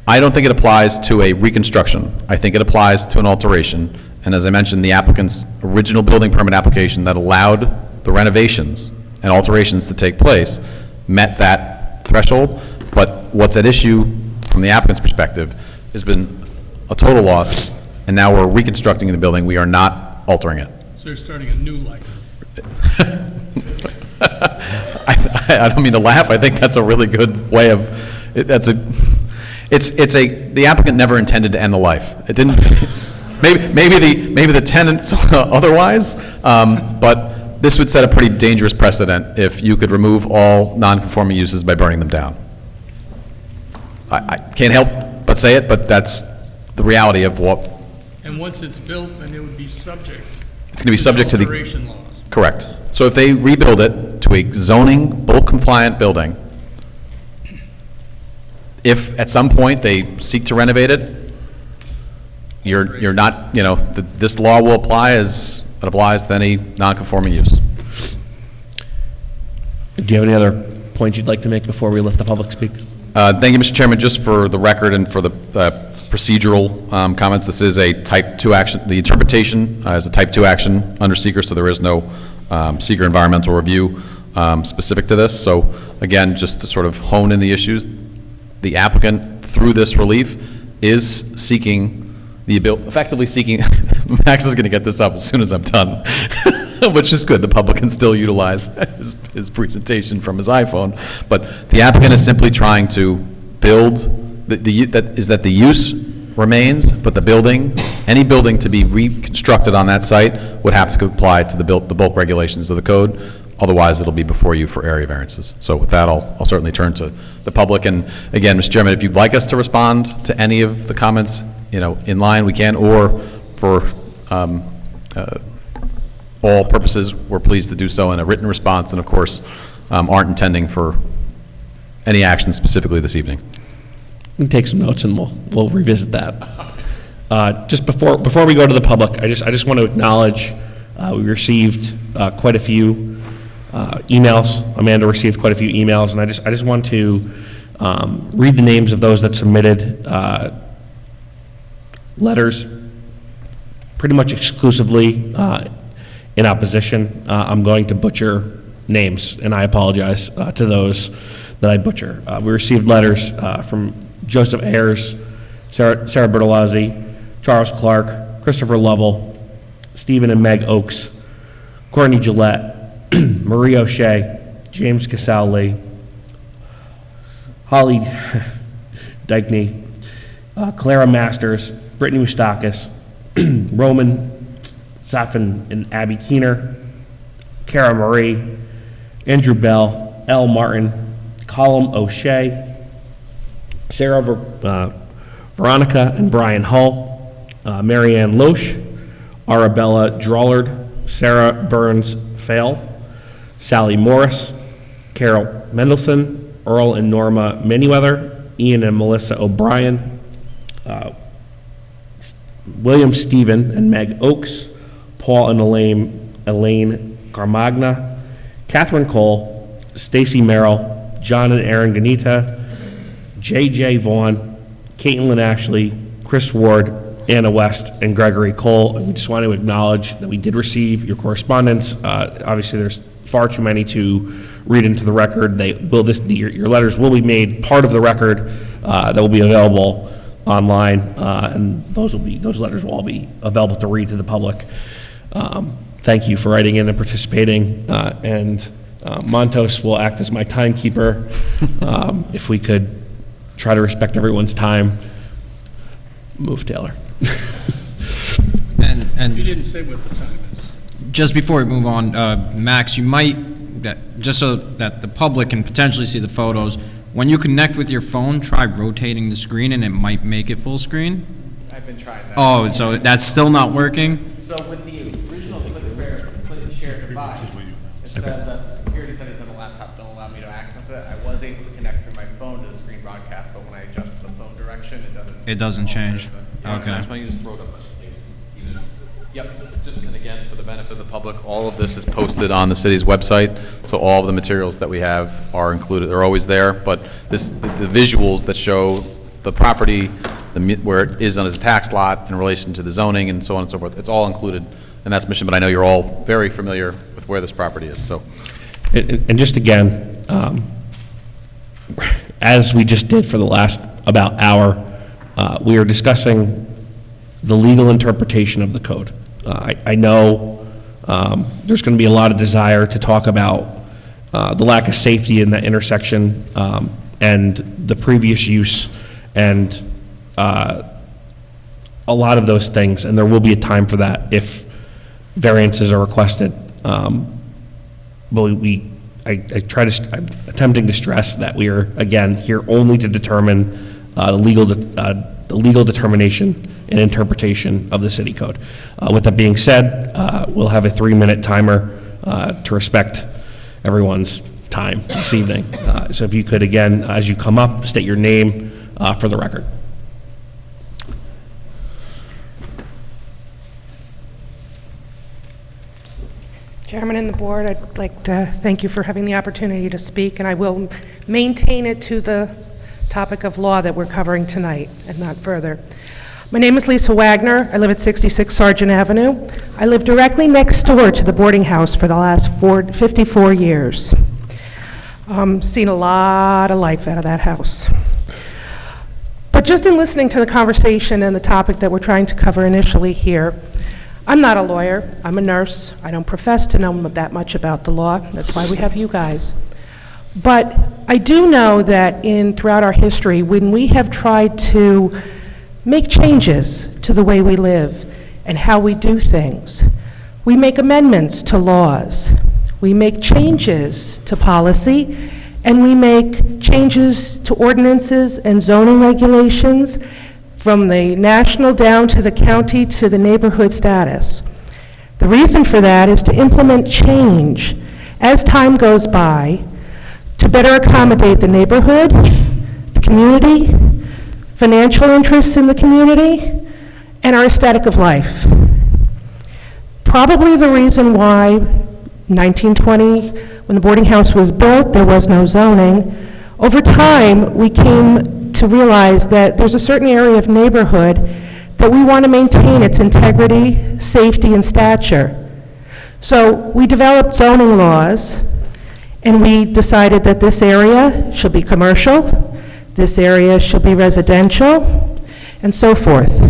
I don't think it applies to a reconstruction. I think it applies to an alteration. And as I mentioned, the applicant's original building permit application that allowed the renovations and alterations to take place met that threshold. But what's at issue from the applicant's perspective has been a total loss, and now we're reconstructing the building. We are not altering it. So you're starting a new life. I don't mean to laugh. I think that's a really good way of, the applicant never intended to end the life. It didn't, maybe the tenants otherwise, but this would set a pretty dangerous precedent if you could remove all non-conforming uses by burning them down. I can't help but say it, but that's the reality of what. And once it's built, then it would be subject. It's going to be subject to the alteration laws. Correct. So if they rebuild it to a zoning, bulk-compliant building, if at some point they seek to renovate it, you're not, this law will apply as it applies to any non-conforming use. Do you have any other points you'd like to make before we let the public speak? Thank you, Mr. Chairman. Just for the record and for the procedural comments, this is a type 2 action. The interpretation is a type 2 action under seeker, so there is no seeker environmental review specific to this. So again, just to sort of hone in the issues, the applicant, through this relief, is seeking effectively seeking, Max is going to get this up as soon as I'm done, which is good. The public can still utilize his presentation from his iPhone. But the applicant is simply trying to build, that the use remains, but the building, any building to be reconstructed on that site would have to comply to the bulk regulations of the code. Otherwise, it'll be before you for area variances. So with that, I'll certainly turn to the public. And again, Mr. Chairman, if you'd like us to respond to any of the comments, in line, we can, or for all purposes, we're pleased to do so in a written response, and of course, aren't intending for any action specifically this evening. We can take some notes and we'll revisit that. Just before we go to the public, I just want to acknowledge we received quite a few emails. Amanda received quite a few emails, and I just want to read the names of those that submitted letters pretty much exclusively in opposition. I'm going to butcher names, and I apologize to those that I butcher. We received letters from Joseph Ayers, Sarah Bertolazzi, Charles Clark, Christopher Lovell, Stephen and Meg Oakes, Courtney Gillette, Marie O'Shea, James Casale, Holly Dykney, Clara Masters, Brittany Moustakis, Roman Safin and Abby Keener, Kara Marie, Andrew Bell, L. Martin, Colum O'Shea, Sarah Veronica and Brian Hull, Marianne Loesch, Arabella Drollard, Sarah Burns Fail, Sally Morris, Carol Mendelson, Earl and Norma Manyweather, Ian and Melissa O'Brien, William Stephen and Meg Oakes, Paul and Elaine Carmagna, Catherine Cole, Stacy Merrill, John and Aaron Ganita, J.J. Vaughn, Caitlin Ashley, Chris Ward, Anna West, and Gregory Cole. And we just want to acknowledge that we did receive your correspondence. Obviously, there's far too many to read into the record. Your letters will be made part of the record that will be available online, and those letters will all be available to read to the public. Thank you for writing in and participating, and Montos will act as my timekeeper. If we could try to respect everyone's time. Move, Taylor. And You didn't say what the time is. just before we move on, Max, you might, just so that the public can potentially see the photos, when you connect with your phone, try rotating the screen and it might make it full screen. I've been trying that. Oh, so that's still not working? So with the original click share device, it says that security settings on the laptop don't allow me to access it. I was able to connect through my phone to the screen broadcast, but when I adjust the phone direction, it doesn't. It doesn't change. Okay. Why don't you just throw it up, please? Yep, just, and again, for the benefit of the public, all of this is Posted on the city's website, so all of the materials that we have are included, they're always there, but the visuals that show the property, where it is on its tax lot in relation to the zoning and so on and so forth, it's all included in that submission, but I know you're all very familiar with where this property is, so. And just again, as we just did for the last about hour, we are discussing the legal interpretation of the code. I know there's going to be a lot of desire to talk about the lack of safety in that intersection and the previous use and a lot of those things, and there will be a time for that if variances are requested. But I'm attempting to stress that we are, again, here only to determine the legal determination and interpretation of the city code. With that being said, we'll have a 3-minute timer to respect everyone's time this evening. So if you could, again, as you come up, state your name for the record. Chairman and the board, I'd like to thank you for having the opportunity to speak, and I will maintain it to the topic of law that we're covering tonight and not further. My name is Lisa Wagner. I live at 66 Sargent Avenue. I live directly next door to the boarding house for the last 54 years. Seen a lot of life out of that house. But just in listening to the conversation and the topic that we're trying to cover initially here, I'm not a lawyer, I'm a nurse. I don't profess to know that much about the law. That's why we have you guys. But I do know that throughout our history, when we have tried to make changes to the way we live and how we do things, we make amendments to laws, we make changes to policy, and we make changes to ordinances and zoning regulations from the national down to the county to the neighborhood status. The reason for that is to implement change as time goes by to better accommodate the neighborhood, the community, financial interests in the community, and our aesthetic of life. Probably the reason why 1920, when the boarding house was built, there was no zoning. Over time, we came to realize that there's a certain area of neighborhood that we want to maintain its integrity, safety, and stature. So we developed zoning laws, and we decided that this area should be commercial, this area should be residential, and so forth.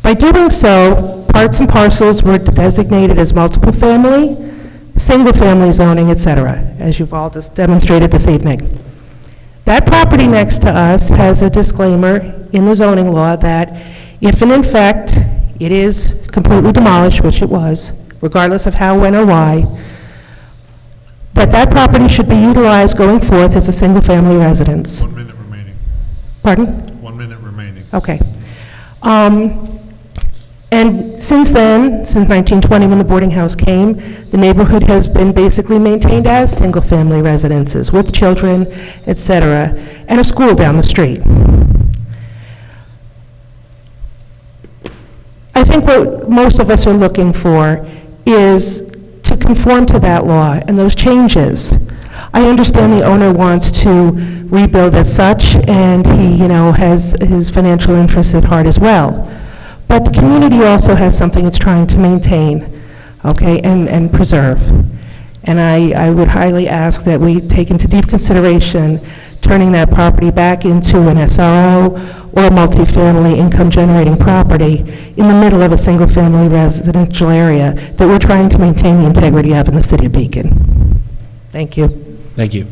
By doing so, parts and parcels were designated as multiple family, single family zoning, etc., as you've all just demonstrated this evening. That property next to us has a disclaimer in the zoning law that if and in fact it is completely demolished, which it was, regardless of how, when, or why, that property should be utilized going forth as a single-family residence. 1 minute remaining. Pardon? 1 minute remaining. Okay. And since then, since 1920, when the boarding house came, the neighborhood has been basically maintained as single-family residences with children, et cetera, and a school down the street. I think what most of us are looking for is to conform to that law and those changes. I understand the owner wants to rebuild as such, and he, has his financial interests at heart as well. But the community also has something it's trying to maintain, okay, and preserve. And I would highly ask that we take into deep consideration turning that property back into an SRO or a multifamily income-generating property in the middle of a single-family residential area that we're trying to maintain the integrity of in the city of Beacon. Thank you. Thank you.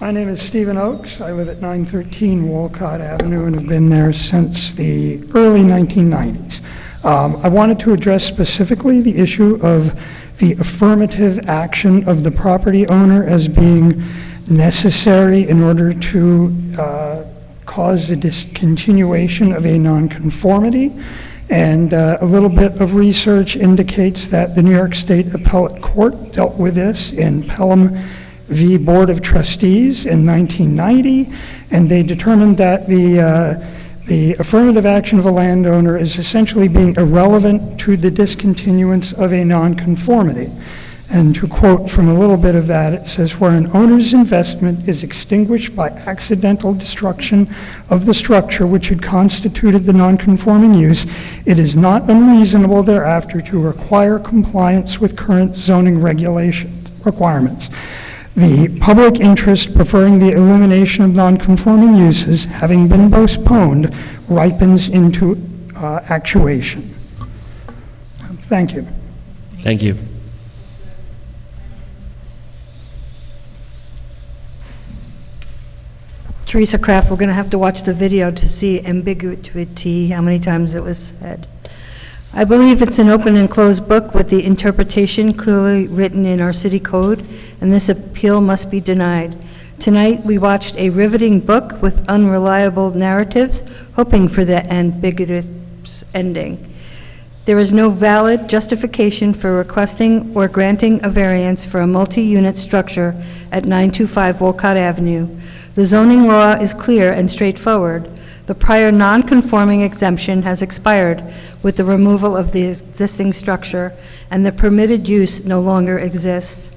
My name is Stephen Oakes. I live at 913 Walcott Avenue and have been there since the early 1990s. I wanted to address specifically the issue of the affirmative action of the property owner as being necessary in order to cause the discontinuation of a nonconformity. And a little bit of research indicates that the New York State Appellate Court dealt with this in Pelham v. Board of Trustees in 1990, and they determined that the affirmative action of a landowner is essentially being irrelevant to the discontinuance of a nonconformity. And to quote from a little bit of that, it says, where an owner's investment is extinguished by accidental destruction of the structure which had constituted the nonconforming use, it is not unreasonable thereafter to require compliance with current zoning requirements. The public interest preferring the elimination of nonconforming uses, having been postponed, ripens into actuation. Thank you. Thank you. Teresa Kraft, we're going to have to watch the video to see ambiguity, how many times it was said. I believe it's an open and closed book with the interpretation clearly written in our city code, and this appeal must be denied. Tonight, we watched a riveting book with unreliable narratives, hoping for the ambiguous ending. There is no valid justification for requesting or granting a variance for a multi-unit structure at 925 Walcott Avenue. The zoning law is clear and straightforward. The prior non-conforming exemption has expired with the removal of the existing structure, and the permitted use no longer exists.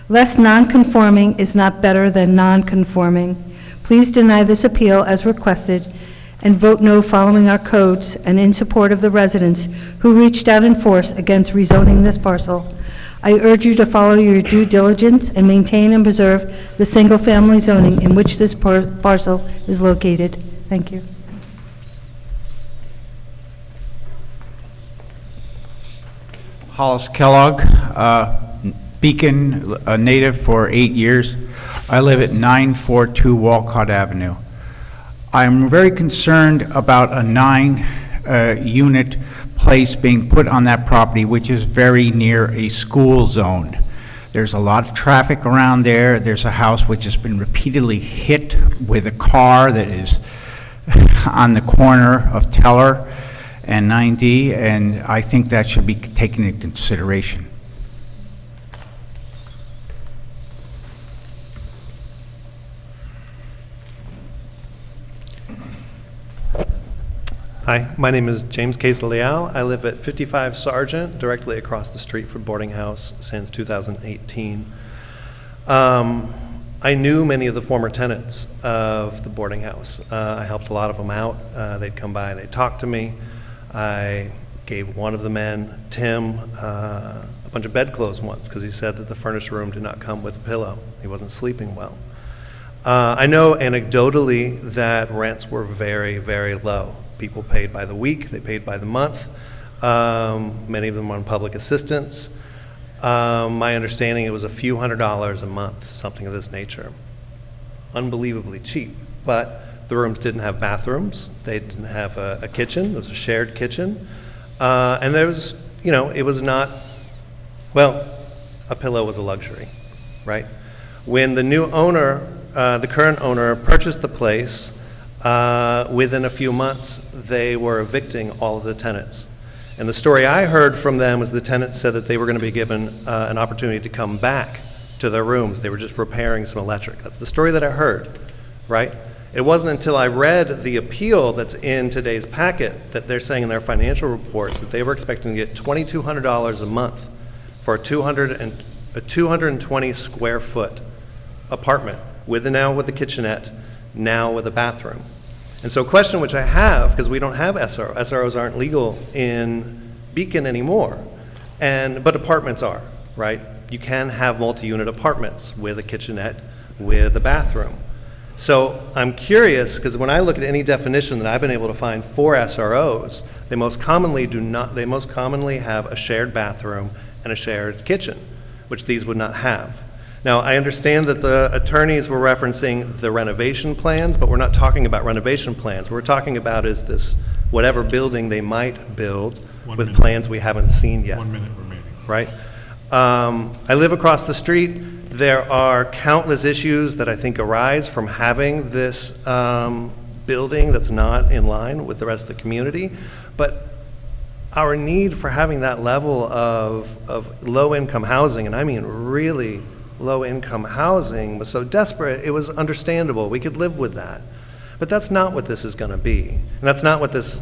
Less non-conforming is not better than non-conforming. Please deny this appeal as requested and vote no following our codes and in support of the residents who reached out in force against rezoning this parcel. I urge you to follow your due diligence and maintain and preserve the single-family zoning in which this parcel is located. Thank you. Hollis Kellogg, Beacon native for 8 years. I live at 942 Walcott Avenue. I'm very concerned about a 9-unit place being put on that property, which is very near a school zone. There's a lot of traffic around there. There's a house which has been repeatedly hit with a car that is on the corner of Teller and 9D, and I think that should be taken into consideration. Hi, my name is James Case Leal. I live at 55 Sargent, directly across the street from boarding house since 2018. I knew many of the former tenants of the boarding house. I helped a lot of them out. They'd come by, they'd talk to me. I gave one of the men, Tim, a bunch of bedclothes once because he said that the furnished room did not come with a pillow. He wasn't sleeping well. I know anecdotally that rents were very, very low. People paid by the week, they paid by the month. Many of them on public assistance. My understanding, it was a few $100s a month, something of this nature. Unbelievably cheap, but the rooms didn't have bathrooms. They didn't have a kitchen. It was a shared kitchen. And there was, it was not, well, a pillow was a luxury, right? When the new owner, the current owner, purchased the place, within a few months, they were evicting all of the tenants. And the story I heard from them was the tenants said that they were going to be given an opportunity to come back to their rooms. They were just repairing some electric. That's the story that I heard, right? It wasn't until I read the appeal that's in today's packet that they're saying in their financial reports that they were expecting to get $2,200 a month for a 220 square foot apartment with the kitchenette, now with a bathroom. And so a question which I have, because we don't have SRO, SROs aren't legal in Beacon anymore, but apartments are, right? You can have multi-unit apartments with a kitchenette, with a bathroom. So I'm curious, because when I look at any definition that I've been able to find for SROs, they most commonly have a shared bathroom and a shared kitchen, which these would not have. Now, I understand that the attorneys were referencing the renovation plans, but we're not talking about renovation plans. What we're talking about is this, whatever building they might build with plans we haven't seen yet. 1 minute remaining. Right? I live across the street. There are countless issues that I think arise from having this building that's not in line with the rest of the community. But our need for having that level of low-income housing, and I mean really low-income housing, was so desperate, it was understandable. We could live with that. But that's not what this is going to be. And that's not what this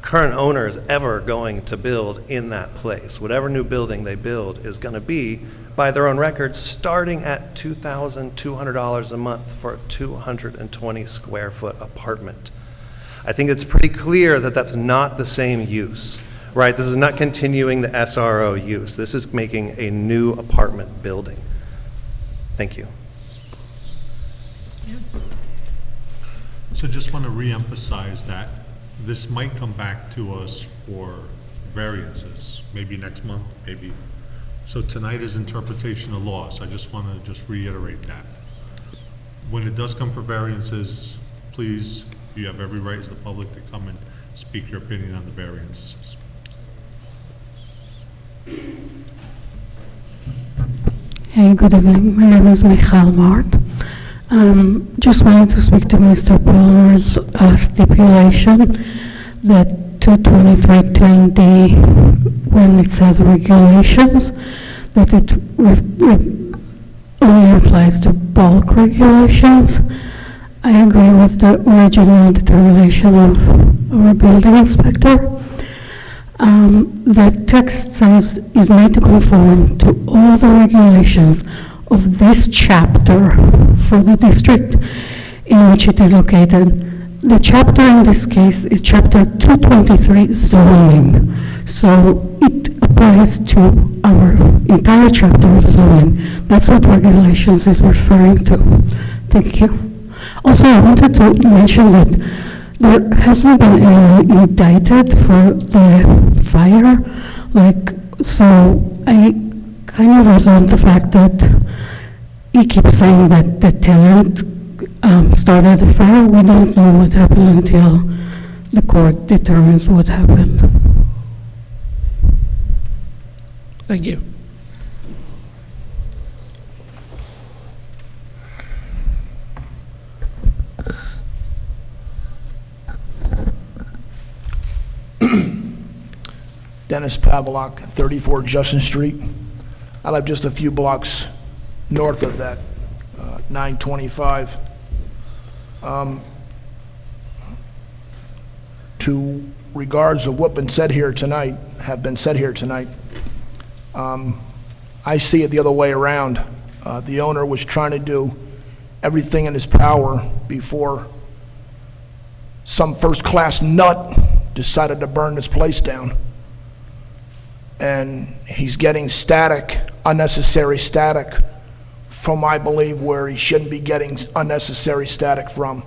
current owner is ever going to build in that place. Whatever new building they build is going to be, by their own records, starting at $2,200 a month for a 220 square foot apartment. I think it's pretty clear that that's not the same use, right? This is not continuing the SRO use. This is making a new apartment building. Thank you. So just want to reemphasize that this might come back to us for variances, maybe next month, maybe. So tonight is interpretation of law, so I just want to just reiterate that. When it does come for variances, please, you have every right as the public to come and speak your opinion on the variances. Hey, good evening. My name is Michal Mart. Just wanted to speak to Mr. Palmer's stipulation that 22310D, when it says regulations, that it only applies to bulk regulations. I agree with the original determination of our building inspector. The text says is made to conform to all the regulations of this chapter for the district in which it is located. The chapter in this case is chapter 223 zoning. So it applies to our entire chapter of zoning. That's what regulations is referring to. Thank you. Also, I wanted to mention that there hasn't been anyone indicted for the fire. So I kind of resent the fact that he keeps saying that the tenant started the fire. We don't know what happened until the court determines what happened. Thank you. Dennis Pavlak, 34 Justin Street. I live just a few blocks north of that, 925. To regards of what have been said here tonight, I see it the other way around. The owner was trying to do everything in his power before some first-class nut decided to burn this place down. And he's getting static, unnecessary static from, I believe, where he shouldn't be getting unnecessary static from.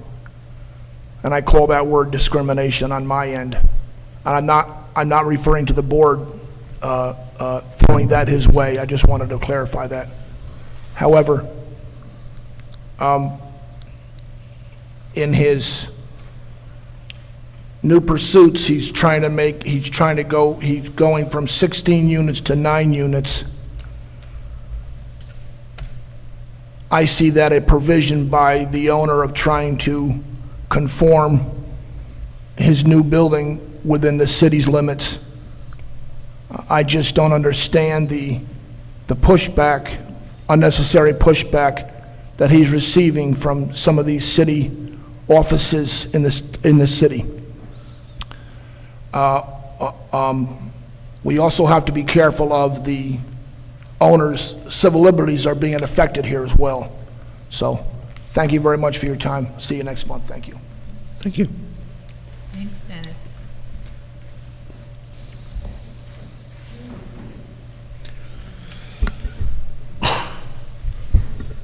And I call that word discrimination on my end. And I'm not referring to the board throwing that his way. I just wanted to clarify that. However, in his new pursuits, he's going from 16 units to 9 units. I see that a provision by the owner of trying to conform his new building within the city's limits. I just don't understand the pushback, unnecessary pushback that he's receiving from some of these city offices in the city. We also have to be careful of the owners' civil liberties are being affected here as well. So, thank you very much for your time. See you next month. Thank you. Thank you. Thanks, Dennis.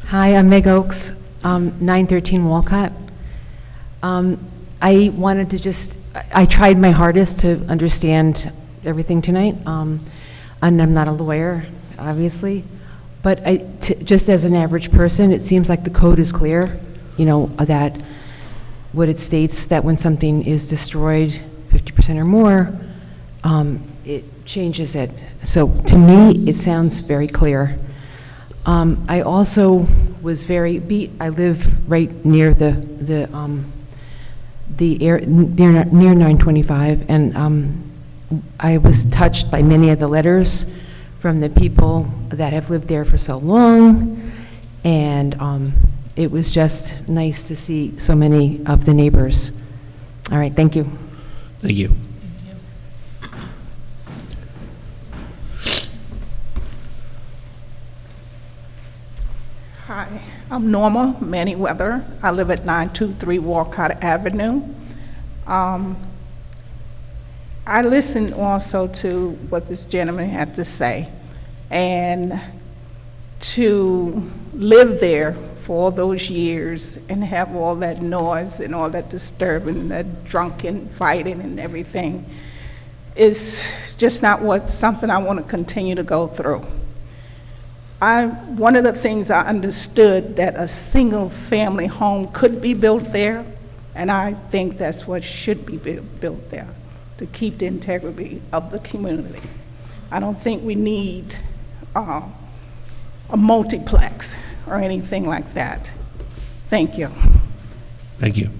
Hi, I'm Meg Oakes, 913 Walcott. I wanted to I tried my hardest to understand everything tonight, and I'm not a lawyer, obviously, but just as an average person, it seems like the code is clear, that what it states that when something is destroyed 50% or more, it changes it. So to me, it sounds very clear. I also was I live right near near 925, and I was touched by many of the letters from the people that have lived there for so long, and it was just nice to see so many of the neighbors. All right, thank you. Thank you. Hi, I'm Norma Manyweather. I live at 923 Walcott Avenue. I listened also to what this gentleman had to say, and to live there for all those years and have all that noise and all that disturbing, that drunken fighting and everything is just not something I want to continue to go through. One of the things I understood that a single family home could be built there, and I think that's what should be built there, to keep the integrity of the community. I don't think we need a multiplex or anything like that. Thank you. Thank you.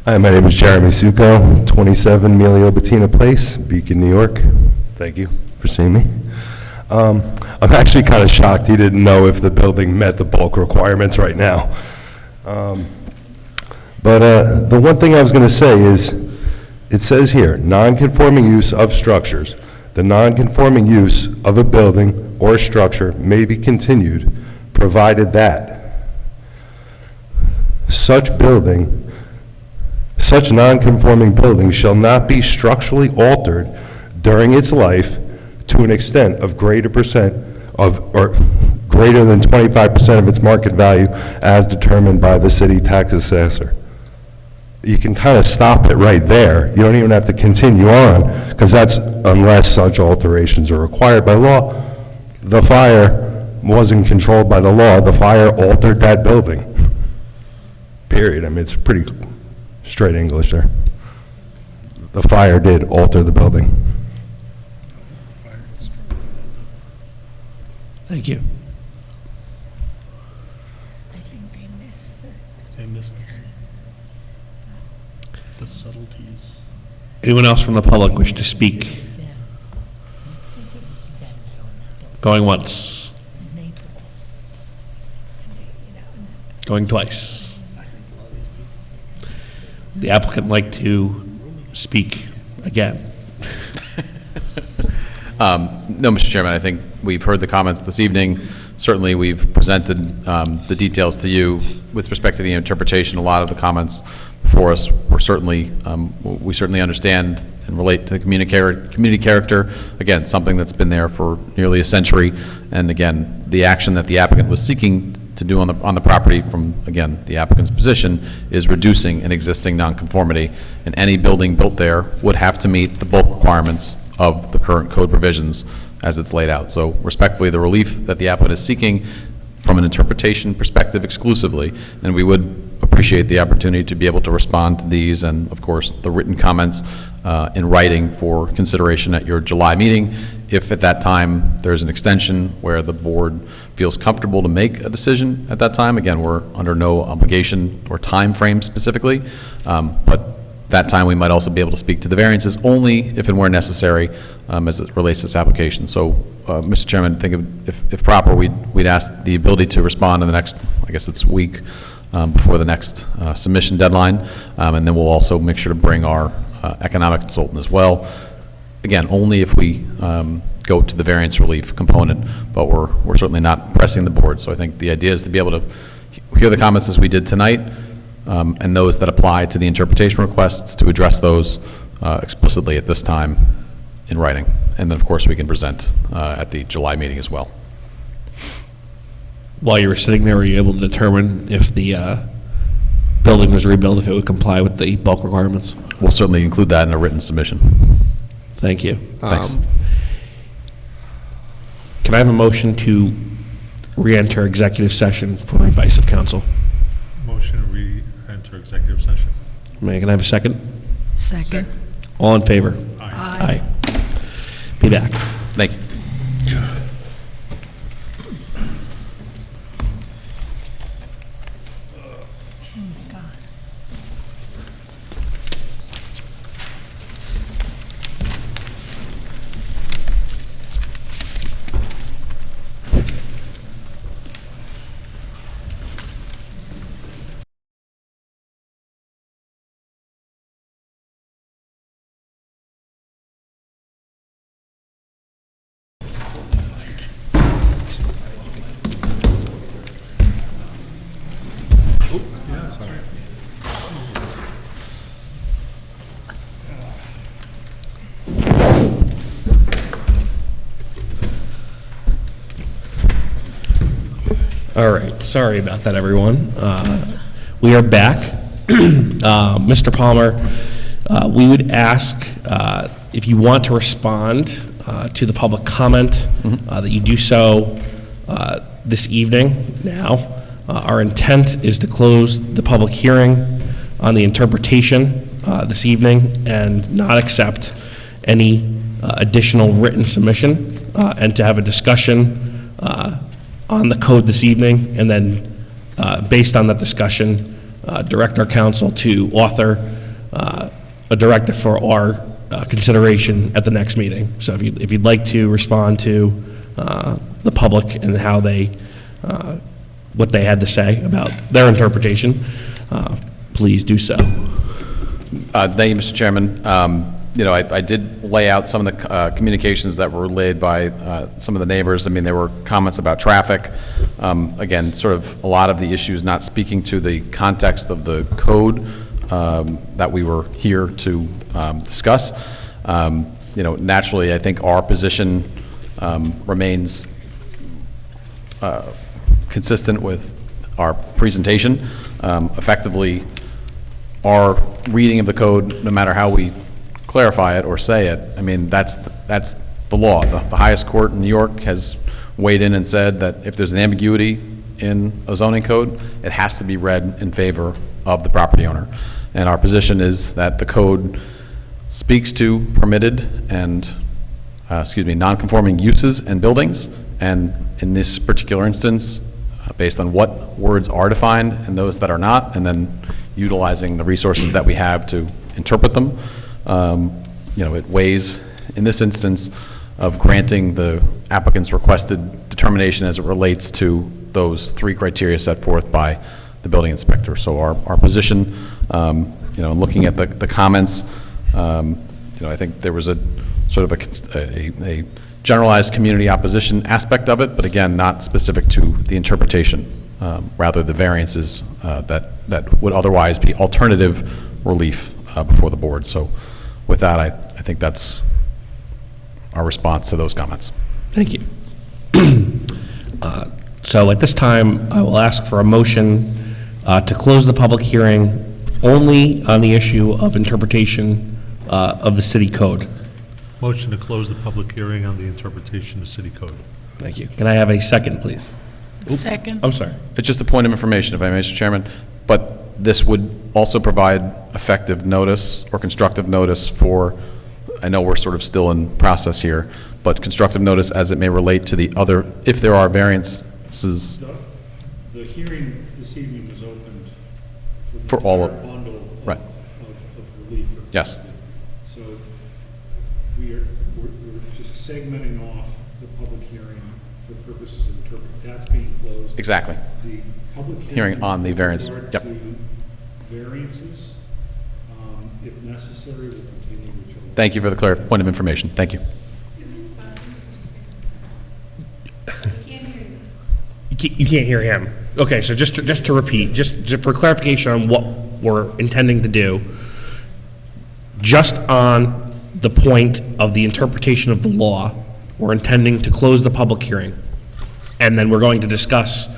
Hi, my name is Jeremy Succo, 27 Melio Bettina Place, Beacon, New York. Thank you for seeing me. I'm actually kind of shocked he didn't know if the building met the bulk requirements right now. But the one thing I was going to say is, it says here, non-conforming use of structures. The non-conforming use of a building or structure may be continued, provided that such non-conforming building shall not be structurally altered during its life to an extent of greater than 25% of its market value as determined by the city tax assessor. You can kind of stop it right there. You don't even have to continue on, because that's unless such alterations are required by law. The fire wasn't controlled by the law. The fire altered that building. Period. I mean, it's pretty straight English there. The fire did alter the building. Thank you. I think they missed it. They missed the subtleties. Anyone else from the public wish to speak? Going once. Going twice. The applicant like to speak again. No, Mr. Chairman, I think we've heard the comments this evening. Certainly, we've presented the details to you with respect to the interpretation. A lot of the comments before us were certainly, we certainly understand and relate to the community character. Again, something that's been there for nearly a century. And again, the action that the applicant was seeking to do on the property from, again, the applicant's position is reducing an existing nonconformity. And any building built there would have to meet the bulk requirements of the current code provisions as it's laid out. So respectfully, the relief that the applicant is seeking from an interpretation perspective exclusively, and we would appreciate the opportunity to be able to respond to these and, of course, the written comments in writing for consideration at your July meeting. If at that time there's an extension where the board feels comfortable to make a decision at that time, again, we're under no obligation or time frame specifically, but that time we might also be able to speak to the variances only if and where necessary as it relates to this application. So, Mr. Chairman, I think if proper, we'd ask the ability to respond in the next, I guess it's week, before the next submission deadline, and then we'll also make sure to bring our economic consultant as well. Again, only if we go to the variance relief component, but we're certainly not pressing the board. So I think the idea is to be able to hear the comments as we did tonight, and those that apply to the interpretation requests, to address those explicitly at this time in writing. And then, of course, we can present at the July meeting as well. While you were sitting there, were you able to determine if the building was rebuilt, if it would comply with the bulk requirements? We'll certainly include that in a written submission. Thank you. Thanks. Can I have a motion to re-enter executive session for advice of counsel? Motion to re-enter executive session. Can I have a second? Second. All in favor? Aye. Be back. Thank you. All right, sorry about that, everyone. We are back. Mr. Palmer, we would ask if you want to respond to the public comment, that you do so this evening now. Our intent is to close the public hearing on the interpretation this evening and not accept any additional written submission, and to have a discussion on the code this evening, and then based on that discussion, direct our counsel to author a directive for our consideration at the next meeting. So if you'd like to respond to the public and how they, what they had to say about their interpretation, please do so. Thank you, Mr. Chairman. I did lay out some of the communications that were relayed by some of the neighbors. I mean, there were comments about traffic. Again, sort of a lot of the issues not speaking to the context of the code that we were here to discuss. Naturally, I think our position remains consistent with our presentation. Effectively, our reading of the code, no matter how we clarify it or say it, I mean, that's the law. The highest court in New York has weighed in and said that if there's an ambiguity in a zoning code, it has to be read in favor of the property owner. And our position is that the code speaks to permitted and, non-conforming uses and buildings, and in this particular instance, based on what words are defined and those that are not, and then utilizing the resources that we have to interpret them, it weighs, in this instance, of granting the applicant's requested determination as it relates to those three criteria set forth by the building inspector. So our position, in looking at the comments, I think there was a sort of a generalized community opposition aspect of it, but again, not specific to the interpretation, rather the variances that would otherwise be alternative relief before the board. So with that, I think that's our response to those comments. Thank you. So at this time, I will ask for a motion to close the public hearing only on the issue of interpretation of the city code. Motion to close the public hearing on the interpretation of city code. Thank you. Can I have a second, please? Second. I'm sorry. It's just a point of information, if I may, Mr. Chairman, but this would also provide effective notice or constructive notice for, I know we're sort of still in process here, but constructive notice as it may relate to the other, if there are variances The hearing this evening was opened for all of, bundle right. of relief. Yes. So we're just segmenting off the public hearing for purposes of interpretation. That's being closed. Exactly. The public Hearing on the variance. with regard Yep. to variances, if necessary, will continue with July. Thank you for the point of information. Thank you. You can't hear him. Okay, so just to repeat, just for clarification on what we're intending to do, just on the point of the interpretation of the law, we're intending to close the public hearing, and then we're going to discuss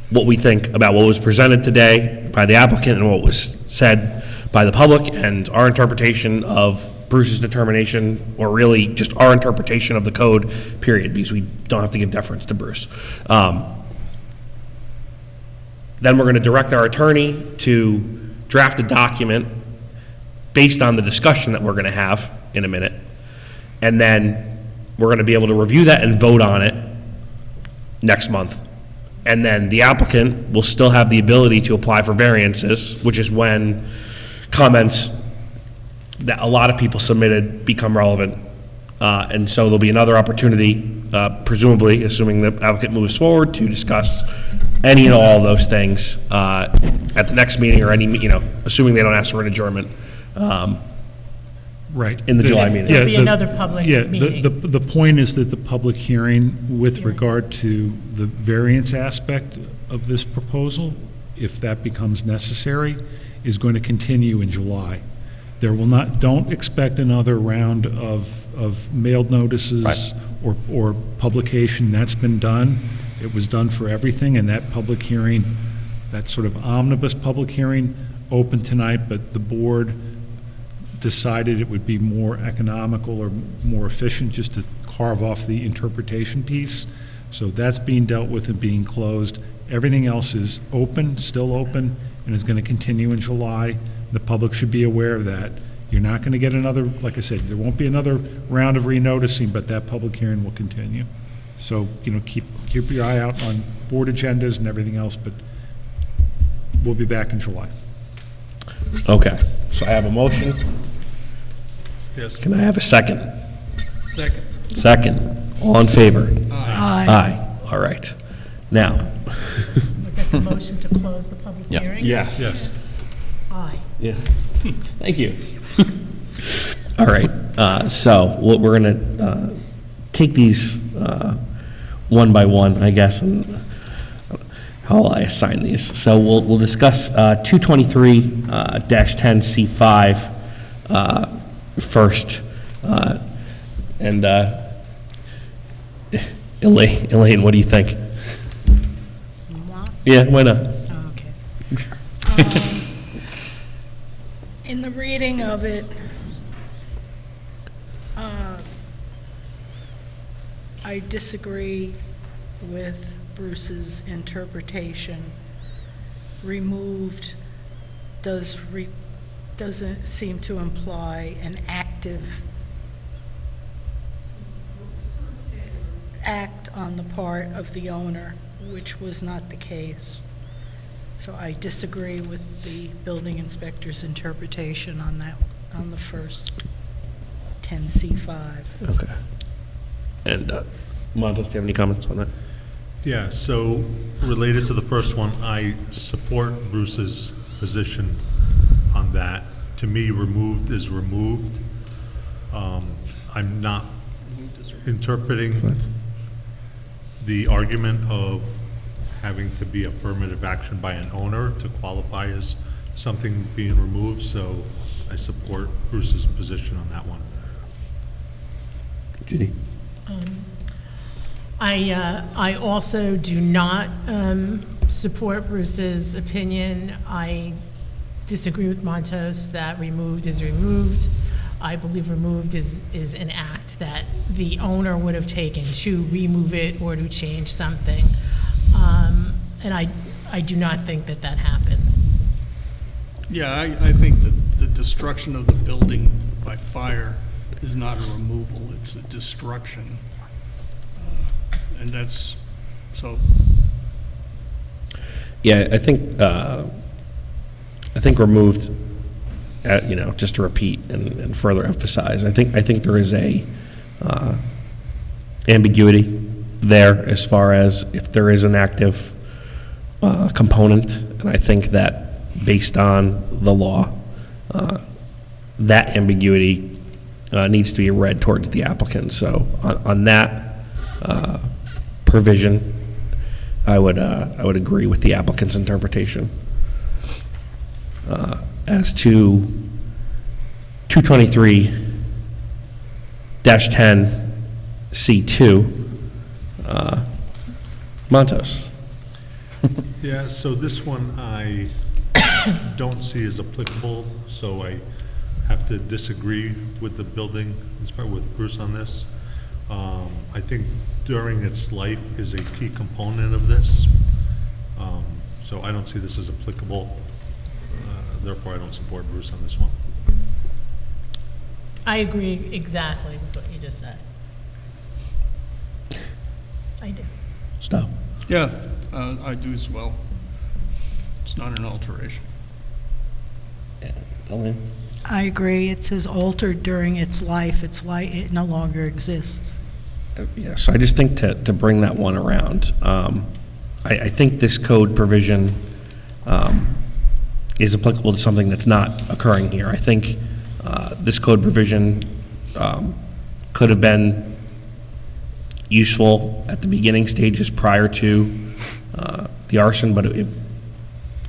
what we think about what was presented today by the applicant and what was said by the public, and our interpretation of Bruce's determination, or really just our interpretation of the code, period, because we don't have to give deference to Bruce. Then we're going to direct our attorney to draft a document based on the discussion that we're going to have in a minute. And then we're going to be able to review that and vote on it next month. And then the applicant will still have the ability to apply for variances, which is when comments that a lot of people submitted become relevant. And so there'll be another opportunity, presumably, assuming the applicant moves forward, to discuss any and all of those things at the next meeting, or any, assuming they don't ask for an adjournment. Right. In the July meeting. There'll be another public meeting. The point is that the public hearing with regard to the variance aspect of this proposal, if that becomes necessary, is going to continue in July. There will not, don't expect another round of mailed notices or publication. That's been done. It was done for everything, and that public hearing, that sort of omnibus public hearing, opened tonight, but the board decided it would be more economical or more efficient just to carve off the interpretation piece. So that's being dealt with and being closed. Everything else is open, still open, and is going to continue in July. The public should be aware of that. You're not going to get another, like I said, there won't be another round of renoticing, but that public hearing will continue. So, keep your eye out on board agendas and everything else, but we'll be back in July. Okay, so I have a motion. Yes. Can I have a second? Second. Second. All in favor? Aye. Aye. All right. Now. Was that the motion to close the public Yes. hearing? Yes. Yes. Aye. Yeah. Thank you. All right, so we're going to take these one by one, I guess, and how will I assign these? So we'll discuss 223-10C5 first. And Elaine, what do you think? Yeah, why not? Okay. In the reading of it, I disagree with Bruce's interpretation. Removed doesn't seem to imply an active act on the part of the owner, which was not the case. So I disagree with the building inspector's interpretation on that, on the first 10C5. Okay. And Montes, do you have any comments on that? Yeah, so related to the first one, I support Bruce's position on that. To me, removed is removed. I'm not interpreting the argument of having to be affirmative action by an owner to qualify as something being removed, so I support Bruce's position on that one. Judy? I also do not support Bruce's opinion. I disagree with Montos that removed is removed. I believe removed is an act that the owner would have taken to remove it or to change something. And I do not think that happened. Yeah, I think that the destruction of the building by fire is not a removal, it's a destruction. And that's, so, Yeah, I think removed, just to repeat and further emphasize, I think there is a ambiguity there as far as if there is an active component, and I think that based on the law, that ambiguity needs to be read towards the applicant. So on that provision, I would agree with the applicant's interpretation. As to 223-10C2, Montos. Yeah, so this one I don't see as applicable, so I have to disagree with the building inspector, with Bruce on this. I think during its life is a key component of this. So I don't see this as applicable. Therefore, I don't support Bruce on this one. I agree exactly with what you just said. I do. Stop. yeah, I do as well. It's not an alteration. Elaine? I agree. It says altered during its life. It no longer exists. Yeah, so I just think to bring that one around, I think this code provision is applicable to something that's not occurring here. I think this code provision could have been useful at the beginning stages prior to the arson, but it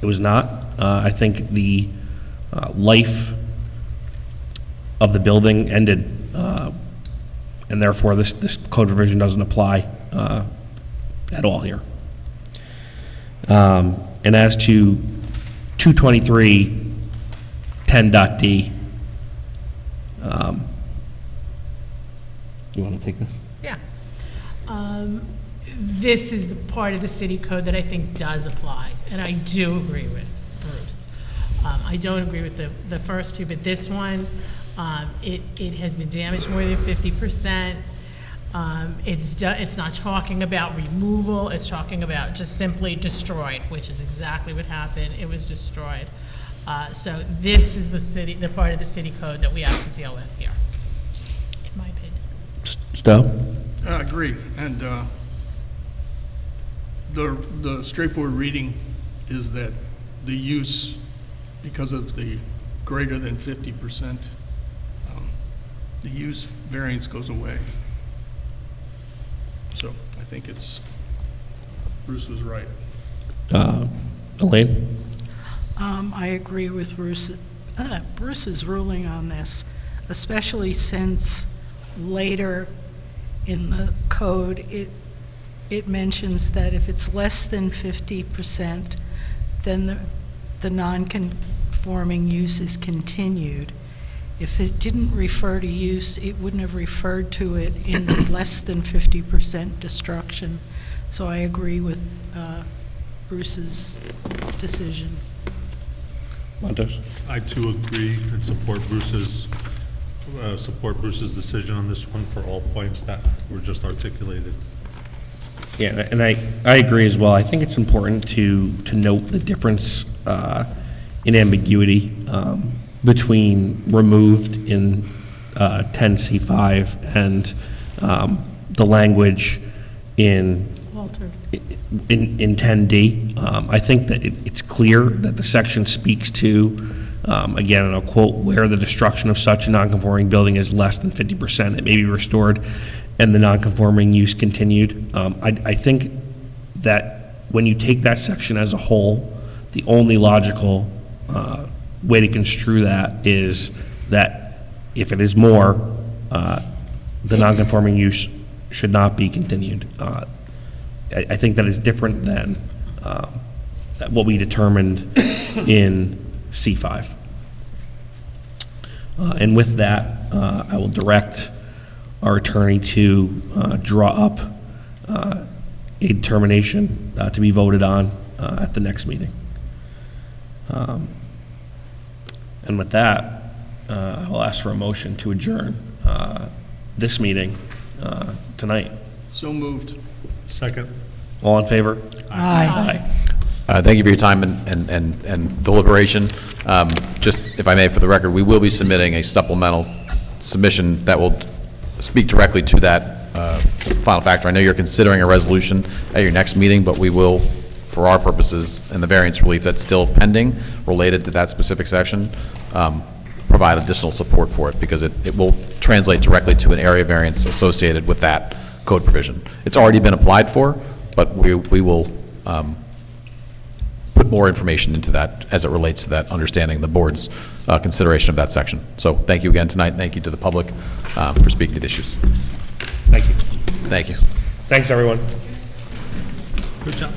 was not. I think the life of the building ended, and therefore this code provision doesn't apply at all here. And as to 223-10.d, you want to take this? Yeah. This is the part of the city code that I think does apply, and I do agree with Bruce. I don't agree with the first two, but this one, it has been damaged more than 50%. It's not talking about removal, it's talking about just simply destroyed, which is exactly what happened. It was destroyed. So this is the part of the city code that we have to deal with here, in my opinion. Stowe? I agree, and the straightforward reading is that the use, because of the greater than 50%, the use variance goes away. So I think Bruce was right. Elaine? I agree with Bruce's ruling on this, especially since later in the code, it mentions that if it's less than 50%, then the non-conforming use is continued. If it didn't refer to use, it wouldn't have referred to it in less than 50% destruction. So I agree with Bruce's decision. Montos? I too agree and support Bruce's decision on this one for all points that were just articulated. Yeah, and I agree as well. I think it's important to note the difference in ambiguity between removed in 10C5 and the language in 10D. I think that it's clear that the section speaks to, again, and I'll quote, where the destruction of such a nonconforming building is less than 50%, it may be restored and the nonconforming use continued. I think that when you take that section as a whole, the only logical way to construe that is that if it is more, the nonconforming use should not be continued. I think that is different than what we determined in C5. And with that, I will direct our attorney to draw up a determination to be voted on at the next meeting. And with that, I'll ask for a motion to adjourn this meeting tonight. So moved. Second. All in favor? Aye. Thank you for your time and deliberation. Just, if I may, for the record, we will be submitting a supplemental submission that will speak directly to that final factor. I know you're considering a resolution at your next meeting, but we will, for our purposes and the variance relief that's still pending related to that specific section, provide additional support for it, because it will translate directly to an area variance associated with that code provision. It's already been applied for, but we will put more information into that as it relates to that, understanding the board's consideration of that section. So thank you again tonight. Thank you to the public for speaking to the issues. Thank you. Thank you. Thanks, everyone. Good job.